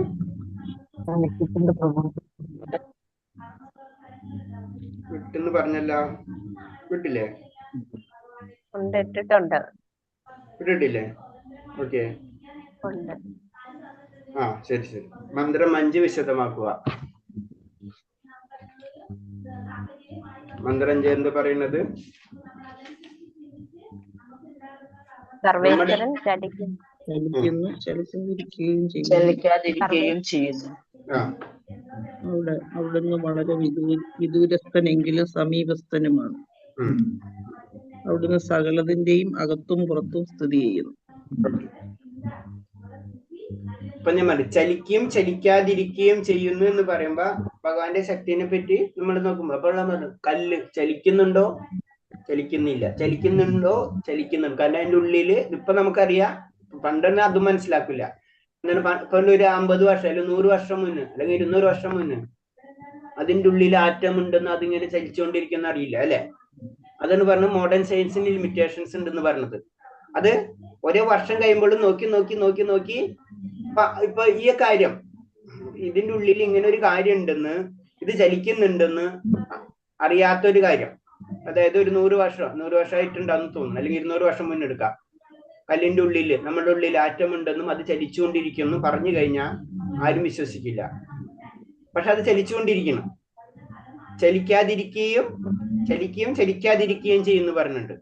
എന്ന് പറഞ്ഞല്ലോ, വിട്ടില്ലേ? ഇട്ടിട്ടുണ്ട്. വിട്ടിട്ടില്ലേ? ഓക്കെ. ഉണ്ട്. ആ ശരി ശരി. മന്ത്രം 5 വിശദമാക്കുക. മന്ത്രം 5 എന്ത് പറയുന്നത്? സർവേശ്വരൻ ചലിക്കുന്നു, ചലിക്കാതിരിക്കുകയും ചെയ്യുന്നു. അവിടുന്ന് വളരെ വിദൂരസ്ഥനെങ്കിലും സമീപസ്ഥനുമാണ്. അവിടുന്ന് സകലതിന്റെയും അകത്തും പുറത്തും സ്ഥിതി ചെയ്യുന്നു. ഇപ്പൊ ഞാൻ പറഞ്ഞു ചലിക്കുകയും ചലിക്കാതിരിക്കുകയും ചെയ്യുന്നു എന്ന് പറയുമ്പോ ഭഗവാന്റെ ശക്തിനെ പറ്റി നമ്മൾ നോക്കുമ്പോ അപ്പോൾ പറഞ്ഞു കല്ല് ചലിക്കുന്നുണ്ടോ, ചലിക്കുന്നില്ല, ചലിക്കുന്നുണ്ടോ, ചലിക്കുന്നുണ്ട്. കാരണം അതിന്റെ ഉള്ളില് ഇപ്പൊ നമുക്കറിയാം, പണ്ടൊന്നും അതും മനസ്സിലാക്കില്ല. ഇപ്പൊ ഒരു 50 വർഷം അല്ലെങ്കിൽ 100 വർഷം മുന്നേ അല്ലെങ്കിൽ 200 വർഷം മുന്നേ അതിന്റെ ഉള്ളിൽ ആറ്റം ഉണ്ടെന്ന് അതിങ്ങനെ ചലിച്ചുകൊണ്ടിരിക്കുന്ന അറിയില്ല അല്ലെ. അതാണ് പറഞ്ഞത് മോഡേൺ സയൻസിന് ലിമിറ്റേഷൻസ് ഉണ്ടെന്ന് പറഞ്ഞത്. അത് ഓരോ വർഷം കഴിയുമ്പോഴും നോക്കി നോക്കി നോക്കി നോക്കി ഇപ്പൊ ഈ കാര്യം ഇതിന്റെ ഉള്ളിൽ ഇങ്ങനെ ഒരു കാര്യം ഉണ്ടെന്ന്, ഇത് ചലിക്കുന്നുണ്ടെന്ന് അറിയാത്തൊരു കാര്യം, അതായത് ഒരു 100 വർഷമായിട്ടുണ്ടാന്ന് തോന്നുന്നു, അല്ലെങ്കിൽ 200 വർഷം മുന്നേ എടുക്കാം. കല്ലിന്റെ ഉള്ളിൽ നമ്മുടെ ഉള്ളിൽ ആറ്റം ഉണ്ടെന്നും അത് ചലിച്ചുകൊണ്ടിരിക്കുന്നു പറഞ്ഞു കഴിഞ്ഞാൽ ആരും വിശ്വസിക്കില്ല. പക്ഷെ അത് ചലിച്ചുകൊണ്ടിരിക്കണം. ചലിക്കുകയും ചലിക്കാതിരിക്കുകയും ചെയ്യുന്നു പറഞ്ഞിട്ടുണ്ട്.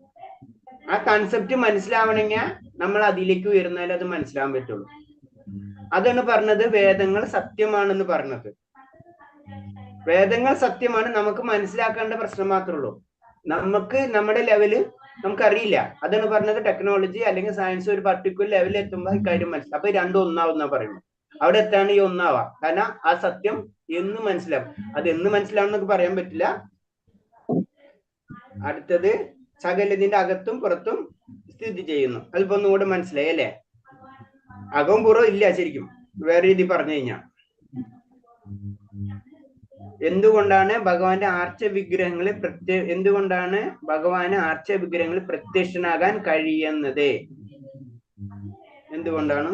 ആ കൺസെപ്റ്റ് മനസ്സിലാവണമെങ്കിൽ നമ്മൾ അതിലേക്ക് ഉയർന്നാലേ അത് മനസ്സിലാവാൻ പറ്റുള്ളൂ. അതാണ് പറഞ്ഞത് വേദങ്ങൾ സത്യമാണെന്ന് പറഞ്ഞത്. വേദങ്ങൾ സത്യമാണ്, നമുക്ക് മനസ്സിലാക്കേണ്ട പ്രശ്നം മാത്രമേ ഉള്ളൂ. നമുക്ക് നമ്മുടെ ലെവല് നമുക്കറിയില്ല. അതാണ് പറഞ്ഞത് ടെക്നോളജി അല്ലെങ്കിൽ സയൻസ് ഒരു പർട്ടിക്കുലർ ലെവലിൽ എത്തുമ്പോൾ ഇക്കാര്യം മനസ്സിലാവും. അപ്പൊ രണ്ടും ഒന്നാവുന്ന പറയുന്നത്. അവിടെ എത്താണ് ഈ ഒന്നാവാം. കാരണം ആ സത്യം എന്ന് മനസ്സിലാവും. അത് എന്ന് മനസ്സിലാവും എന്നൊക്കെ പറയാൻ പറ്റില്ല. അടുത്തത് സകലതിന്റെ അകത്തും പുറത്തും സ്ഥിതി ചെയ്യുന്നു. അതിപ്പോ ഒന്നുകൂടെ മനസ്സിലായി അല്ലേ? അകവും പുറവും ഇല്ല ശരിക്കും, വേറെ രീതി പറഞ്ഞു കഴിഞ്ഞാൽ. എന്തുകൊണ്ടാണ് ഭഗവാന്റെ വിഗ്രഹങ്ങളിൽ പ്രത്യക്ഷനാകാൻ കഴിയുന്നത്? എന്തുകൊണ്ടാണ്?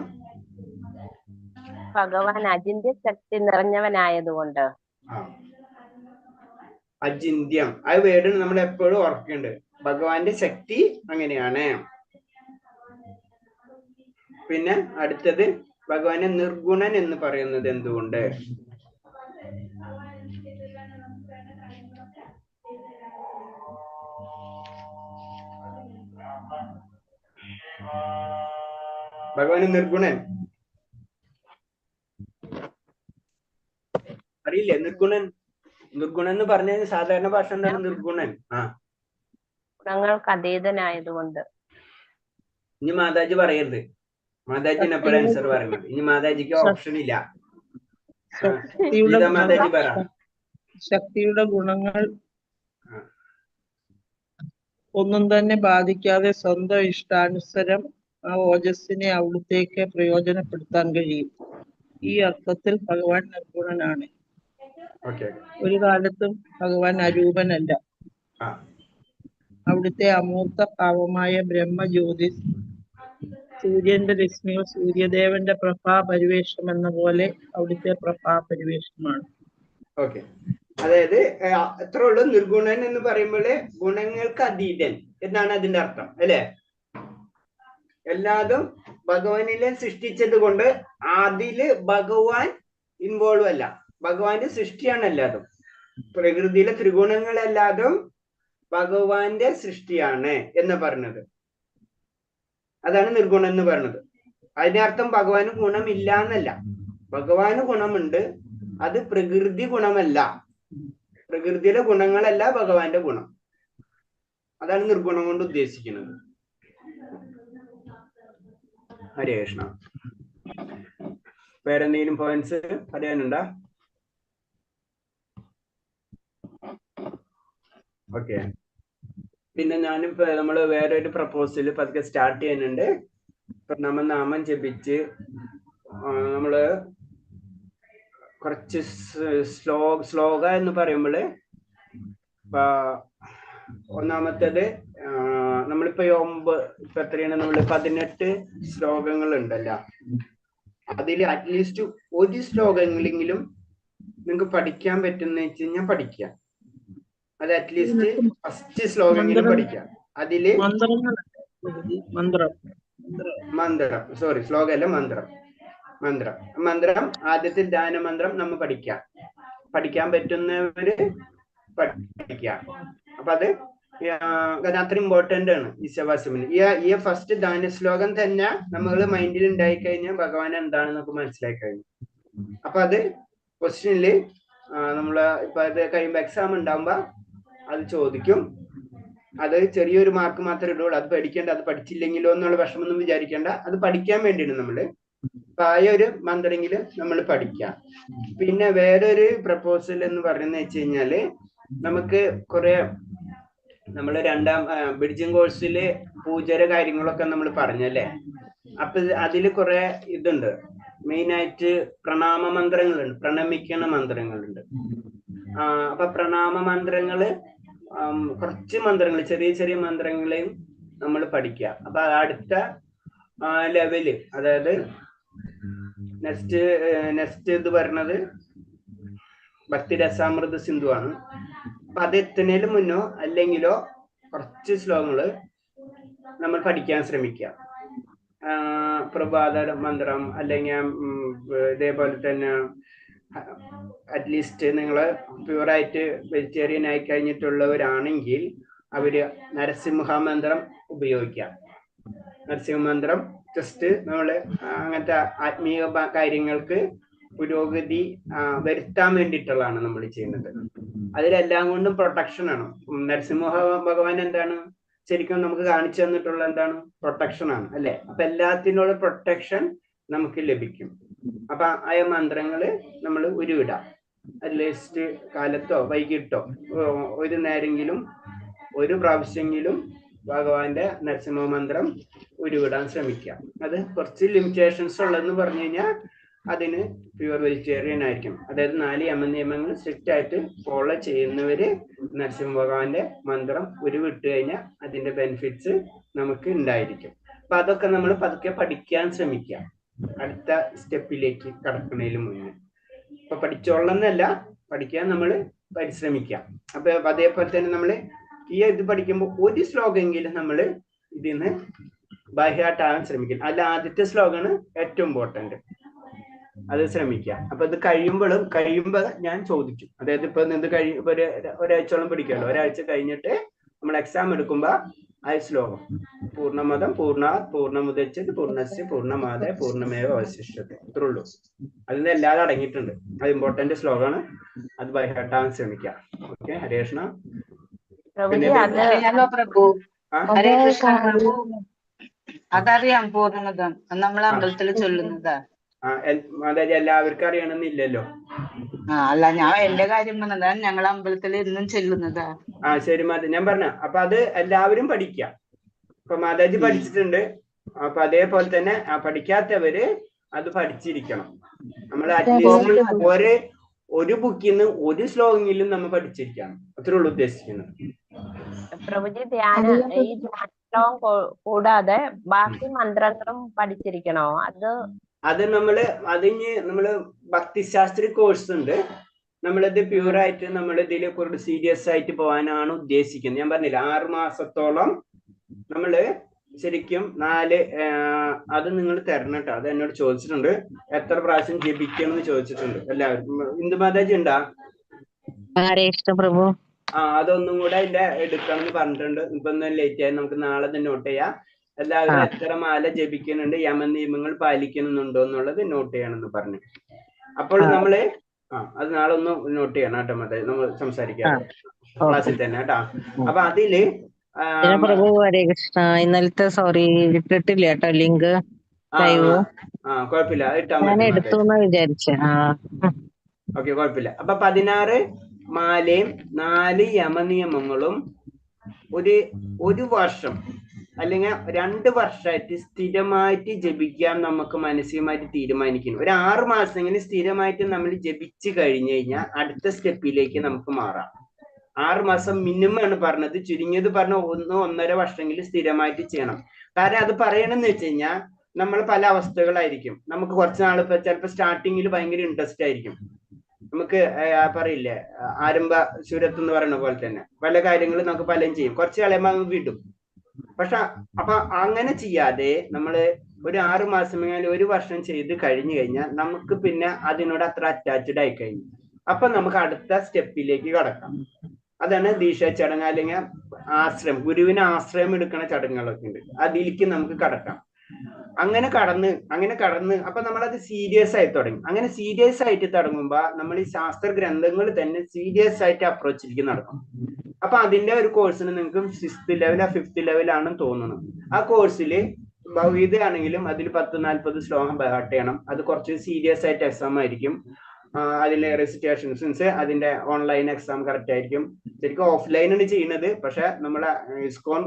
ഭഗവാൻ അജിന്ത്യ ശക്തി നിറഞ്ഞവനായതുകൊണ്ട്. അജിന്ത്യം ആ വേർഡ് നമ്മൾ എപ്പോഴും ഓർക്കേണ്ടത്. ഭഗവാന്റെ ശക്തി അങ്ങനെയാണ്. പിന്നെ അടുത്തത് ഭഗവാനെ നിർഗുണൻ എന്ന് പറയുന്നത് എന്തുകൊണ്ട്? ഭഗവാന് നിർഗുണൻ അറിയില്ലേ? നിർഗുണൻ എന്ന് പറഞ്ഞ സാധാരണ ഭാഷ എന്താണ് നിർഗുണൻ? ഗുണങ്ങൾക്ക് അതീതനായതുകൊണ്ട്. ഇനി മാതാജി പറയരുത്, മാതാജിന് എപ്പോഴും ആൻസർ പറയുന്നത്. ഇനി മാതാജിക്ക് ഓപ്ഷൻ ഇല്ല. മാതാജി പറ. ശക്തിയുടെ ഗുണങ്ങൾ ഒന്നും തന്നെ ബാധിക്കാതെ സ്വന്തം ഇഷ്ടാനുസരം ആ ഓജസ്സിനെ അവിടത്തേക്ക് പ്രയോജനപ്പെടുത്താൻ കഴിയും. ഈ അർത്ഥത്തിൽ ഭഗവാൻ നിർഗുണനാണ്. ഒരു കാലത്തും ഭഗവാൻ അരൂപനല്ല. അവിടുത്തെ അമൂർത്ത ഭാവമായ ബ്രഹ്മജ്യോതിസ് സൂര്യന്റെ രശ്മികൾ സൂര്യദേവന്റെ പ്രഭാപരിവേഷം എന്ന പോലെ അവിടുത്തെ പ്രഭാപരിവേഷമാണ്. ഓക്കെ, അതായത് എത്ര ഉള്ളു നിർഗുണൻ എന്ന് പറയുമ്പോഴേ ഗുണങ്ങൾക്ക് അതീതൻ എന്നാണ് അതിന്റെ അർത്ഥം അല്ലെ? എല്ലാതും ഭഗവാനിലെ സൃഷ്ടിച്ചത് കൊണ്ട് അതില് ഭഗവാൻ ഇൻവോൾവ് അല്ല. ഭഗവാന്റെ സൃഷ്ടിയാണ് എല്ലാതും. പ്രകൃതിയിലെ ത്രിഗുണങ്ങളെല്ലാതും ഭഗവാന്റെ സൃഷ്ടിയാണ് എന്ന് പറഞ്ഞത്. അതാണ് നിർഗുണം എന്ന് പറഞ്ഞത്. അതിനർത്ഥം ഭഗവാന് ഗുണമില്ല എന്നല്ല. ഭഗവാന് ഗുണമുണ്ട്, അത് പ്രകൃതി ഗുണമല്ല. പ്രകൃതിയിലെ ഗുണങ്ങളല്ല ഭഗവാന്റെ ഗുണം. അതാണ് നിർഗുണം കൊണ്ട് ഉദ്ദേശിക്കുന്നത്. ഹരേ കൃഷ്ണ. വേറെന്തെങ്കിലും പോയിന്റ്സ് പറയാനുണ്ടോ? ഓക്കെ, പിന്നെ ഞാനിപ്പോ നമ്മള് വേറെ ഒരു പ്രപ്പോസൽ പതുക്കെ സ്റ്റാർട്ട് ചെയ്യുന്നുണ്ട്. ഇപ്പൊ നമ്മൾ നാമം ജപിച്ച് നമ്മള് കുറച്ച് ശ്ലോക എന്ന് പറയുമ്പോള് ഒന്നാമത്തേത് നമ്മളിപ്പോ ഇപ്പൊ എത്രയാണ് നമ്മള് 18 ശ്ലോകങ്ങൾ ഉണ്ടല്ലോ. അതിൽ അറ്റ്ലീസ്റ്റ് ഒരു ശ്ലോകങ്ങളെങ്കിലും നിങ്ങൾക്ക് പഠിക്കാൻ പറ്റുന്ന വെച്ച് കഴിഞ്ഞാൽ പഠിക്കുക. അത് അറ്റ്ലീസ്റ്റ് ഫസ്റ്റ് ശ്ലോകമെങ്കിലും പഠിക്കാം. അതില് മന്ത്രം സോറി ശ്ലോകമല്ല മന്ത്രം ആദ്യത്തെ ധ്യാന മന്ത്രം നമ്മൾ പഠിക്കാൻ പറ്റുന്നവര് പഠിക്കാം. അപ്പൊ അത് അത്ര ഇമ്പോർട്ടന്റ് ആണ് ഈ ശവാസമിന്. ഈ ഫസ്റ്റ് ധ്യാന ശ്ലോകം തന്നെ നമ്മൾ മൈൻഡിൽ ഉണ്ടായി കഴിഞ്ഞാൽ ഭഗവാൻ എന്താണെന്നൊക്കെ മനസ്സിലാക്കി കഴിഞ്ഞു. അപ്പൊ അത് ക്വസ്റ്റ്യനില് നമ്മള് ഇപ്പൊ അത് കഴിയുമ്പോ എക്സാം ഉണ്ടാവുമ്പോ അത് ചോദിക്കും. അത് ചെറിയൊരു മാർക്ക് മാത്രമേ ഇടുള്ളൂ. അത് പഠിക്കേണ്ട, അത് പഠിച്ചില്ലെങ്കിലോ എന്നുള്ള വിഷമൊന്നും വിചാരിക്കേണ്ട. അത് പഠിക്കാൻ വേണ്ടിയാണ് നമ്മള്. അപ്പൊ ആ ഒരു മന്ത്രെങ്കിലും നമ്മൾ പഠിക്കാം. പിന്നെ വേറൊരു പ്രപ്പോസൽ എന്ന് പറയുന്നത് വെച്ച് കഴിഞ്ഞാല് നമുക്ക് കുറെ നമ്മള് ബ്രിഡ്ജിങ് കോഴ്സില് പൂജയുടെ കാര്യങ്ങളൊക്കെ നമ്മൾ പറഞ്ഞല്ലേ. അപ്പൊ അതില് കുറെ ഇതുണ്ട്. മെയിനായിട്ട് പ്രണാമ മന്ത്രങ്ങളുണ്ട്, പ്രണമിക്കണ മന്ത്രങ്ങളുണ്ട്. അപ്പൊ പ്രണാമ മന്ത്രങ്ങള് കുറച്ച് മന്ത്രങ്ങൾ, ചെറിയ ചെറിയ മന്ത്രങ്ങളെയും നമ്മൾ പഠിക്കുക. അപ്പൊ അടുത്ത ലെവല്, അതായത് നെക്സ്റ്റ് ഇത് പറഞ്ഞത് ഭക്തിരസാമൃത സിന്ധു ആണ്. അപ്പൊ അത് എത്തുന്നതിന് മുന്നോ അല്ലെങ്കിലോ കുറച്ച് ശ്ലോകങ്ങള് നമ്മൾ പഠിക്കാൻ ശ്രമിക്കുക. പ്രഭാത മന്ത്രം അല്ലെങ്കിൽ ഇതേപോലെ തന്നെ അറ്റ്ലീസ്റ്റ് നിങ്ങൾ പ്യൂറായിട്ട് വെജിറ്റേറിയൻ ആയി കഴിഞ്ഞിട്ടുള്ളവരാണെങ്കിൽ അവര് നരസിംഹ മന്ത്രം ഉപയോഗിക്കാം. നരസിംഹ മന്ത്രം ജസ്റ്റ് നമ്മള് അങ്ങനത്തെ ആത്മീയ കാര്യങ്ങൾക്ക് പുരോഗതി വരുത്താൻ വേണ്ടിയിട്ടുള്ളതാണ് നമ്മൾ ചെയ്യുന്നത്. അതിലെല്ലാം കൊണ്ടും പ്രൊട്ടക്ഷൻ ആണ്. നരസിംഹ ഭഗവാൻ എന്താണ് ശരിക്കും നമുക്ക് കാണിച്ചു തന്നിട്ടുള്ള എന്താണ്? പ്രൊട്ടക്ഷൻ ആണ് അല്ലെ. അപ്പൊ എല്ലാത്തിനോടും പ്രൊട്ടക്ഷൻ നമുക്ക് ലഭിക്കും. അപ്പൊ ആ മന്ത്രങ്ങള് നമ്മൾ ഉരുവിടാം. അറ്റ്ലീസ്റ്റ് കാലത്തോ വൈകിട്ടോ ഒരു നേരെങ്കിലും ഒരു പ്രാവശ്യമെങ്കിലും ഭഗവാന്റെ നരസിംഹ മന്ത്രം ഉരുവിടാൻ ശ്രമിക്കാം. അത് കുറച്ച് ലിമിറ്റേഷൻസ് ഉള്ളതെന്ന് പറഞ്ഞു കഴിഞ്ഞാൽ അതിന് പ്യൂർ വെജിറ്റേറിയൻ ആയിരിക്കും. അതായത് 4 യമനിയമങ്ങൾ സ്ട്രിക്റ്റ് ആയിട്ട് ഫോളോ ചെയ്യുന്നവര് നരസിംഹ ഭഗവാന്റെ മന്ത്രം ഉരുവിട്ട് കഴിഞ്ഞാൽ അതിന്റെ ബെനിഫിറ്റ്സ് നമുക്ക് ഉണ്ടായിരിക്കും. അപ്പൊ അതൊക്കെ നമ്മൾ പതുക്കെ പഠിക്കാൻ ശ്രമിക്കാം അടുത്ത സ്റ്റെപ്പിലേക്ക് കടക്കുന്നതിന് മുന്നേ. ഇപ്പൊ പഠിച്ചോളന്നല്ല, പഠിക്കാൻ നമ്മൾ പരിശ്രമിക്കാം. അപ്പൊ അതേപോലെ തന്നെ നമ്മൾ ഈ ഇത് പഠിക്കുമ്പോൾ ഒരു ശ്ലോകമെങ്കിലും നമ്മൾ ഇതിന്ന് ബൈഹാർട്ടാകാൻ ശ്രമിക്കും. അതിൽ ആദ്യത്തെ ശ്ലോകമാണ് ഏറ്റവും ഇമ്പോർട്ടന്റ്. അത് ശ്രമിക്കാം. അപ്പൊ ഇത് കഴിയുമ്പോ ഞാൻ ചോദിക്കും. അതായത് ഇപ്പൊ ഇത് ഒരാഴ്ചയോളം പഠിക്കാമല്ലോ. ഒരാഴ്ച കഴിഞ്ഞിട്ട് നമ്മൾ എക്സാം എടുക്കുമ്പോ ആ ശ്ലോകം പൂർണ്ണമതം പൂർണ്ണാത് പൂർണ്ണമുദച്ഛത് പൂർണ്ണസ്യ പൂർണ്ണമാദായ പൂർണ്ണമേവ അവശിഷ്യത്തെ, ഇത്രേ ഉള്ളൂ. അതിൽ നിന്ന് എല്ലാവരും അടങ്ങിയിട്ടുണ്ട്. അത് ഇമ്പോർട്ടന്റ് ശ്ലോകമാണ്. അത് ബൈഹാർട്ടാകാൻ ശ്രമിക്കാം. ഓക്കെ, ഹരേ കൃഷ്ണ. ഹരേ കൃഷ്ണ പ്രഭു. അതറിയാം, പൂർണ്ണമതം നമ്മൾ അമ്പലത്തിൽ ചൊല്ലുന്നതാ. അതായത് എല്ലാവർക്കും അറിയണമെന്നില്ലല്ലോ. അല്ല, ഞാൻ എന്റെ കാര്യം പറഞ്ഞതാ. ഞങ്ങൾ അമ്പലത്തിൽ എന്നും ചെല്ലുന്നതാ. ശരി മാതാ, ഞാൻ പറഞ്ഞ. അപ്പൊ അത് എല്ലാവരും പഠിക്കാം. ഇപ്പൊ മാതാജി പഠിച്ചിട്ടുണ്ട്. അപ്പൊ അതേപോലെ തന്നെ പഠിക്കാത്തവര് അത് പഠിച്ചിരിക്കണം. നമ്മൾ അറ്റ്ലീസ്റ്റ് ഒരു ബുക്കിൽ നിന്ന് ഒരു ശ്ലോകമെങ്കിലും നമ്മൾ പഠിച്ചിരിക്കണം. അത്രേ ഉള്ളൂ ഉദ്ദേശിക്കുന്നത്. പ്രഭുജി, ഈ ധ്യാനം കൂടാതെ ബാക്കി മന്ത്രങ്ങളും പഠിച്ചിരിക്കണോ? അത് നമ്മള് ഭക്തിശാസ്ത്രി കോഴ്സ് ഉണ്ട്. നമ്മളിത് പ്യൂറായിട്ട് നമ്മൾ ഇതിൽ കുറച്ച് സീരിയസ് ആയിട്ട് പോകാനാണ് ഉദ്ദേശിക്കുന്നത്. ഞാൻ പറഞ്ഞില്ല, 6 മാസത്തോളം നമ്മള് ശരിക്കും 4 അത് നിങ്ങൾ തരണം കേട്ടോ. അത് എന്നോട് ചോദിച്ചിട്ടുണ്ട്, എത്ര പ്രാവശ്യം ജപിക്കണം എന്ന് ചോദിച്ചിട്ടുണ്ട് എല്ലാവരും. ഇന്ദു മാതാജി ഉണ്ടാ? പ്രഭു. അതൊന്നും കൂടെ അതിന്റെ എടുക്കണം എന്ന് പറഞ്ഞിട്ടുണ്ട്. ഇപ്പൊ ഒന്ന് ലേറ്റ് ആയി, നമുക്ക് നാളെ തന്നെ നോട്ട് ചെയ്യാം. എല്ലാവരും എത്ര മാല ജപിക്കുന്നുണ്ട്, യമനിയമങ്ങൾ പാലിക്കുന്നുണ്ടോ എന്നുള്ളത് നോട്ട് ചെയ്യണമെന്ന് പറഞ്ഞു. അപ്പോൾ നമ്മള് അത് നാളെ ഒന്ന് നോട്ട് ചെയ്യണം കേട്ടോ. മറ്റേ നമ്മൾ സംസാരിക്കാം ക്ലാസ്സിൽ തന്നെ കേട്ടോ. അപ്പൊ അതില് പ്രഭു ഹരേ കൃഷ്ണ. ഇന്നലത്തെ സോറി ഇട്ടിട്ടില്ല കേട്ടോ ലിങ്ക്. കുഴപ്പമില്ല, ഞാൻ എടുത്തു വിചാരിച്ച. ഓക്കെ, കുഴപ്പമില്ല. അപ്പൊ 16 മാലയും 4 യമനിയമങ്ങളും ഒരു വർഷം അല്ലെങ്കിൽ 2 വർഷമായിട്ട് സ്ഥിരമായിട്ട് ജപിക്കാൻ നമുക്ക് മാനസികമായിട്ട് തീരുമാനിക്കുന്നു. ഒരു 6 മാസമെങ്കിലും സ്ഥിരമായിട്ട് നമ്മൾ ജപിച്ചു കഴിഞ്ഞു കഴിഞ്ഞാൽ അടുത്ത സ്റ്റെപ്പിലേക്ക് നമുക്ക് മാറാം. 6 മാസം മിനിമം ആണ് പറഞ്ഞത്. ചുരുങ്ങിയത് പറഞ്ഞ 1-1.5 വർഷമെങ്കിലും സ്ഥിരമായിട്ട് ചെയ്യണം. കാരണം അത് പറയണമെന്ന് വെച്ച് കഴിഞ്ഞാൽ നമ്മൾ പല അവസ്ഥകളായിരിക്കും. നമുക്ക് കുറച്ച് നാൾ ചിലപ്പോൾ സ്റ്റാർട്ടിങ്ങിൽ ഭയങ്കര ഇൻട്രസ്റ്റ് ആയിരിക്കും. നമുക്ക് പറയില്ലേ ആരംഭ സുരത്ത് എന്ന് പറയുന്ന പോലെ തന്നെ പല കാര്യങ്ങളും നമുക്ക് പലരും ചെയ്യും, കുറച്ച് കളയുമ്പോൾ അങ്ങ് വിടും. പക്ഷെ അപ്പൊ അങ്ങനെ ചെയ്യാതെ നമ്മള് ഒരു 6 മാസം അല്ലെങ്കിൽ 1 വർഷം ചെയ്ത് കഴിഞ്ഞു കഴിഞ്ഞാൽ നമുക്ക് പിന്നെ അതിനോട് അത്ര അറ്റാച്ച്ഡ് ആയി കഴിഞ്ഞു. അപ്പൊ നമുക്ക് അടുത്ത സ്റ്റെപ്പിലേക്ക് കടക്കാം. അതാണ് ദീക്ഷ ചടങ്ങ് അല്ലെങ്കിൽ ആശ്രയം, ഗുരുവിന് ആശ്രയം എടുക്കുന്ന ചടങ്ങുകളൊക്കെ ഉണ്ട്, അതിലേക്ക് നമുക്ക് കടക്കാം. അങ്ങനെ കടന്ന് അപ്പൊ നമ്മളത് സീരിയസ് ആയി തുടങ്ങി. അങ്ങനെ സീരിയസ് ആയിട്ട് തുടങ്ങുമ്പോ നമ്മൾ ഈ ശാസ്ത്ര ഗ്രന്ഥങ്ങൾ തന്നെ സീരിയസ് ആയിട്ട് അപ്രോച്ചിലേക്ക് നടക്കും. അപ്പൊ അതിന്റെ ഒരു കോഴ്സിന് നിങ്ങൾക്ക് 6th ലെവൽ 5th ലെവലാണെന്ന് തോന്നുന്നു. ആ കോഴ്സിൽ ഭൗതികമാണെങ്കിലും അതിൽ 10-40 ശ്ലോകം ബൈഹാർട്ട് ചെയ്യണം. അത് കുറച്ച് സീരിയസ് ആയിട്ട് എക്സാം ആയിരിക്കും. അതിലെ റെസിറ്റേഷൻസ് അതിന്റെ ഓൺലൈൻ എക്സാം കറക്റ്റ് ആയിരിക്കും. ശരിക്കും ഓഫ്ലൈനാണ് ചെയ്യുന്നത്, പക്ഷെ നമ്മളെ ഇസ്കോൺ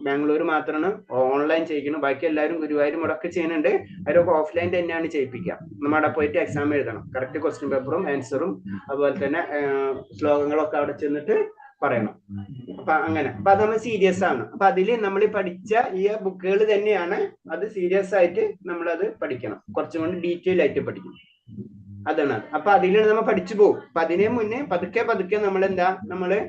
ബാംഗ്ലൂർ മാത്രമാണ് ഓൺലൈൻ ചെയ്യിക്കുന്നത്. ബാക്കി എല്ലാവരും ഗുരുവായൂരും ഒക്കെ ചെയ്യുന്നുണ്ട്. അവരൊക്കെ ഓഫ്ലൈൻ തന്നെയാണ് ചെയ്യിപ്പിക്കുക. നമ്മുടെ പോയിട്ട് എക്സാം എഴുതണം, കറക്റ്റ് ക്വസ്റ്റ്യൻ പേപ്പറും ആൻസറും അതുപോലെ തന്നെ ശ്ലോകങ്ങളൊക്കെ അവിടെ ചെന്നിട്ട് പറയണം. അപ്പൊ അങ്ങനെ അപ്പൊ അത് നമ്മൾ സീരിയസ് ആണ്. അപ്പൊ അതിൽ നമ്മൾ പഠിച്ച ഈ ബുക്കുകൾ തന്നെയാണ്, അത് സീരിയസ് ആയിട്ട് നമ്മളത് പഠിക്കണം, കുറച്ചും കൂടി ഡീറ്റെയിൽ ആയിട്ട് പഠിക്കണം. അതാണ് അത്. അപ്പൊ അതിലാണ് നമ്മൾ പഠിച്ചു പോകും. അപ്പൊ അതിനെ മുന്നേ പതുക്കെ നമ്മള്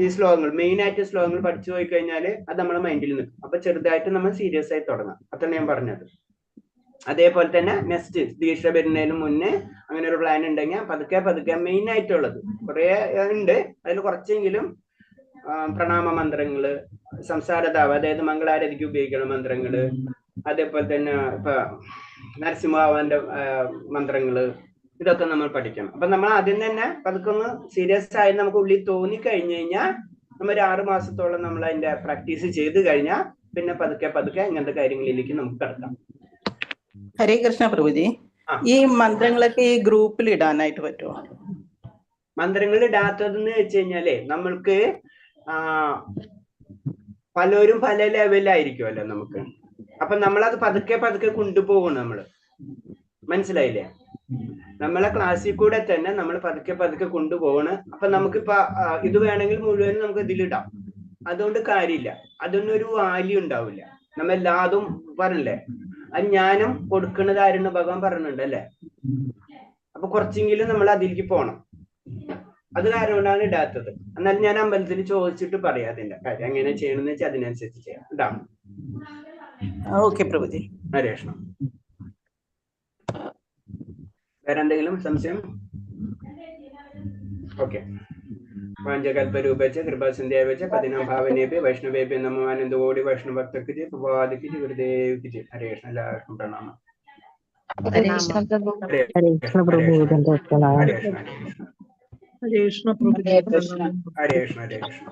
ഈ ശ്ലോകങ്ങൾ, മെയിൻ ആയിട്ട് ശ്ലോകങ്ങൾ പഠിച്ചു പോയി കഴിഞ്ഞാല് അത് നമ്മളെ മൈൻഡിൽ നിൽക്കും. അപ്പൊ ചെറുതായിട്ട് നമ്മൾ സീരിയസ് ആയി തുടങ്ങാം. അതാണ് ഞാൻ പറഞ്ഞത്. അതേപോലെ തന്നെ നെക്സ്റ്റ് ദീക്ഷ വരുന്നതിന് മുന്നേ അങ്ങനെ ഒരു പ്ലാൻ ഉണ്ടെങ്കിൽ പതുക്കെ മെയിൻ ആയിട്ടുള്ളത് കുറെ ഉണ്ട്. അതിൽ കുറച്ചെങ്കിലും പ്രണാമ മന്ത്രങ്ങള്, സംസാരതാവ് അതായത് മംഗളാരതിക്ക് ഉപയോഗിക്കുന്ന മന്ത്രങ്ങള്, അതേപോലെ തന്നെ ഇപ്പൊ നരസിംഹന്റെ മന്ത്രങ്ങള്, ഇതൊക്കെ നമ്മൾ പഠിക്കണം. അപ്പൊ നമ്മൾ ആദ്യം തന്നെ പതുക്കെ ഒന്ന് സീരിയസ് ആയി നമുക്ക് ഉള്ളിൽ തോന്നി കഴിഞ്ഞു കഴിഞ്ഞാൽ നമ്മൾ ഒരു 6 മാസത്തോളം നമ്മൾ അതിന്റെ പ്രാക്ടീസ് ചെയ്ത് കഴിഞ്ഞാൽ പിന്നെ പതുക്കെ ഇങ്ങനത്തെ കാര്യങ്ങളിലേക്ക് നമുക്ക് കടക്കാം. ഹരേ കൃഷ്ണ പ്രഭുജി, ഈ മന്ത്രങ്ങളൊക്കെ ഈ ഗ്രൂപ്പിൽ ഇടാനായിട്ട് പറ്റുമോ? മന്ത്രങ്ങൾ ഇടാത്തതെന്ന് വെച്ച് കഴിഞ്ഞാലേ നമ്മൾക്ക് പലരും പല ലെവലായിരിക്കുമല്ലോ നമുക്ക്. അപ്പൊ നമ്മളത് പതുക്കെ കൊണ്ടുപോകണം. നമ്മള് മനസ്സിലായില്ലേ? നമ്മളെ ക്ലാസ്സിൽ കൂടെ തന്നെ നമ്മൾ പതുക്കെ കൊണ്ടുപോകണം. അപ്പൊ നമുക്കിപ്പോ ഇത് വേണമെങ്കിൽ മുഴുവനും നമുക്ക് ഇതിലിടാം, അതുകൊണ്ട് കാര്യമില്ല. അതൊന്നും ഒരു വാല്യൂ ഉണ്ടാവില്ല. നമ്മെല്ലാതും പറഞ്ഞില്ലേ, അത് ജ്ഞാനം കൊടുക്കുന്നത് ആരെന്ന് ഭഗവാൻ പറഞ്ഞിട്ടുണ്ട് അല്ലേ? അപ്പൊ കുറച്ചെങ്കിലും നമ്മൾ അതിലേക്ക് പോകണം. അത് കാരണം കൊണ്ടാണ് ഇടാത്തത്. എന്നാലും ഞാൻ അമ്പലത്തിൽ ചോദിച്ചിട്ട് പറയാം അതിന്റെ കാര്യം എങ്ങനെ ചെയ്യണമെന്ന് വെച്ചാൽ അതിനനുസരിച്ച് ചെയ്യാം. ഇതാണ്. ഓക്കെ പ്രഭുജി. ഹരേ കൃഷ്ണ. വേറെ എന്തെങ്കിലും സംശയം? ഓക്കെ. വാഞ്ചകൽപരൂപേച്ച കൃപാസന്ധ്യാവേച്ച പതിനാം ഭാവനേഭ്യ വൈഷ്ണവേഭ്യ നമോ ആനന്ദകോടി വൈഷ്ണവഭക്തർക്ക് ജയ പ്രഭാതിക്ക് ഗുരുദേവ്ക്ക് ജയ. ഹരേ കൃഷ്ണ. എല്ലാവർക്കും പ്രണാമം. ഹരേ കൃഷ്ണ പ്രഭു. ഹരേ കൃഷ്ണ ഹരേ കൃഷ്ണ. ഹരേ കൃഷ്ണ പ്രഭു. ഹരേ കൃഷ്ണ. ഹരേ കൃഷ്ണ.